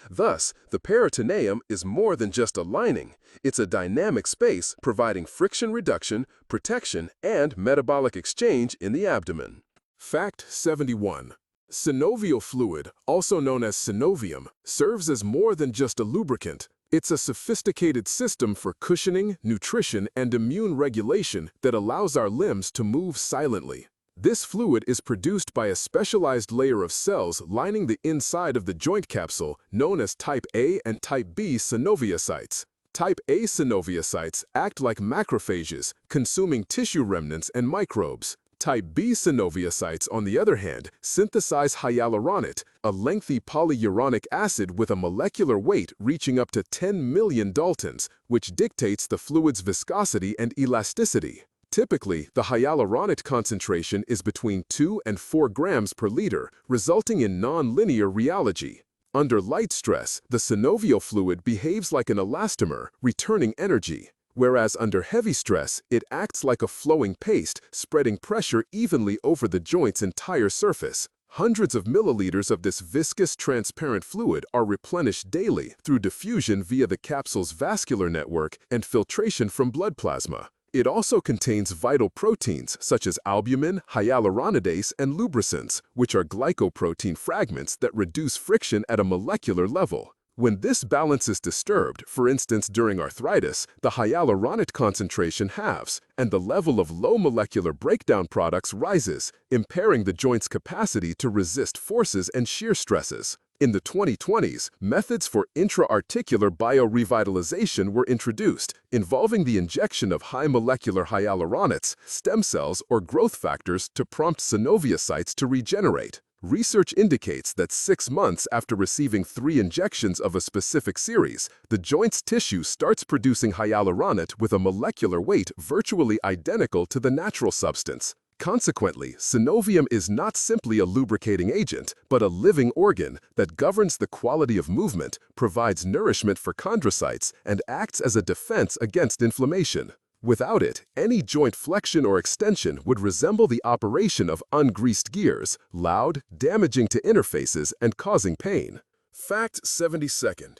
Speaker 2: Thus, the peritoneum is more than just a lining. It's a dynamic space providing friction reduction, protection, and metabolic exchange in the abdomen.
Speaker 3: Fact 71. Synovial fluid, also known as synovium, serves as more than just a lubricant. It's a sophisticated system for cushioning, nutrition, and immune regulation that allows our limbs to move silently. This fluid is produced by a specialized layer of cells lining the inside of the joint capsule, known as type A and type B synoviocytes. Type A synoviocytes act like macrophages, consuming tissue remnants and microbes. Type B synoviocytes, on the other hand, synthesize hyaluronate, a lengthy polyuronic acid with a molecular weight reaching up to 10 million Daltons, which dictates the fluid's viscosity and elasticity. Typically, the hyaluronate concentration is between 2 and 4 grams per liter, resulting in non-linear rheology. Under light stress, the synovial fluid behaves like an elastomer, returning energy. Whereas under heavy stress, it acts like a flowing paste, spreading pressure evenly over the joint's entire surface. Hundreds of milliliters of this viscous, transparent fluid are replenished daily through diffusion via the capsule's vascular network and filtration from blood plasma. It also contains vital proteins such as albumin, hyaluronidase, and lubricants, which are glycoprotein fragments that reduce friction at a molecular level. When this balance is disturbed, for instance during arthritis, the hyaluronate concentration halves, and the level of low molecular breakdown products rises, impairing the joint's capacity to resist forces and shear stresses. In the 2020s, methods for intra-articular biorevitalization were introduced, involving the injection of high molecular hyaluronates, stem cells, or growth factors to prompt synoviocytes to regenerate. Research indicates that 6 months after receiving 3 injections of a specific series, the joint's tissue starts producing hyaluronate with a molecular weight virtually identical to the natural substance. Consequently, synovium is not simply a lubricating agent, but a living organ that governs the quality of movement, provides nourishment for chondrocytes, and acts as a defense against inflammation. Without it, any joint flexion or extension would resemble the operation of ungreased gears, loud, damaging to interfaces, and causing pain.
Speaker 2: Fact 72.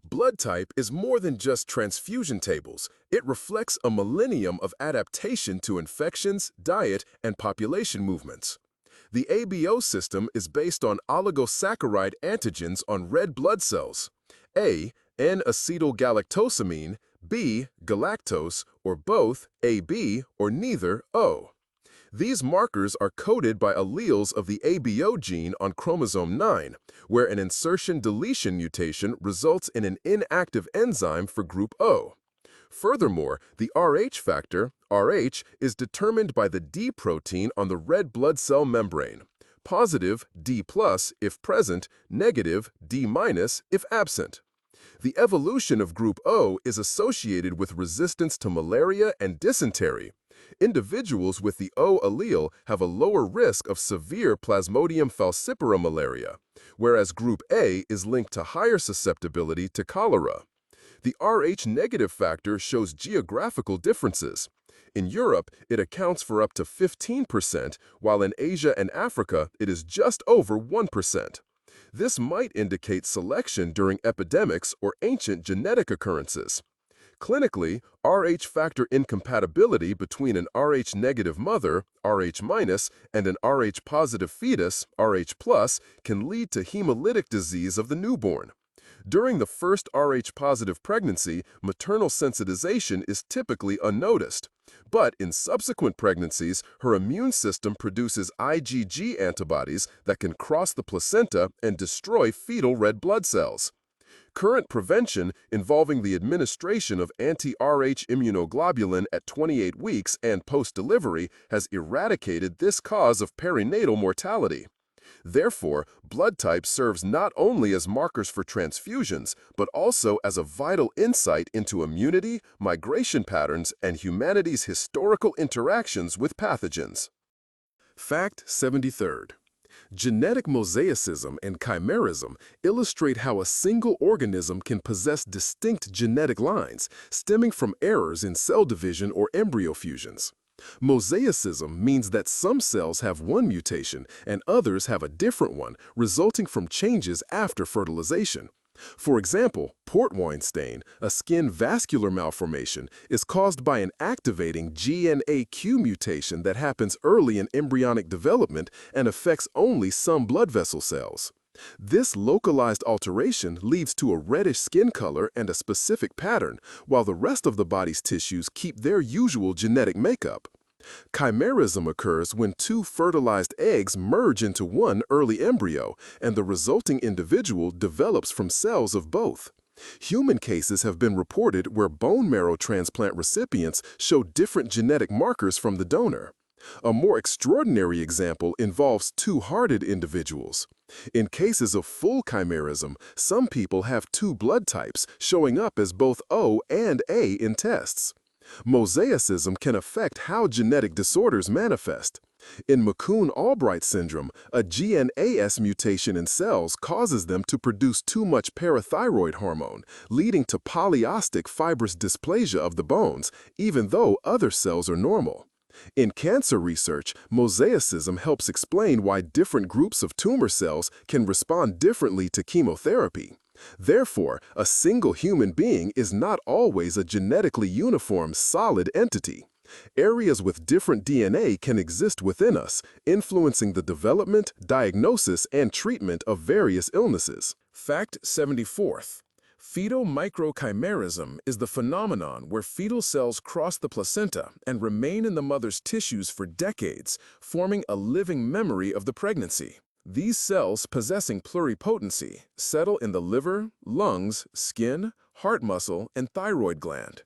Speaker 1: Blood type is more than just transfusion tables. It reflects a millennium of adaptation to infections, diet, and population movements. The ABO system is based on oligosaccharide antigens on red blood cells. A, N-acetylgalactosamine, B, galactose, or both, AB, or neither, O. These markers are coded by alleles of the ABO gene on chromosome 9, where an insertion-deletion mutation results in an inactive enzyme for group O. Furthermore, the Rh factor, Rh, is determined by the D protein on the red blood cell membrane. Positive, D+, if present, negative, D- if absent. The evolution of group O is associated with resistance to malaria and dysentery. Individuals with the O allele have a lower risk of severe Plasmodium falciparum malaria, whereas group A is linked to higher susceptibility to cholera. The Rh negative factor shows geographical differences. In Europe, it accounts for up to 15%, while in Asia and Africa, it is just over 1%. This might indicate selection during epidemics or ancient genetic occurrences. Clinically, Rh factor incompatibility between an Rh negative mother, Rh-, and an Rh positive fetus, Rh+, can lead to hemolytic disease of the newborn. During the first Rh-positive pregnancy, maternal sensitization is typically unnoticed. But in subsequent pregnancies, her immune system produces IgG antibodies that can cross the placenta and destroy fetal red blood cells. Current prevention involving the administration of anti-Rh immunoglobulin at 28 weeks and post-delivery has eradicated this cause of perinatal mortality. Therefore, blood type serves not only as markers for transfusions, but also as a vital insight into immunity, migration patterns, and humanity's historical interactions with pathogens. Fact 73rd. Genetic mosaicism and chimerism illustrate how a single organism can possess distinct genetic lines stemming from errors in cell division or embryo fusions. Mosaicism means that some cells have one mutation and others have a different one, resulting from changes after fertilization. For example, port wine stain, a skin vascular malformation, is caused by an activating GNAQ mutation that happens early in embryonic development and affects only some blood vessel cells. This localized alteration leads to a reddish skin color and a specific pattern, while the rest of the body's tissues keep their usual genetic makeup. Chimerism occurs when two fertilized eggs merge into one early embryo, and the resulting individual develops from cells of both. Human cases have been reported where bone marrow transplant recipients show different genetic markers from the donor. A more extraordinary example involves two-hearted individuals. In cases of full chimerism, some people have two blood types showing up as both O and A in tests. Mosaicism can affect how genetic disorders manifest. In McCune-Albright syndrome, a GNAS mutation in cells causes them to produce too much parathyroid hormone, leading to polyostic fibrous dysplasia of the bones, even though other cells are normal. In cancer research, mosaicism helps explain why different groups of tumor cells can respond differently to chemotherapy. Therefore, a single human being is not always a genetically uniform, solid entity. Areas with different DNA can exist within us, influencing the development, diagnosis, and treatment of various illnesses. Fact 74th. Fetal microchimerism is the phenomenon where fetal cells cross the placenta and remain in the mother's tissues for decades, forming a living memory of the pregnancy. These cells, possessing pluripotency, settle in the liver, lungs, skin, heart muscle, and thyroid gland.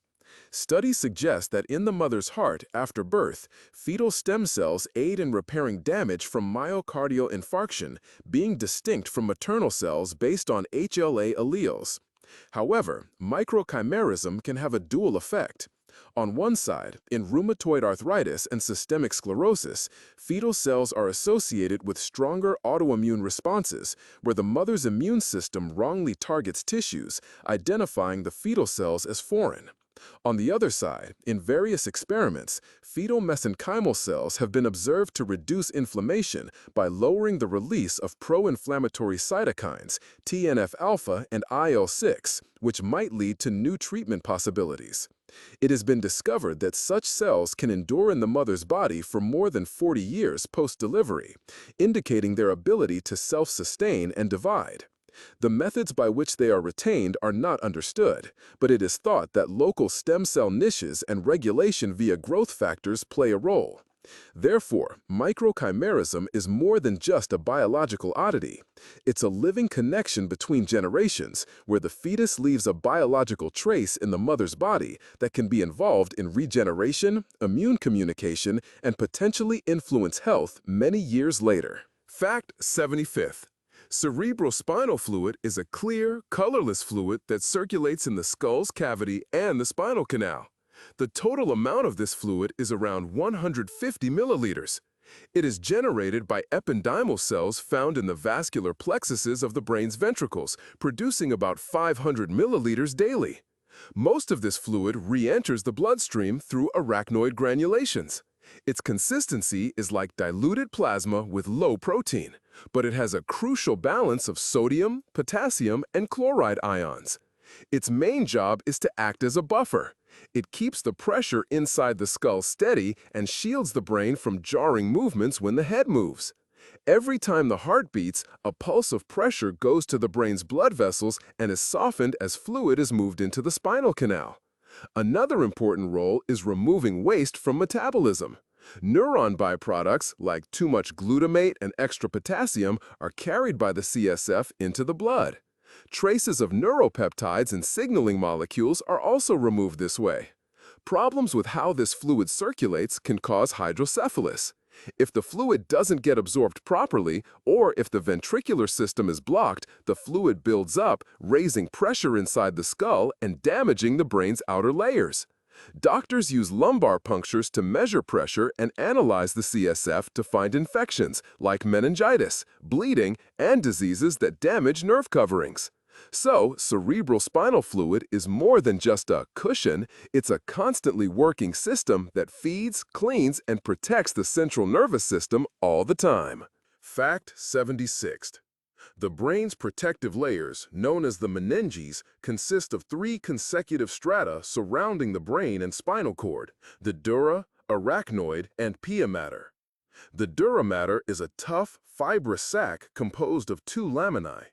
Speaker 1: Studies suggest that in the mother's heart, after birth, fetal stem cells aid in repairing damage from myocardial infarction, being distinct from maternal cells based on HLA alleles. However, microchimerism can have a dual effect. On one side, in rheumatoid arthritis and systemic sclerosis, fetal cells are associated with stronger autoimmune responses, where the mother's immune system wrongly targets tissues, identifying the fetal cells as foreign.
Speaker 3: On the other side, in various experiments, fetal mesenchymal cells have been observed to reduce inflammation by lowering the release of pro-inflammatory cytokines, TNF-alpha and IL-6, which might lead to new treatment possibilities. It has been discovered that such cells can endure in the mother's body for more than 40 years post-delivery, indicating their ability to self-sustain and divide. The methods by which they are retained are not understood, but it is thought that local stem cell niches and regulation via growth factors play a role. Therefore, microchimerism is more than just a biological oddity. It's a living connection between generations, where the fetus leaves a biological trace in the mother's body that can be involved in regeneration, immune communication, and potentially influence health many years later.
Speaker 2: Fact 75th. Cerebrospinal fluid is a clear, colorless fluid that circulates in the skull's cavity and the spinal canal. The total amount of this fluid is around 150 milliliters. It is generated by ependymal cells found in the vascular plexuses of the brain's ventricles, producing about 500 milliliters daily. Most of this fluid re-enters the bloodstream through arachnoid granulations. Its consistency is like diluted plasma with low protein, but it has a crucial balance of sodium, potassium, and chloride ions. Its main job is to act as a buffer. It keeps the pressure inside the skull steady and shields the brain from jarring movements when the head moves. Every time the heart beats, a pulse of pressure goes to the brain's blood vessels and is softened as fluid is moved into the spinal canal. Another important role is removing waste from metabolism. Neuron byproducts, like too much glutamate and extra potassium, are carried by the CSF into the blood. Traces of neuropeptides and signaling molecules are also removed this way. Problems with how this fluid circulates can cause hydrocephalus. If the fluid doesn't get absorbed properly, or if the ventricular system is blocked, the fluid builds up, raising pressure inside the skull and damaging the brain's outer layers. Doctors use lumbar punctures to measure pressure and analyze the CSF to find infections like meningitis, bleeding, and diseases that damage nerve coverings. So, cerebrospinal fluid is more than just a cushion, it's a constantly working system that feeds, cleans, and protects the central nervous system all the time.
Speaker 3: Fact 76. The brain's protective layers, known as the meninges, consist of 3 consecutive strata surrounding the brain and spinal cord: the dura, arachnoid, and pia mater. The dura mater is a tough, fibrous sac composed of 2 laminae.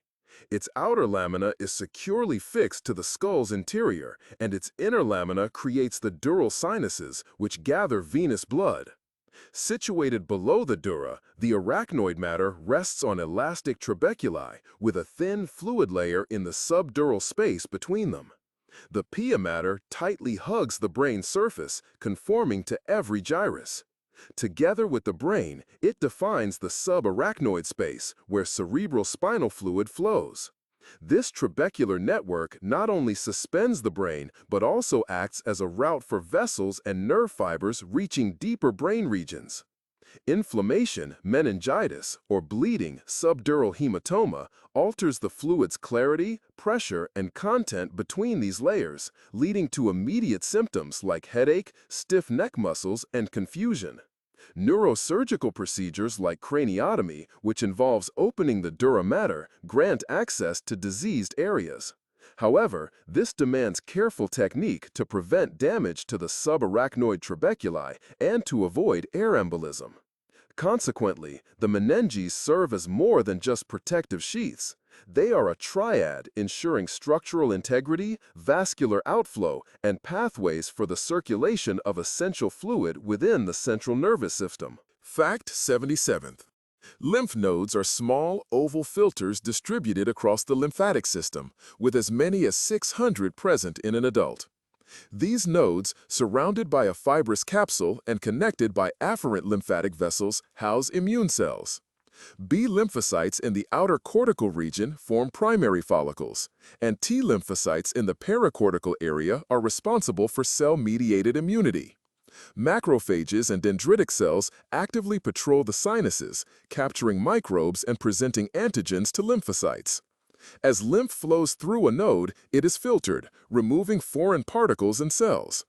Speaker 3: Its outer lamina is securely fixed to the skull's interior, and its inner lamina creates the dural sinuses, which gather venous blood. Situated below the dura, the arachnoid matter rests on elastic trabeculi with a thin fluid layer in the subdural space between them. The pia mater tightly hugs the brain surface, conforming to every gyrus. Together with the brain, it defines the subarachnoid space where cerebral spinal fluid flows. This trabecular network not only suspends the brain, but also acts as a route for vessels and nerve fibers reaching deeper brain regions. Inflammation, meningitis, or bleeding, subdural hematoma, alters the fluid's clarity, pressure, and content between these layers, leading to immediate symptoms like headache, stiff neck muscles, and confusion. Neurosurgical procedures like craniotomy, which involves opening the dura mater, grant access to diseased areas. However, this demands careful technique to prevent damage to the subarachnoid trabeculi and to avoid air embolism. Consequently, the meninges serve as more than just protective sheaths. They are a triad ensuring structural integrity, vascular outflow, and pathways for the circulation of essential fluid within the central nervous system.
Speaker 2: Fact 77th. Lymph nodes are small, oval filters distributed across the lymphatic system, with as many as 600 present in an adult. These nodes, surrounded by a fibrous capsule and connected by afferent lymphatic vessels, house immune cells. B lymphocytes in the outer cortical region form primary follicles, and T lymphocytes in the pericortical area are responsible for cell-mediated immunity. Macrophages and dendritic cells actively patrol the sinuses, capturing microbes and presenting antigens to lymphocytes.
Speaker 3: As lymph flows through a node, it is filtered, removing foreign particles and cells.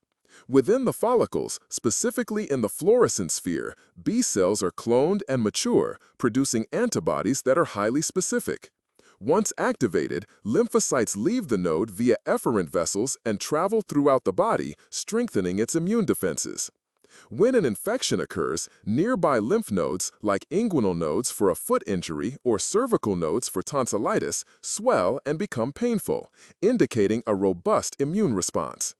Speaker 3: Within the follicles, specifically in the fluorescent sphere, B cells are cloned and mature, producing antibodies that are highly specific. Once activated, lymphocytes leave the node via efferent vessels and travel throughout the body, strengthening its immune defenses. When an infection occurs, nearby lymph nodes, like inguinal nodes for a foot injury or cervical nodes for tonsillitis, swell and become painful, indicating a robust immune response.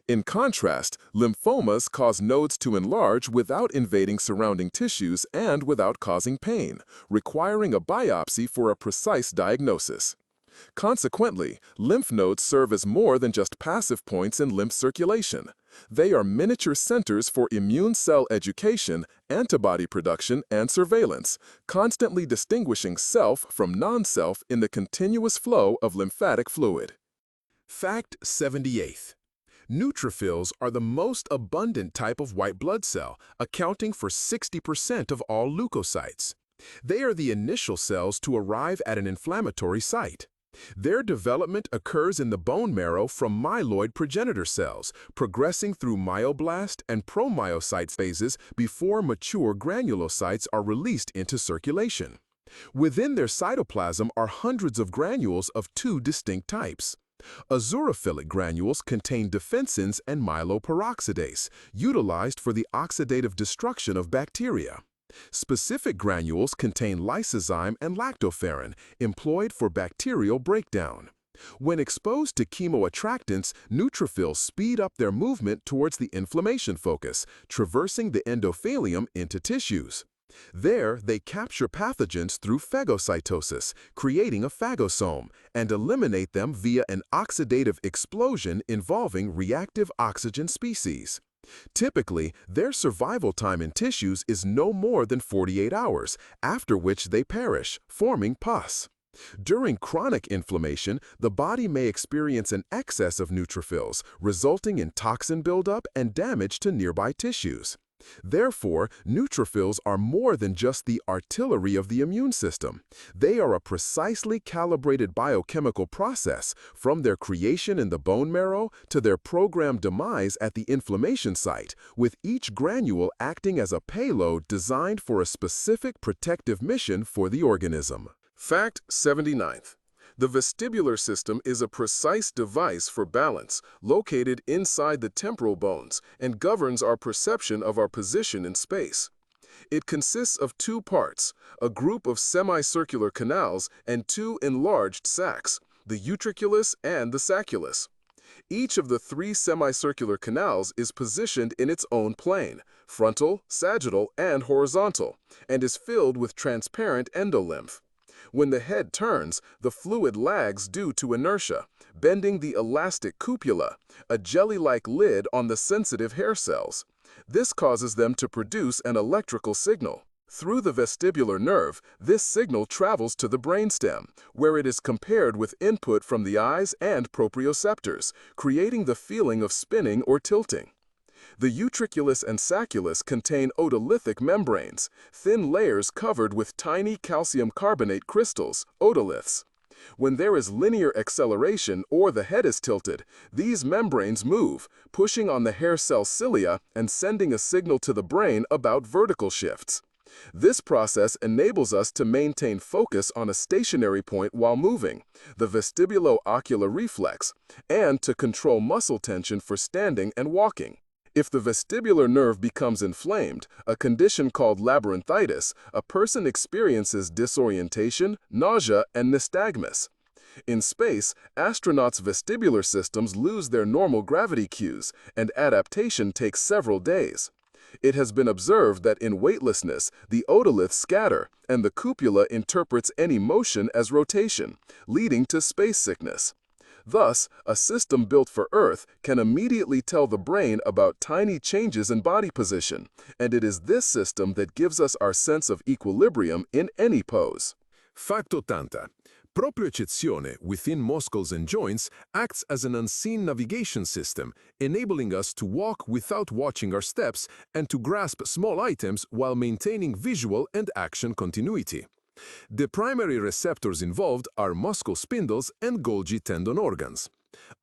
Speaker 3: In contrast, lymphomas cause nodes to enlarge without invading surrounding tissues and without causing pain, requiring a biopsy for a precise diagnosis. Consequently, lymph nodes serve as more than just passive points in lymph circulation. They are miniature centers for immune cell education, antibody production, and surveillance, constantly distinguishing self from non-self in the continuous flow of lymphatic fluid.
Speaker 2: Fact 78. Neutrophils are the most abundant type of white blood cell, accounting for 60% of all leukocytes. They are the initial cells to arrive at an inflammatory site. Their development occurs in the bone marrow from myeloid progenitor cells, progressing through myoblast and promyocyte phases before mature granulocytes are released into circulation. Within their cytoplasm are hundreds of granules of two distinct types. Azurophilic granules contain defensins and myeloperoxidase, utilized for the oxidative destruction of bacteria. Specific granules contain lysozyme and lactoferrin, employed for bacterial breakdown. When exposed to chemoattractants, neutrophils speed up their movement towards the inflammation focus, traversing the endothelium into tissues. There, they capture pathogens through phagocytosis, creating a phagosome, and eliminate them via an oxidative explosion involving reactive oxygen species. Typically, their survival time in tissues is no more than 48 hours, after which they perish, forming pus. During chronic inflammation, the body may experience an excess of neutrophils, resulting in toxin buildup and damage to nearby tissues. Therefore, neutrophils are more than just the artillery of the immune system. They are a precisely calibrated biochemical process, from their creation in the bone marrow to their programmed demise at the inflammation site, with each granule acting as a payload designed for a specific protective mission for the organism.
Speaker 3: Fact 79. The vestibular system is a precise device for balance, located inside the temporal bones, and governs our perception of our position in space. It consists of two parts, a group of semicircular canals and two enlarged sacs, the utriculus and the sacculus. Each of the three semicircular canals is positioned in its own plane, frontal, sagittal, and horizontal, and is filled with transparent endolymph. When the head turns, the fluid lags due to inertia, bending the elastic cupula, a jelly-like lid on the sensitive hair cells. This causes them to produce an electrical signal. Through the vestibular nerve, this signal travels to the brainstem, where it is compared with input from the eyes and proprioceptors, creating the feeling of spinning or tilting. The utriculus and sacculus contain otolithic membranes, thin layers covered with tiny calcium carbonate crystals, otoliths. When there is linear acceleration or the head is tilted, these membranes move, pushing on the hair cell cilia and sending a signal to the brain about vertical shifts. This process enables us to maintain focus on a stationary point while moving, the vestibulo-ocular reflex, and to control muscle tension for standing and walking. If the vestibular nerve becomes inflamed, a condition called labyrinthitis, a person experiences disorientation, nausea, and nystagmus. In space, astronauts' vestibular systems lose their normal gravity cues, and adaptation takes several days. It has been observed that in weightlessness, the otoliths scatter, and the cupula interprets any motion as rotation, leading to space sickness. Thus, a system built for Earth can immediately tell the brain about tiny changes in body position, and it is this system that gives us our sense of equilibrium in any pose.
Speaker 2: Fact 80. Propriocezione within muscles and joints acts as an unseen navigation system, enabling us to walk without watching our steps and to grasp small items while maintaining visual and action continuity.
Speaker 1: The primary receptors involved are muscle spindles and Golgi tendon organs.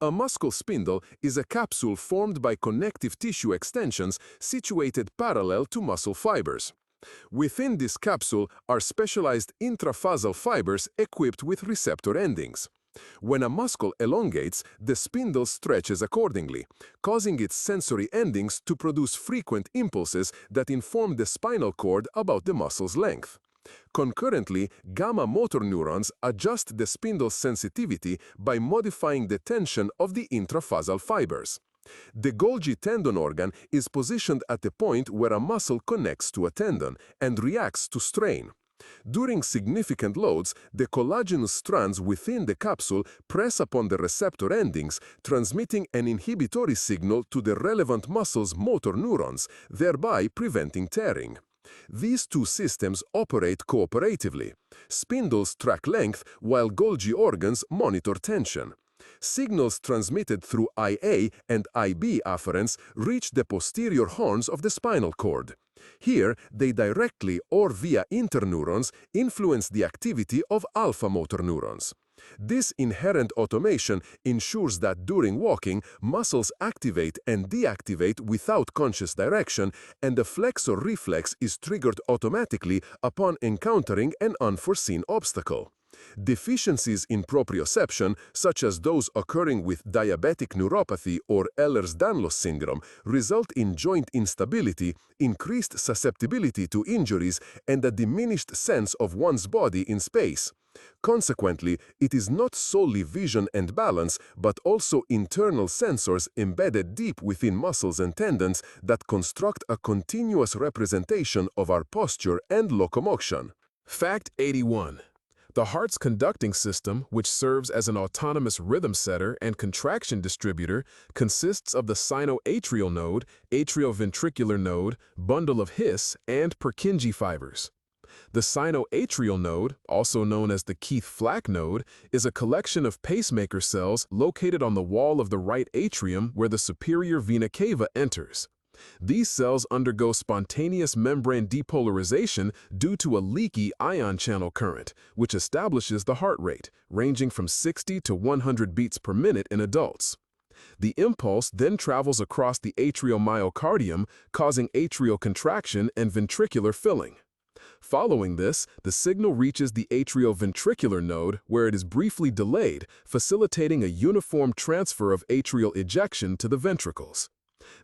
Speaker 1: A muscle spindle is a capsule formed by connective tissue extensions situated parallel to muscle fibers. Within this capsule are specialized intrafascial fibers equipped with receptor endings. When a muscle elongates, the spindle stretches accordingly, causing its sensory endings to produce frequent impulses that inform the spinal cord about the muscle's length. Concurrently, gamma motor neurons adjust the spindle's sensitivity by modifying the tension of the intrafascial fibers. The Golgi tendon organ is positioned at the point where a muscle connects to a tendon and reacts to strain. During significant loads, the collagenous strands within the capsule press upon the receptor endings, transmitting an inhibitory signal to the relevant muscle's motor neurons, thereby preventing tearing. These two systems operate cooperatively. Spindles track length, while Golgi organs monitor tension. Signals transmitted through IA and IB afferents reach the posterior horns of the spinal cord. Here, they directly or via interneurons influence the activity of alpha motor neurons. This inherent automation ensures that during walking, muscles activate and deactivate without conscious direction, and the flexor reflex is triggered automatically upon encountering an unforeseen obstacle. Deficiencies in proprioception, such as those occurring with diabetic neuropathy or Ehlers-Danlos syndrome, result in joint instability, increased susceptibility to injuries, and a diminished sense of one's body in space. Consequently, it is not solely vision and balance, but also internal sensors embedded deep within muscles and tendons that construct a continuous representation of our posture and locomotion.
Speaker 2: Fact 81. The heart's conducting system, which serves as an autonomous rhythm setter and contraction distributor, consists of the sinoatrial node, atrioventricular node, bundle of His, and Purkinje fibers. The sinoatrial node, also known as the Keith-Flack node, is a collection of pacemaker cells located on the wall of the right atrium where the superior vena cava enters. These cells undergo spontaneous membrane depolarization due to a leaky ion channel current, which establishes the heart rate, ranging from 60 to 100 beats per minute in adults. The impulse then travels across the atriomyocardium, causing atrial contraction and ventricular filling. Following this, the signal reaches the atrioventricular node, where it is briefly delayed, facilitating a uniform transfer of atrial ejection to the ventricles.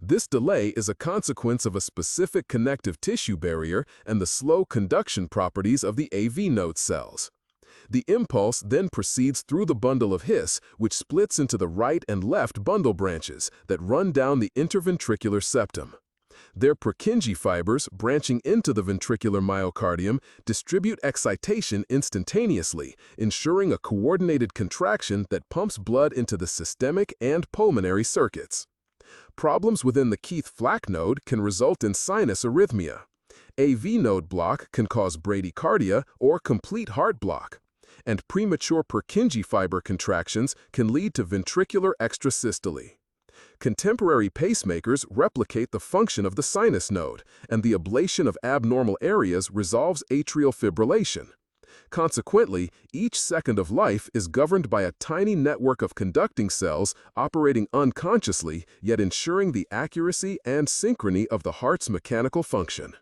Speaker 2: This delay is a consequence of a specific connective tissue barrier and the slow conduction properties of the AV node cells. The impulse then proceeds through the bundle of His, which splits into the right and left bundle branches that run down the interventricular septum. Their Purkinje fibers, branching into the ventricular myocardium, distribute excitation instantaneously, ensuring a coordinated contraction that pumps blood into the systemic and pulmonary circuits. Problems within the Keith-Flack node can result in sinus arrhythmia. AV node block can cause bradycardia or complete heart block, and premature Purkinje fiber contractions can lead to ventricular extrasystole. Contemporary pacemakers replicate the function of the sinus node, and the ablation of abnormal areas resolves atrial fibrillation. Consequently, each second of life is governed by a tiny network of conducting cells operating unconsciously, yet ensuring the accuracy and synchrony of the heart's mechanical function.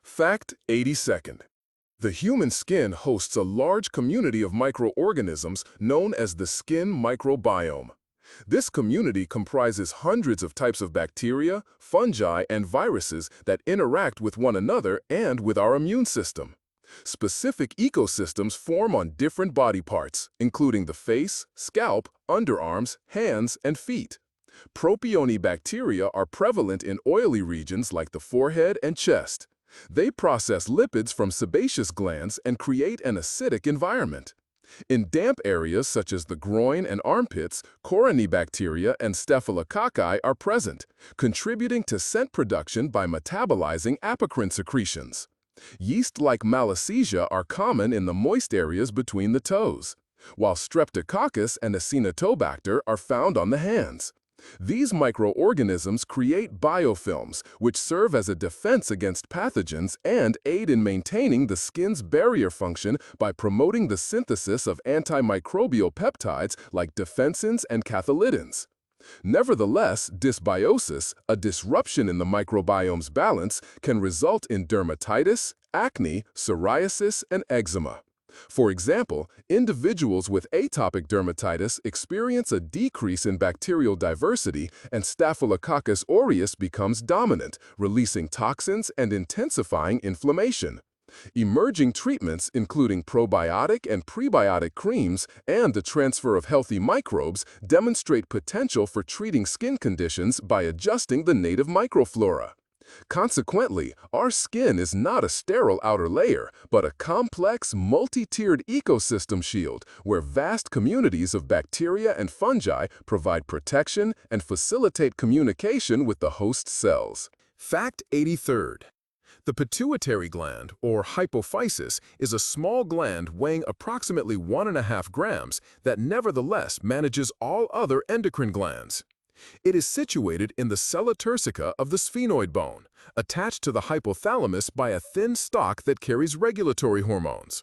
Speaker 3: Fact 82. The human skin hosts a large community of microorganisms known as the skin microbiome. This community comprises hundreds of types of bacteria, fungi, and viruses that interact with one another and with our immune system. Specific ecosystems form on different body parts, including the face, scalp, underarms, hands, and feet. Propionibacteria are prevalent in oily regions like the forehead and chest. They process lipids from sebaceous glands and create an acidic environment. In damp areas such as the groin and armpits, Corynebacteria and Staphylococci are present, contributing to scent production by metabolizing apocrine secretions. Yeast-like Malassezia are common in the moist areas between the toes, while Streptococcus and Acinetobacter are found on the hands. These microorganisms create biofilms, which serve as a defense against pathogens and aid in maintaining the skin's barrier function by promoting the synthesis of antimicrobial peptides like defensins and catholidins. Nevertheless, dysbiosis, a disruption in the microbiome's balance, can result in dermatitis, acne, psoriasis, and eczema. For example, individuals with atopic dermatitis experience a decrease in bacterial diversity and Staphylococcus aureus becomes dominant, releasing toxins and intensifying inflammation. Emerging treatments, including probiotic and prebiotic creams and the transfer of healthy microbes, demonstrate potential for treating skin conditions by adjusting the native microflora. Consequently, our skin is not a sterile outer layer, but a complex, multi-tiered ecosystem shield where vast communities of bacteria and fungi provide protection and facilitate communication with the host cells.
Speaker 2: Fact 83rd. The pituitary gland, or hypophysis, is a small gland weighing approximately 1.5 grams that nevertheless manages all other endocrine glands. It is situated in the sella turcica of the sphenoid bone, attached to the hypothalamus by a thin stalk that carries regulatory hormones.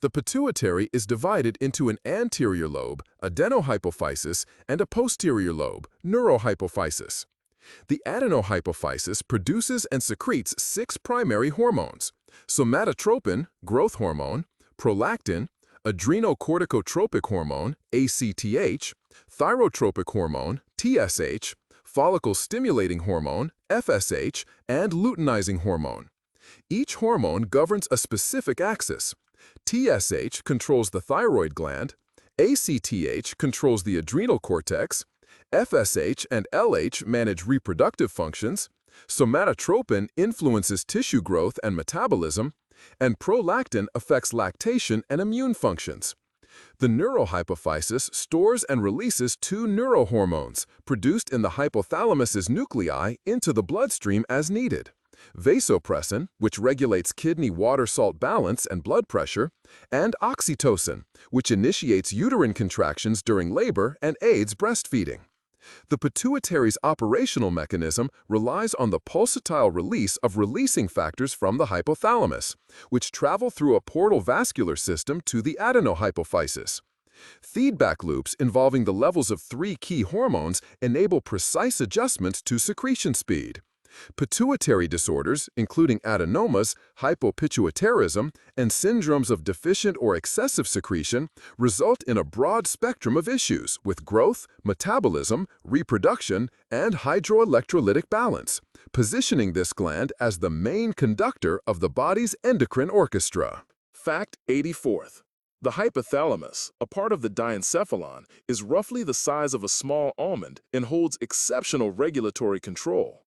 Speaker 2: The pituitary is divided into an anterior lobe, adenohypophysis, and a posterior lobe, neurohypophysis. The adenohypophysis produces and secretes 6 primary hormones: somatotropin, growth hormone, prolactin, adrenocorticotropic hormone, ACTH, thyrotropic hormone, TSH, follicle-stimulating hormone, FSH, and luteinizing hormone. Each hormone governs a specific axis. TSH controls the thyroid gland, ACTH controls the adrenal cortex, FSH and LH manage reproductive functions, somatotropin influences tissue growth and metabolism, and prolactin affects lactation and immune functions. The neurohypophysis stores and releases 2 neurohormones produced in the hypothalamus's nuclei into the bloodstream as needed: vasopressin, which regulates kidney water-salt balance and blood pressure, and oxytocin, which initiates uterine contractions during labor and aids breastfeeding. The pituitary's operational mechanism relies on the pulsatile release of releasing factors from the hypothalamus, which travel through a portal vascular system to the adenohypophysis. Feedback loops involving the levels of 3 key hormones enable precise adjustments to secretion speed. Pituitary disorders, including adenomas, hypopituitarism, and syndromes of deficient or excessive secretion, result in a broad spectrum of issues with growth, metabolism, reproduction, and hydroelectrolytic balance, positioning this gland as the main conductor of the body's endocrine orchestra.
Speaker 1: Fact 84th. The hypothalamus, a part of the diencephalon, is roughly the size of a small almond and holds exceptional regulatory control.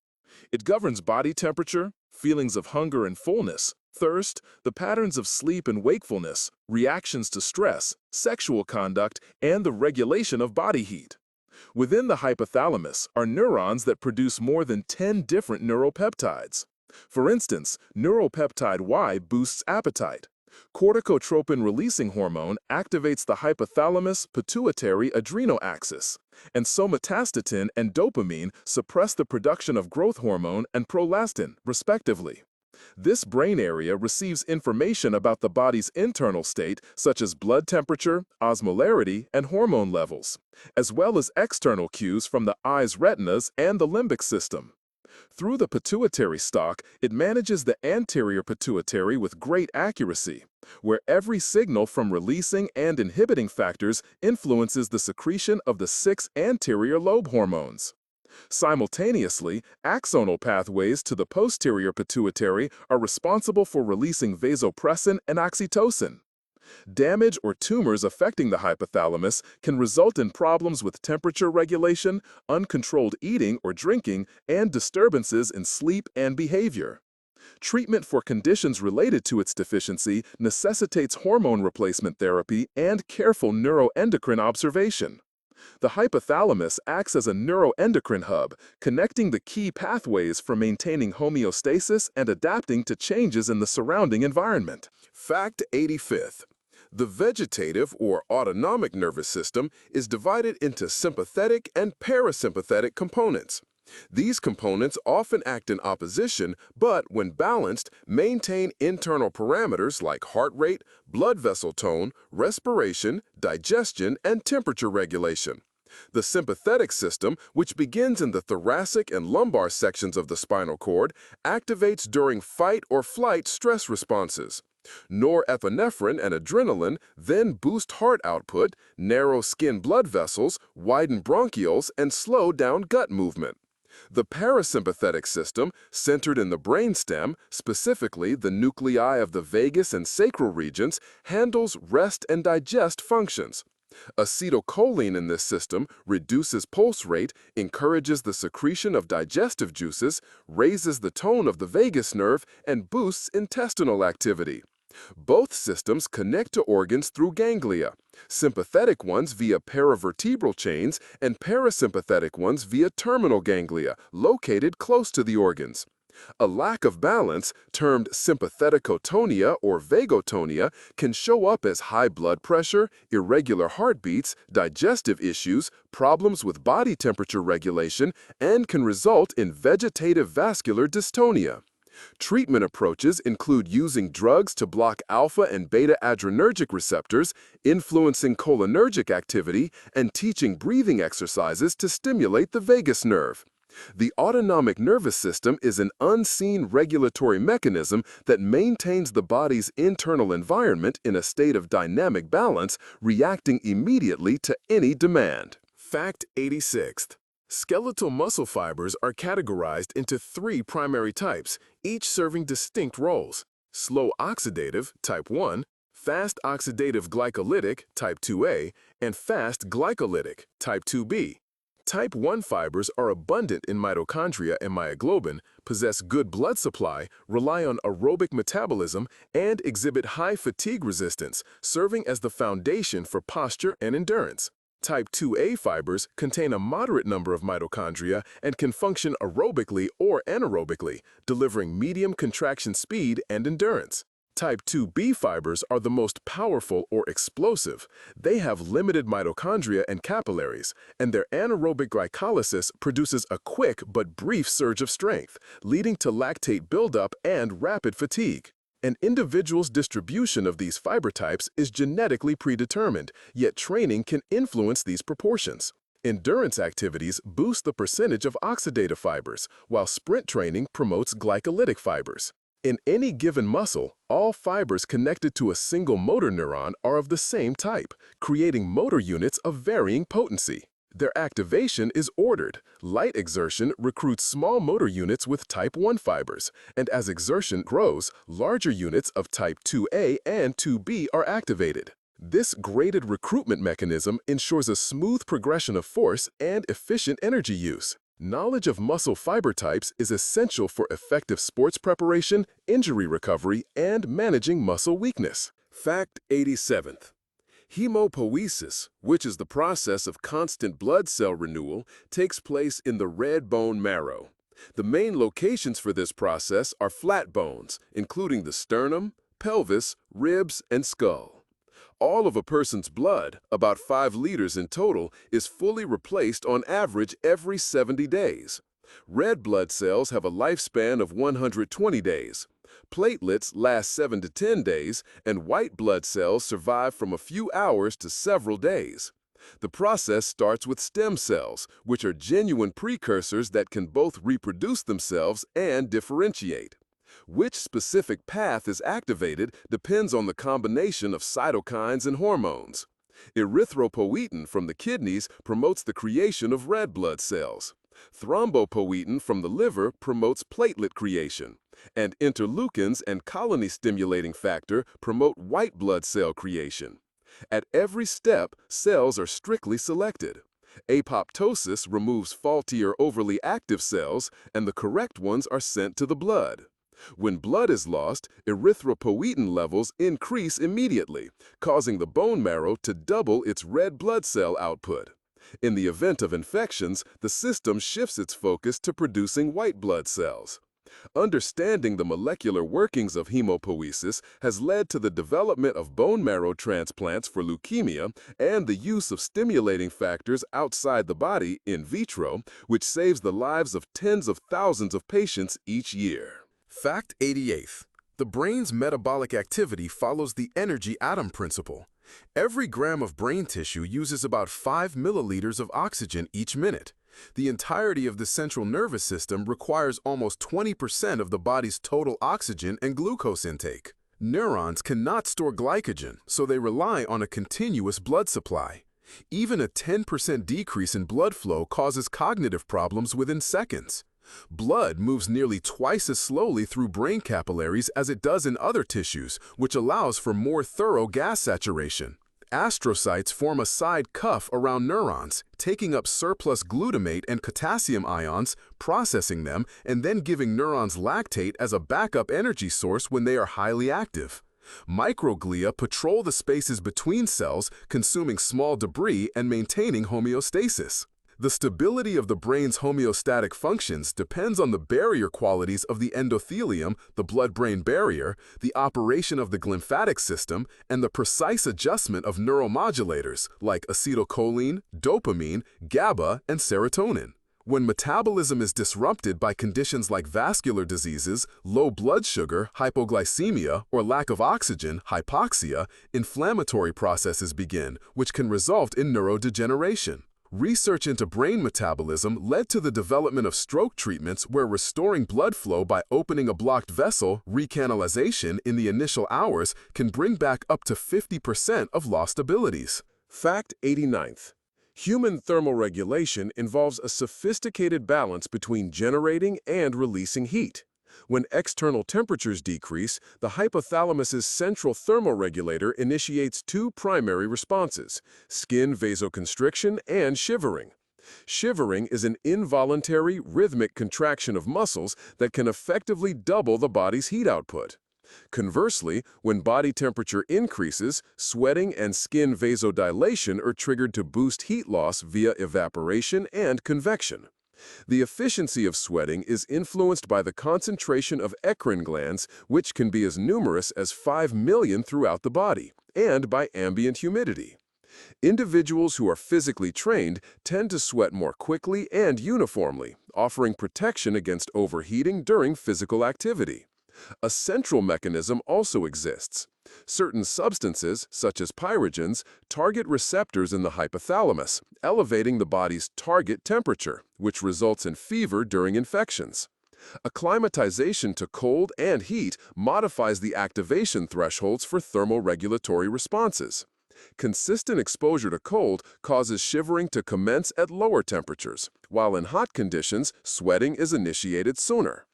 Speaker 1: It governs body temperature, feelings of hunger and fullness, thirst, the patterns of sleep and wakefulness, reactions to stress, sexual conduct, and the regulation of body heat. Within the hypothalamus are neurons that produce more than 10 different neuropeptides. For instance, neuropeptide Y boosts appetite. Corticotropin-releasing hormone activates the hypothalamus-pituitary-adrenal axis, and somatostatin and dopamine suppress the production of growth hormone and prolactin, respectively. This brain area receives information about the body's internal state, such as blood temperature, osmolarity, and hormone levels, as well as external cues from the eye's retinas and the limbic system. Through the pituitary stalk, it manages the anterior pituitary with great accuracy, where every signal from releasing and inhibiting factors influences the secretion of the 6 anterior lobe hormones. Simultaneously, axonal pathways to the posterior pituitary are responsible for releasing vasopressin and oxytocin. Damage or tumors affecting the hypothalamus can result in problems with temperature regulation, uncontrolled eating or drinking, and disturbances in sleep and behavior. Treatment for conditions related to its deficiency necessitates hormone replacement therapy and careful neuroendocrine observation. The hypothalamus acts as a neuroendocrine hub, connecting the key pathways for maintaining homeostasis and adapting to changes in the surrounding environment.
Speaker 2: Fact 85th.
Speaker 1: The vegetative or autonomic nervous system is divided into sympathetic and parasympathetic components. These components often act in opposition, but when balanced, maintain internal parameters like heart rate, blood vessel tone, respiration, digestion, and temperature regulation. The sympathetic system, which begins in the thoracic and lumbar sections of the spinal cord, activates during fight or flight stress responses. Norepinephrine and adrenaline then boost heart output, narrow skin blood vessels, widen bronchioles, and slow down gut movement. The parasympathetic system, centered in the brainstem, specifically the nuclei of the vagus and sacral regions, handles rest and digest functions. Acetylcholine in this system reduces pulse rate, encourages the secretion of digestive juices, raises the tone of the vagus nerve, and boosts intestinal activity. Both systems connect to organs through ganglia, sympathetic ones via paravertebral chains and parasympathetic ones via terminal ganglia, located close to the organs. A lack of balance, termed sympatheticotonia or vagotonia, can show up as high blood pressure, irregular heartbeats, digestive issues, problems with body temperature regulation, and can result in vegetative vascular dystonia. Treatment approaches include using drugs to block alpha and beta adrenergic receptors, influencing cholinergic activity, and teaching breathing exercises to stimulate the vagus nerve. The autonomic nervous system is an unseen regulatory mechanism that maintains the body's internal environment in a state of dynamic balance, reacting immediately to any demand.
Speaker 2: Fact 86. Skeletal muscle fibers are categorized into 3 primary types, each serving distinct roles: slow oxidative, type 1, fast oxidative glycolytic, type 2A, and fast glycolytic, type 2B. Type 1 fibers are abundant in mitochondria and myoglobin, possess good blood supply, rely on aerobic metabolism, and exhibit high fatigue resistance, serving as the foundation for posture and endurance. Type 2A fibers contain a moderate number of mitochondria and can function aerobically or anaerobically, delivering medium contraction speed and endurance. Type 2B fibers are the most powerful or explosive. They have limited mitochondria and capillaries, and their anaerobic glycolysis produces a quick but brief surge of strength, leading to lactate buildup and rapid fatigue. An individual's distribution of these fiber types is genetically predetermined, yet training can influence these proportions. Endurance activities boost the percentage of oxidative fibers, while sprint training promotes glycolytic fibers. In any given muscle, all fibers connected to a single motor neuron are of the same type, creating motor units of varying potency. Their activation is ordered. Light exertion recruits small motor units with type 1 fibers, and as exertion grows, larger units of type 2A and 2B are activated. This graded recruitment mechanism ensures a smooth progression of force and efficient energy use. Knowledge of muscle fiber types is essential for effective sports preparation, injury recovery, and managing muscle weakness.
Speaker 1: Fact 87th. Hemopoiesis, which is the process of constant blood cell renewal, takes place in the red bone marrow. The main locations for this process are flat bones, including the sternum, pelvis, ribs, and skull. All of a person's blood, about 5 liters in total, is fully replaced on average every 70 days. Red blood cells have a lifespan of 120 days. Platelets last 7 to 10 days, and white blood cells survive from a few hours to several days. The process starts with stem cells, which are genuine precursors that can both reproduce themselves and differentiate. Which specific path is activated depends on the combination of cytokines and hormones. Erythropoietin from the kidneys promotes the creation of red blood cells. Thrombopoietin from the liver promotes platelet creation, and interleukins and colony-stimulating factor promote white blood cell creation. At every step, cells are strictly selected. Apoptosis removes faulty or overly active cells, and the correct ones are sent to the blood. When blood is lost, erythropoietin levels increase immediately, causing the bone marrow to double its red blood cell output. In the event of infections, the system shifts its focus to producing white blood cells.
Speaker 3: Understanding the molecular workings of hemopoiesis has led to the development of bone marrow transplants for leukemia and the use of stimulating factors outside the body in vitro, which saves the lives of tens of thousands of patients each year.
Speaker 1: Fact 88. The brain's metabolic activity follows the energy atom principle. Every gram of brain tissue uses about 5 milliliters of oxygen each minute. The entirety of the central nervous system requires almost 20% of the body's total oxygen and glucose intake. Neurons cannot store glycogen, so they rely on a continuous blood supply. Even a 10% decrease in blood flow causes cognitive problems within seconds. Blood moves nearly twice as slowly through brain capillaries as it does in other tissues, which allows for more thorough gas saturation. Astrocytes form a side cuff around neurons, taking up surplus glutamate and potassium ions, processing them, and then giving neurons lactate as a backup energy source when they are highly active. Microglia patrol the spaces between cells, consuming small debris and maintaining homeostasis. The stability of the brain's homeostatic functions depends on the barrier qualities of the endothelium, the blood-brain barrier, the operation of the glymphatic system, and the precise adjustment of neuromodulators like acetylcholine, dopamine, GABA, and serotonin. When metabolism is disrupted by conditions like vascular diseases, low blood sugar, hypoglycemia, or lack of oxygen, hypoxia, inflammatory processes begin, which can result in neurodegeneration. Research into brain metabolism led to the development of stroke treatments where restoring blood flow by opening a blocked vessel, recanalization, in the initial hours can bring back up to 50% of lost abilities.
Speaker 3: Fact 89th. Human thermoregulation involves a sophisticated balance between generating and releasing heat. When external temperatures decrease, the hypothalamus's central thermoregulator initiates two primary responses: skin vasoconstriction and shivering. Shivering is an involuntary, rhythmic contraction of muscles that can effectively double the body's heat output. Conversely, when body temperature increases, sweating and skin vasodilation are triggered to boost heat loss via evaporation and convection. The efficiency of sweating is influenced by the concentration of eccrine glands, which can be as numerous as 5 million throughout the body, and by ambient humidity. Individuals who are physically trained tend to sweat more quickly and uniformly, offering protection against overheating during physical activity. A central mechanism also exists. Certain substances, such as pyrogens, target receptors in the hypothalamus, elevating the body's target temperature, which results in fever during infections. Acclimatization to cold and heat modifies the activation thresholds for thermoregulatory responses. Consistent exposure to cold causes shivering to commence at lower temperatures, while in hot conditions, sweating is initiated sooner.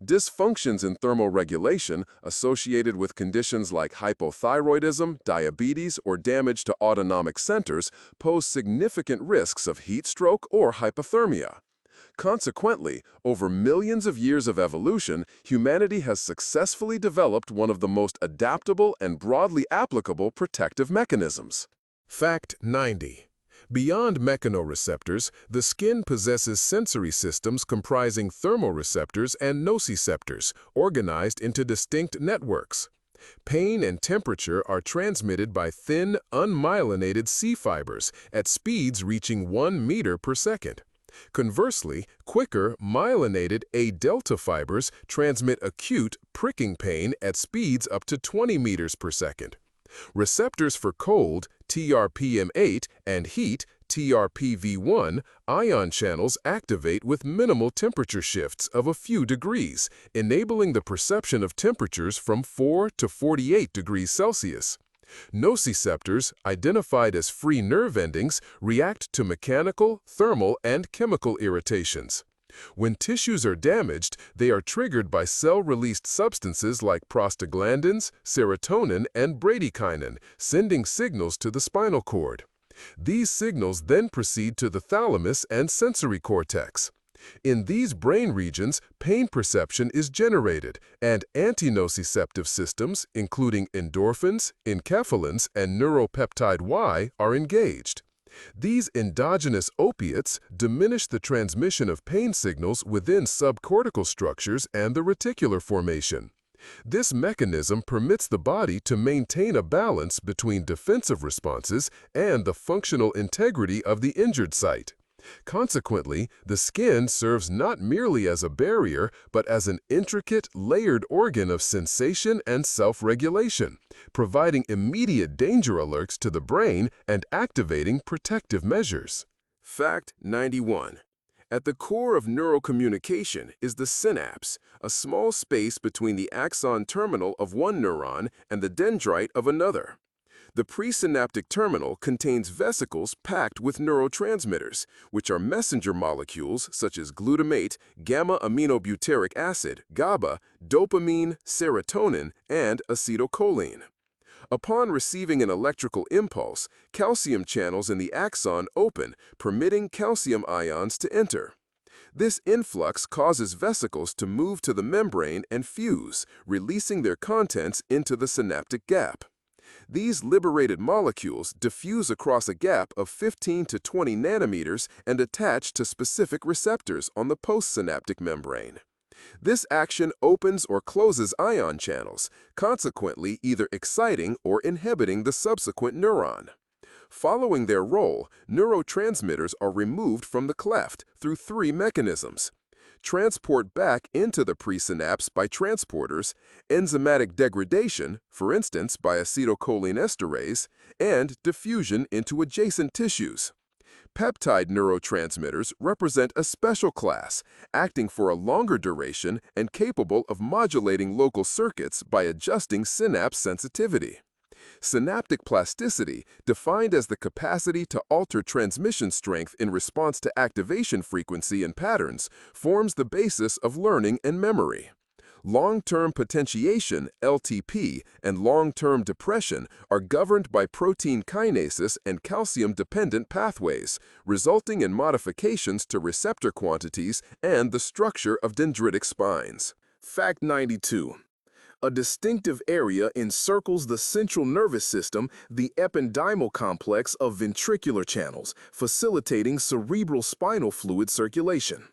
Speaker 3: Dysfunctions in thermoregulation associated with conditions like hypothyroidism, diabetes, or damage to autonomic centers pose significant risks of heat stroke or hypothermia. Consequently, over millions of years of evolution, humanity has successfully developed one of the most adaptable and broadly applicable protective mechanisms.
Speaker 2: Fact 90. Beyond mechanoreceptors, the skin possesses sensory systems comprising thermoreceptors and nociceptors, organized into distinct networks. Pain and temperature are transmitted by thin, unmyelinated C fibers at speeds reaching 1 meter per second. Conversely, quicker, myelinated A-delta fibers transmit acute, pricking pain at speeds up to 20 meters per second. Receptors for cold, TRPM8, and heat, TRPV1, ion channels activate with minimal temperature shifts of a few degrees, enabling the perception of temperatures from 4 to 48 degrees Celsius. Nociceptors, identified as free nerve endings, react to mechanical, thermal, and chemical irritations. When tissues are damaged, they are triggered by cell-released substances like prostaglandins, serotonin, and bradykinin, sending signals to the spinal cord. These signals then proceed to the thalamus and sensory cortex. In these brain regions, pain perception is generated, and antinociceptive systems, including endorphins, enkephalins, and neuropeptide Y, are engaged. These endogenous opiates diminish the transmission of pain signals within subcortical structures and the reticular formation. This mechanism permits the body to maintain a balance between defensive responses and the functional integrity of the injured site. Consequently, the skin serves not merely as a barrier, but as an intricate, layered organ of sensation and self-regulation, providing immediate danger alerts to the brain and activating protective measures.
Speaker 1: Fact 91. At the core of neurocommunication is the synapse, a small space between the axon terminal of one neuron and the dendrite of another. The presynaptic terminal contains vesicles packed with neurotransmitters, which are messenger molecules such as glutamate, gamma-aminobutyric acid, GABA, dopamine, serotonin, and acetylcholine. Upon receiving an electrical impulse, calcium channels in the axon open, permitting calcium ions to enter. This influx causes vesicles to move to the membrane and fuse, releasing their contents into the synaptic gap. These liberated molecules diffuse across a gap of 15 to 20 nanometers and attach to specific receptors on the postsynaptic membrane. This action opens or closes ion channels, consequently either exciting or inhibiting the subsequent neuron. Following their role, neurotransmitters are removed from the cleft through three mechanisms: transport back into the presynapse by transporters, enzymatic degradation, for instance by acetylcholinesterase, and diffusion into adjacent tissues. Peptide neurotransmitters represent a special class, acting for a longer duration and capable of modulating local circuits by adjusting synapse sensitivity. Synaptic plasticity, defined as the capacity to alter transmission strength in response to activation frequency and patterns, forms the basis of learning and memory. Long-term potentiation, LTP, and long-term depression are governed by protein kinases and calcium-dependent pathways, resulting in modifications to receptor quantities and the structure of dendritic spines. Fact 92. A distinctive area encircles the central nervous system, the ependymal complex of ventricular channels, facilitating cerebral spinal fluid circulation.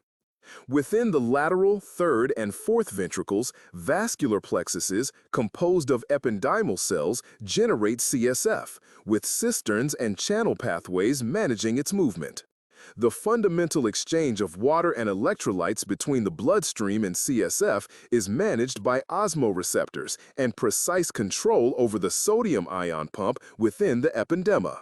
Speaker 1: Within the lateral, third, and fourth ventricles, vascular plexuses, composed of ependymal cells, generate CSF, with cisterns and channel pathways managing its movement. The fundamental exchange of water and electrolytes between the bloodstream and CSF is managed by osmoreceptors and precise control over the sodium ion pump within the ependyma.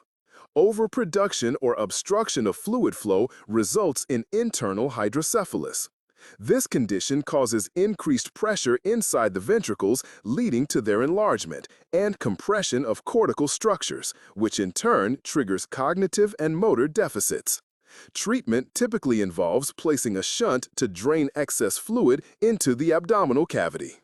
Speaker 1: Overproduction or obstruction of fluid flow results in internal hydrocephalus. This condition causes increased pressure inside the ventricles, leading to their enlargement and compression of cortical structures, which in turn triggers cognitive and motor deficits. Treatment typically involves placing a shunt to drain excess fluid into the abdominal cavity.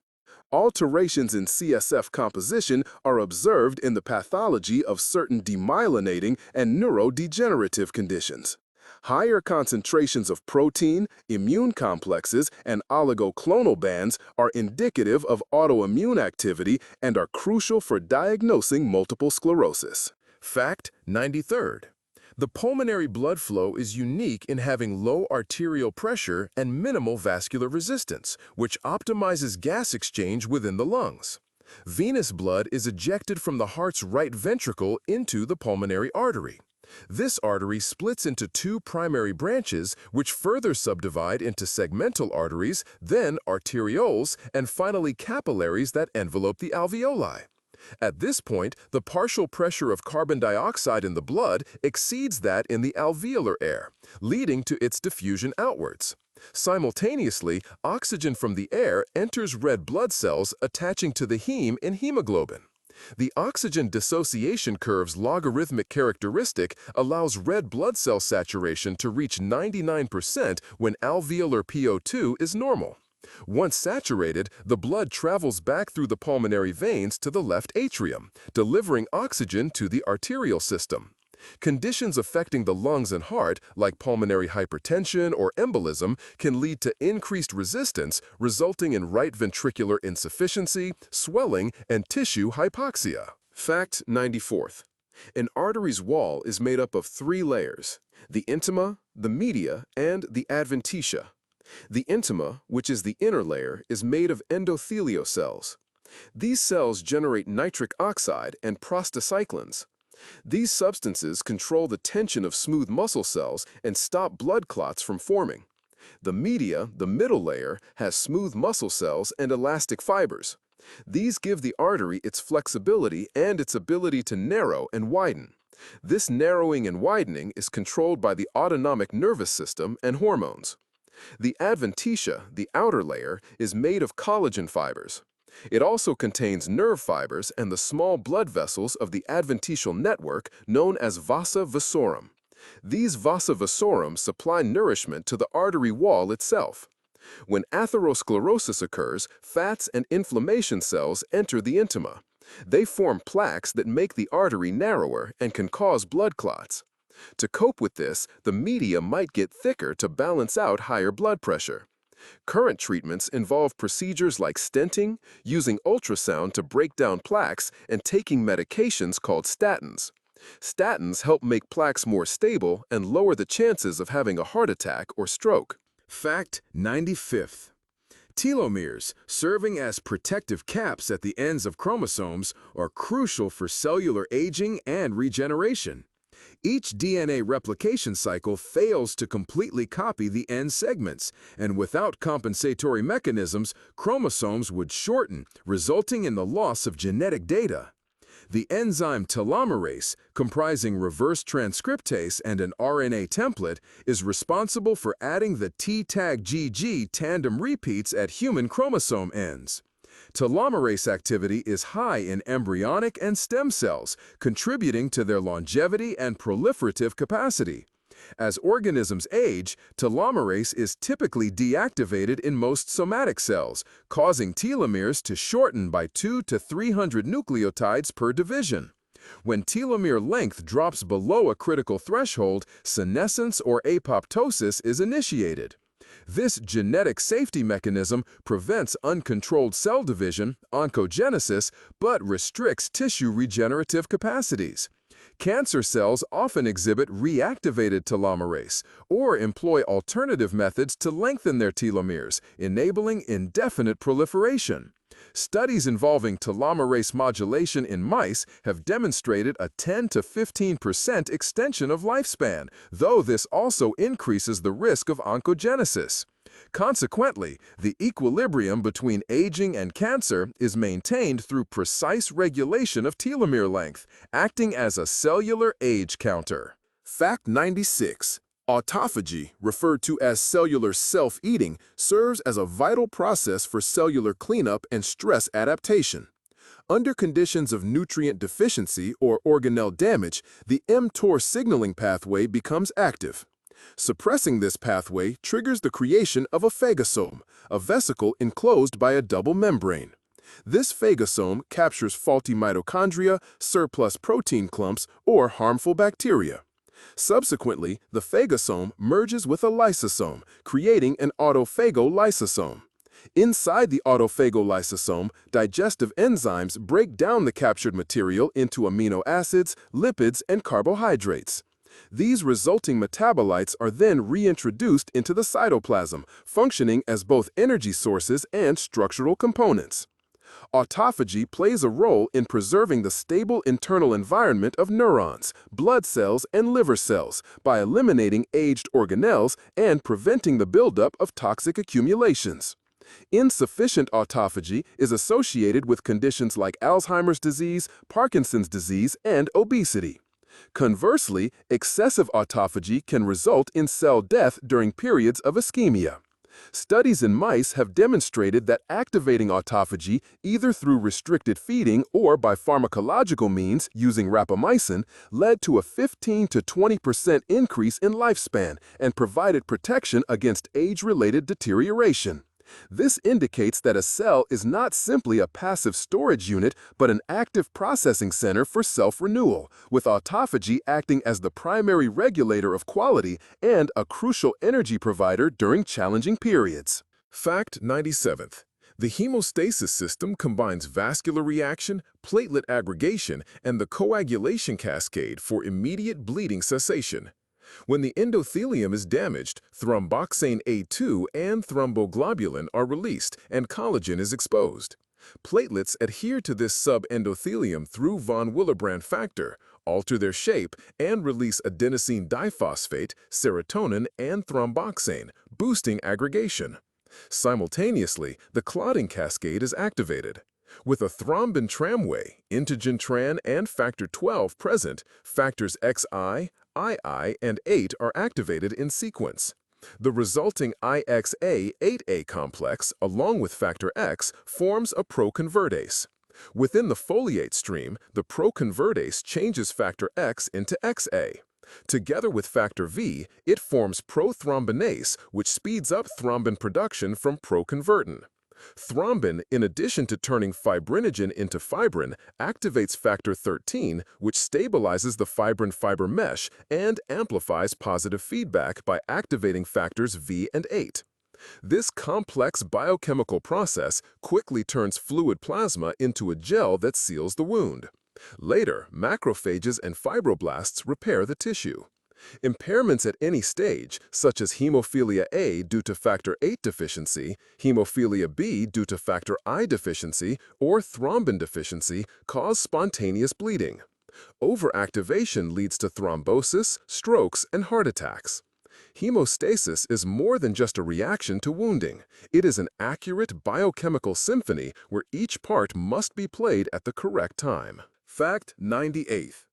Speaker 1: Alterations in CSF composition are observed in the pathology of certain demyelinating and neurodegenerative conditions. Higher concentrations of protein, immune complexes, and oligoclonal bands are indicative of autoimmune activity and are crucial for diagnosing multiple sclerosis. Fact 93rd. The pulmonary blood flow is unique in having low arterial pressure and minimal vascular resistance, which optimizes gas exchange within the lungs. Venous blood is ejected from the heart's right ventricle into the pulmonary artery. This artery splits into two primary branches, which further subdivide into segmental arteries, then arterioles, and finally capillaries that envelope the alveoli. At this point, the partial pressure of carbon dioxide in the blood exceeds that in the alveolar air, leading to its diffusion outwards. Simultaneously, oxygen from the air enters red blood cells attaching to the heme in hemoglobin. The oxygen dissociation curve's logarithmic characteristic allows red blood cell saturation to reach 99% when alveolar PO2 is normal. Once saturated, the blood travels back through the pulmonary veins to the left atrium, delivering oxygen to the arterial system. Conditions affecting the lungs and heart, like pulmonary hypertension or embolism, can lead to increased resistance, resulting in right ventricular insufficiency, swelling, and tissue hypoxia. Fact 94th. An artery's wall is made up of three layers: the intima, the media, and the adventitia. The intima, which is the inner layer, is made of endothelial cells. These cells generate nitric oxide and prostacyclins. These substances control the tension of smooth muscle cells and stop blood clots from forming. The media, the middle layer, has smooth muscle cells and elastic fibers. These give the artery its flexibility and its ability to narrow and widen. This narrowing and widening is controlled by the autonomic nervous system and hormones. The adventitia, the outer layer, is made of collagen fibers. It also contains nerve fibers and the small blood vessels of the adventitial network known as vasa vasorum. These vasa vasorum supply nourishment to the artery wall itself. When atherosclerosis occurs, fats and inflammation cells enter the intima. They form plaques that make the artery narrower and can cause blood clots. To cope with this, the media might get thicker to balance out higher blood pressure. Current treatments involve procedures like stenting, using ultrasound to break down plaques, and taking medications called statins. Statins help make plaques more stable and lower the chances of having a heart attack or stroke.
Speaker 2: Fact 95th. Telomeres, serving as protective caps at the ends of chromosomes, are crucial for cellular aging and regeneration. Each DNA replication cycle fails to completely copy the end segments, and without compensatory mechanisms, chromosomes would shorten, resulting in the loss of genetic data. The enzyme telomerase, comprising reverse transcriptase and an RNA template, is responsible for adding the T-tag GG tandem repeats at human chromosome ends. Telomerase activity is high in embryonic and stem cells, contributing to their longevity and proliferative capacity. As organisms age, telomerase is typically deactivated in most somatic cells, causing telomeres to shorten by 200 to 300 nucleotides per division. When telomere length drops below a critical threshold, senescence or apoptosis is initiated. This genetic safety mechanism prevents uncontrolled cell division, oncogenesis, but restricts tissue regenerative capacities. Cancer cells often exhibit reactivated telomerase or employ alternative methods to lengthen their telomeres, enabling indefinite proliferation. Studies involving telomerase modulation in mice have demonstrated a 10 to 15% extension of lifespan, though this also increases the risk of oncogenesis. Consequently, the equilibrium between aging and cancer is maintained through precise regulation of telomere length, acting as a cellular age counter.
Speaker 1: Fact 96. Autophagy, referred to as cellular self-eating, serves as a vital process for cellular cleanup and stress adaptation. Under conditions of nutrient deficiency or organelle damage, the mTOR signaling pathway becomes active. Suppressing this pathway triggers the creation of a phagosome, a vesicle enclosed by a double membrane. This phagosome captures faulty mitochondria, surplus protein clumps, or harmful bacteria. Subsequently, the phagosome merges with a lysosome, creating an autophagolysosome. Inside the autophagolysosome, digestive enzymes break down the captured material into amino acids, lipids, and carbohydrates. These resulting metabolites are then reintroduced into the cytoplasm, functioning as both energy sources and structural components. Autophagy plays a role in preserving the stable internal environment of neurons, blood cells, and liver cells by eliminating aged organelles and preventing the buildup of toxic accumulations. Insufficient autophagy is associated with conditions like Alzheimer's disease, Parkinson's disease, and obesity. Conversely, excessive autophagy can result in cell death during periods of ischemia. Studies in mice have demonstrated that activating autophagy, either through restricted feeding or by pharmacological means using rapamycin, led to a 15 to 20% increase in lifespan and provided protection against age-related deterioration. This indicates that a cell is not simply a passive storage unit, but an active processing center for self-renewal, with autophagy acting as the primary regulator of quality and a crucial energy provider during challenging periods.
Speaker 2: Fact 97th.
Speaker 1: The hemostasis system combines vascular reaction, platelet aggregation, and the coagulation cascade for immediate bleeding cessation. When the endothelium is damaged, thromboxane A2 and thromboglobulin are released and collagen is exposed. Platelets adhere to this subendothelium through von Willebrand factor, alter their shape, and release adenosine diphosphate, serotonin, and thromboxane, boosting aggregation. Simultaneously, the clotting cascade is activated. With a thrombin tramway, integer tran, and factor 12 present, factors XI, II, and 8 are activated in sequence. The resulting IXA-8A complex, along with factor X, forms a proconvertase. Within the foliate stream, the proconvertase changes factor X into XA. Together with factor V, it forms prothrombinase, which speeds up thrombin production from proconvertin. Thrombin, in addition to turning fibrinogen into fibrin, activates factor 13, which stabilizes the fibrin-fiber mesh and amplifies positive feedback by activating factors V and 8. This complex biochemical process quickly turns fluid plasma into a gel that seals the wound. Later, macrophages and fibroblasts repair the tissue. Impairments at any stage, such as hemophilia A due to factor 8 deficiency, hemophilia B due to factor I deficiency, or thrombin deficiency, cause spontaneous bleeding. Overactivation leads to thrombosis, strokes, and heart attacks. Hemostasis is more than just a reaction to wounding. It is an accurate biochemical symphony where each part must be played at the correct time. Fact 98.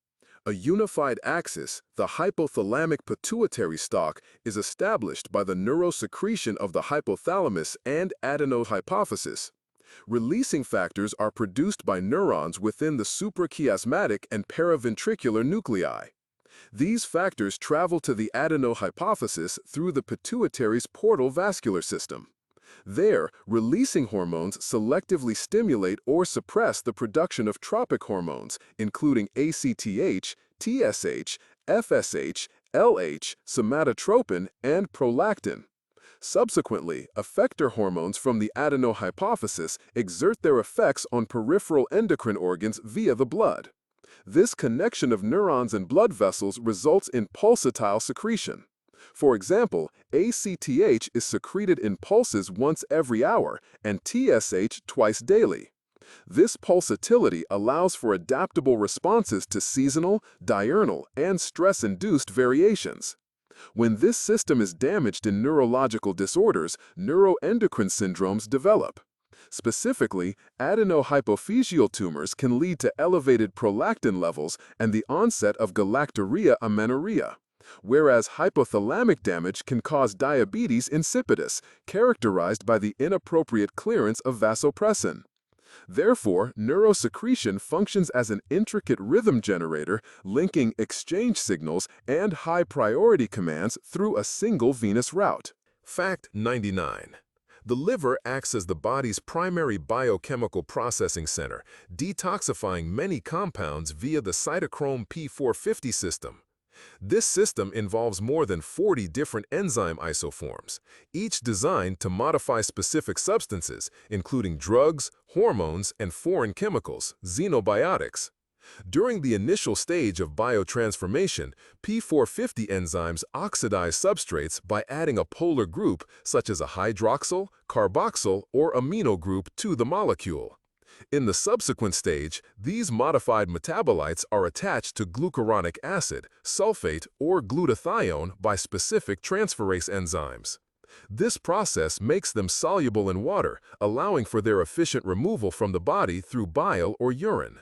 Speaker 1: A unified axis, the hypothalamic pituitary stalk, is established by the neurosecretion of the hypothalamus and adenohypophysis. Releasing factors are produced by neurons within the suprachiasmatic and paraventricular nuclei. These factors travel to the adenohypophysis through the pituitary's portal vascular system. There, releasing hormones selectively stimulate or suppress the production of tropic hormones, including ACTH, TSH, FSH, LH, somatotropin, and prolactin. Subsequently, effector hormones from the adenohypophysis exert their effects on peripheral endocrine organs via the blood. This connection of neurons and blood vessels results in pulsatile secretion. For example, ACTH is secreted in pulses once every hour and TSH twice daily. This pulsatility allows for adaptable responses to seasonal, diurnal, and stress-induced variations. When this system is damaged in neurological disorders, neuroendocrine syndromes develop. Specifically, adenohypophyseal tumors can lead to elevated prolactin levels and the onset of galactorrhea amenorrhea, whereas hypothalamic damage can cause diabetes insipidus, characterized by the inappropriate clearance of vasopressin. Therefore, neurosecretion functions as an intricate rhythm generator linking exchange signals and high-priority commands through a single venous route.
Speaker 2: Fact 99. The liver acts as the body's primary biochemical processing center, detoxifying many compounds via the cytochrome P450 system. This system involves more than 40 different enzyme isoforms, each designed to modify specific substances, including drugs, hormones, and foreign chemicals, xenobiotics. During the initial stage of biotransformation, P450 enzymes oxidize substrates by adding a polar group such as a hydroxyl, carboxyl, or amino group to the molecule. In the subsequent stage, these modified metabolites are attached to glucuronic acid, sulfate, or glutathione by specific transferase enzymes. This process makes them soluble in water, allowing for their efficient removal from the body through bile or urine.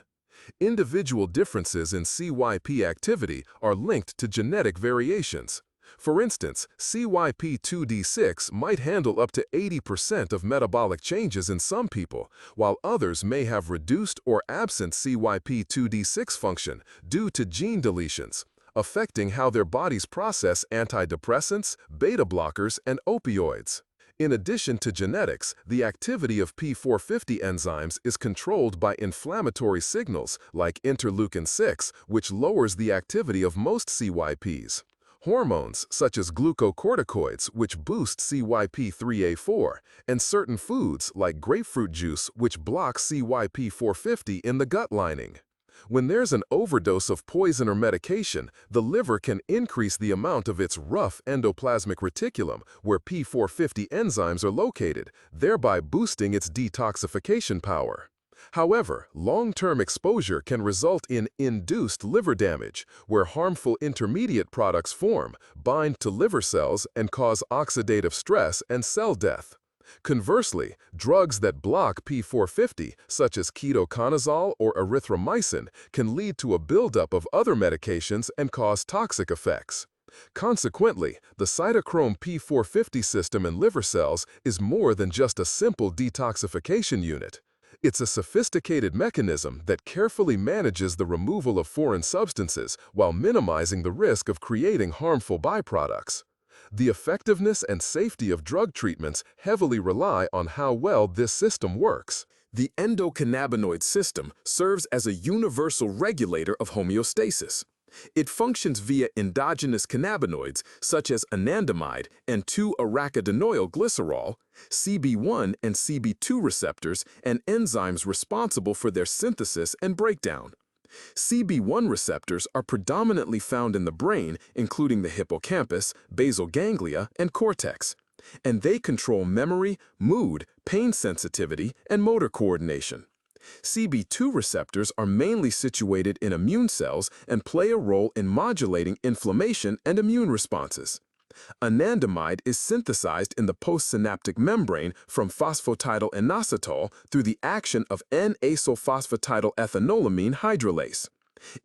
Speaker 2: Individual differences in CYP activity are linked to genetic variations. For instance, CYP2D6 might handle up to 80% of metabolic changes in some people, while others may have reduced or absent CYP2D6 function due to gene deletions, affecting how their bodies process antidepressants, beta blockers, and opioids. In addition to genetics, the activity of P450 enzymes is controlled by inflammatory signals like interleukin-6, which lowers the activity of most CYPs. Hormones such as glucocorticoids, which boost CYP3A4, and certain foods like grapefruit juice, which block CYP450 in the gut lining. When there's an overdose of poison or medication, the liver can increase the amount of its rough endoplasmic reticulum, where P450 enzymes are located, thereby boosting its detoxification power. However, long-term exposure can result in induced liver damage, where harmful intermediate products form, bind to liver cells, and cause oxidative stress and cell death. Conversely, drugs that block P450, such as ketoconazole or erythromycin, can lead to a buildup of other medications and cause toxic effects. Consequently, the cytochrome P450 system in liver cells is more than just a simple detoxification unit. It's a sophisticated mechanism that carefully manages the removal of foreign substances while minimizing the risk of creating harmful byproducts. The effectiveness and safety of drug treatments heavily rely on how well this system works.
Speaker 1: The endocannabinoid system serves as a universal regulator of homeostasis. It functions via endogenous cannabinoids such as anandamide and 2-arachidinoyl-glycerol, CB1 and CB2 receptors, and enzymes responsible for their synthesis and breakdown. CB1 receptors are predominantly found in the brain, including the hippocampus, basal ganglia, and cortex, and they control memory, mood, pain sensitivity, and motor coordination. CB2 receptors are mainly situated in immune cells and play a role in modulating inflammation and immune responses. Anandamide is synthesized in the postsynaptic membrane from phosphatidylinositol through the action of N-acylphosphatidylethanolamin hydrolase.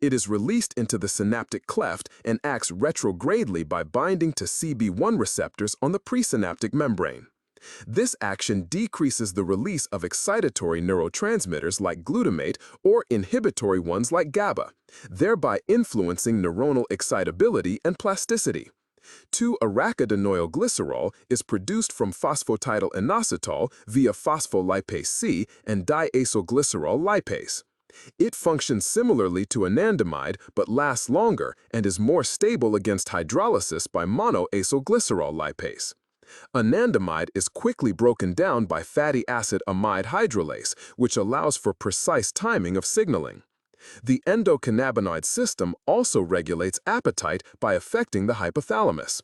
Speaker 1: It is released into the synaptic cleft and acts retrogradely by binding to CB1 receptors on the presynaptic membrane. This action decreases the release of excitatory neurotransmitters like glutamate or inhibitory ones like GABA, thereby influencing neuronal excitability and plasticity. 2-arachidinoyl-glycerol is produced from phosphatidylinositol via phospholipase C and diacylglycerol lipase. It functions similarly to anandamide but lasts longer and is more stable against hydrolysis by monoacylglycerol lipase. Anandamide is quickly broken down by fatty acid amide hydrolase, which allows for precise timing of signaling. The endocannabinoid system also regulates appetite by affecting the hypothalamus.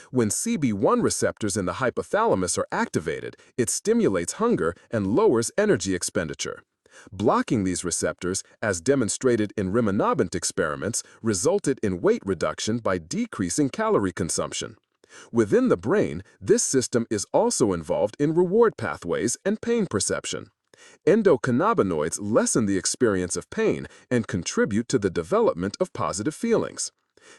Speaker 1: When CB1 receptors in the hypothalamus are activated, it stimulates hunger and lowers energy expenditure. Blocking these receptors, as demonstrated in Rimonabant experiments, resulted in weight reduction by decreasing calorie consumption. Within the brain, this system is also involved in reward pathways and pain perception. Endocannabinoids lessen the experience of pain and contribute to the development of positive feelings.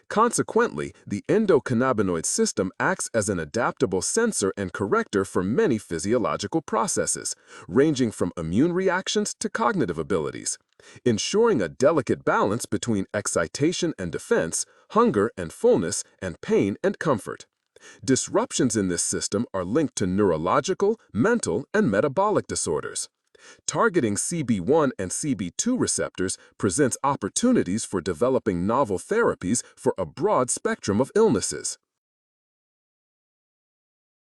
Speaker 1: Consequently, the endocannabinoid system acts as an adaptable sensor and corrector for many physiological processes, ranging from immune reactions to cognitive abilities, ensuring a delicate balance between excitation and defense, hunger and fullness, and pain and comfort. Disruptions in this system are linked to neurological, mental, and metabolic disorders. Targeting CB1 and CB2 receptors presents opportunities for developing novel therapies for a broad spectrum of illnesses.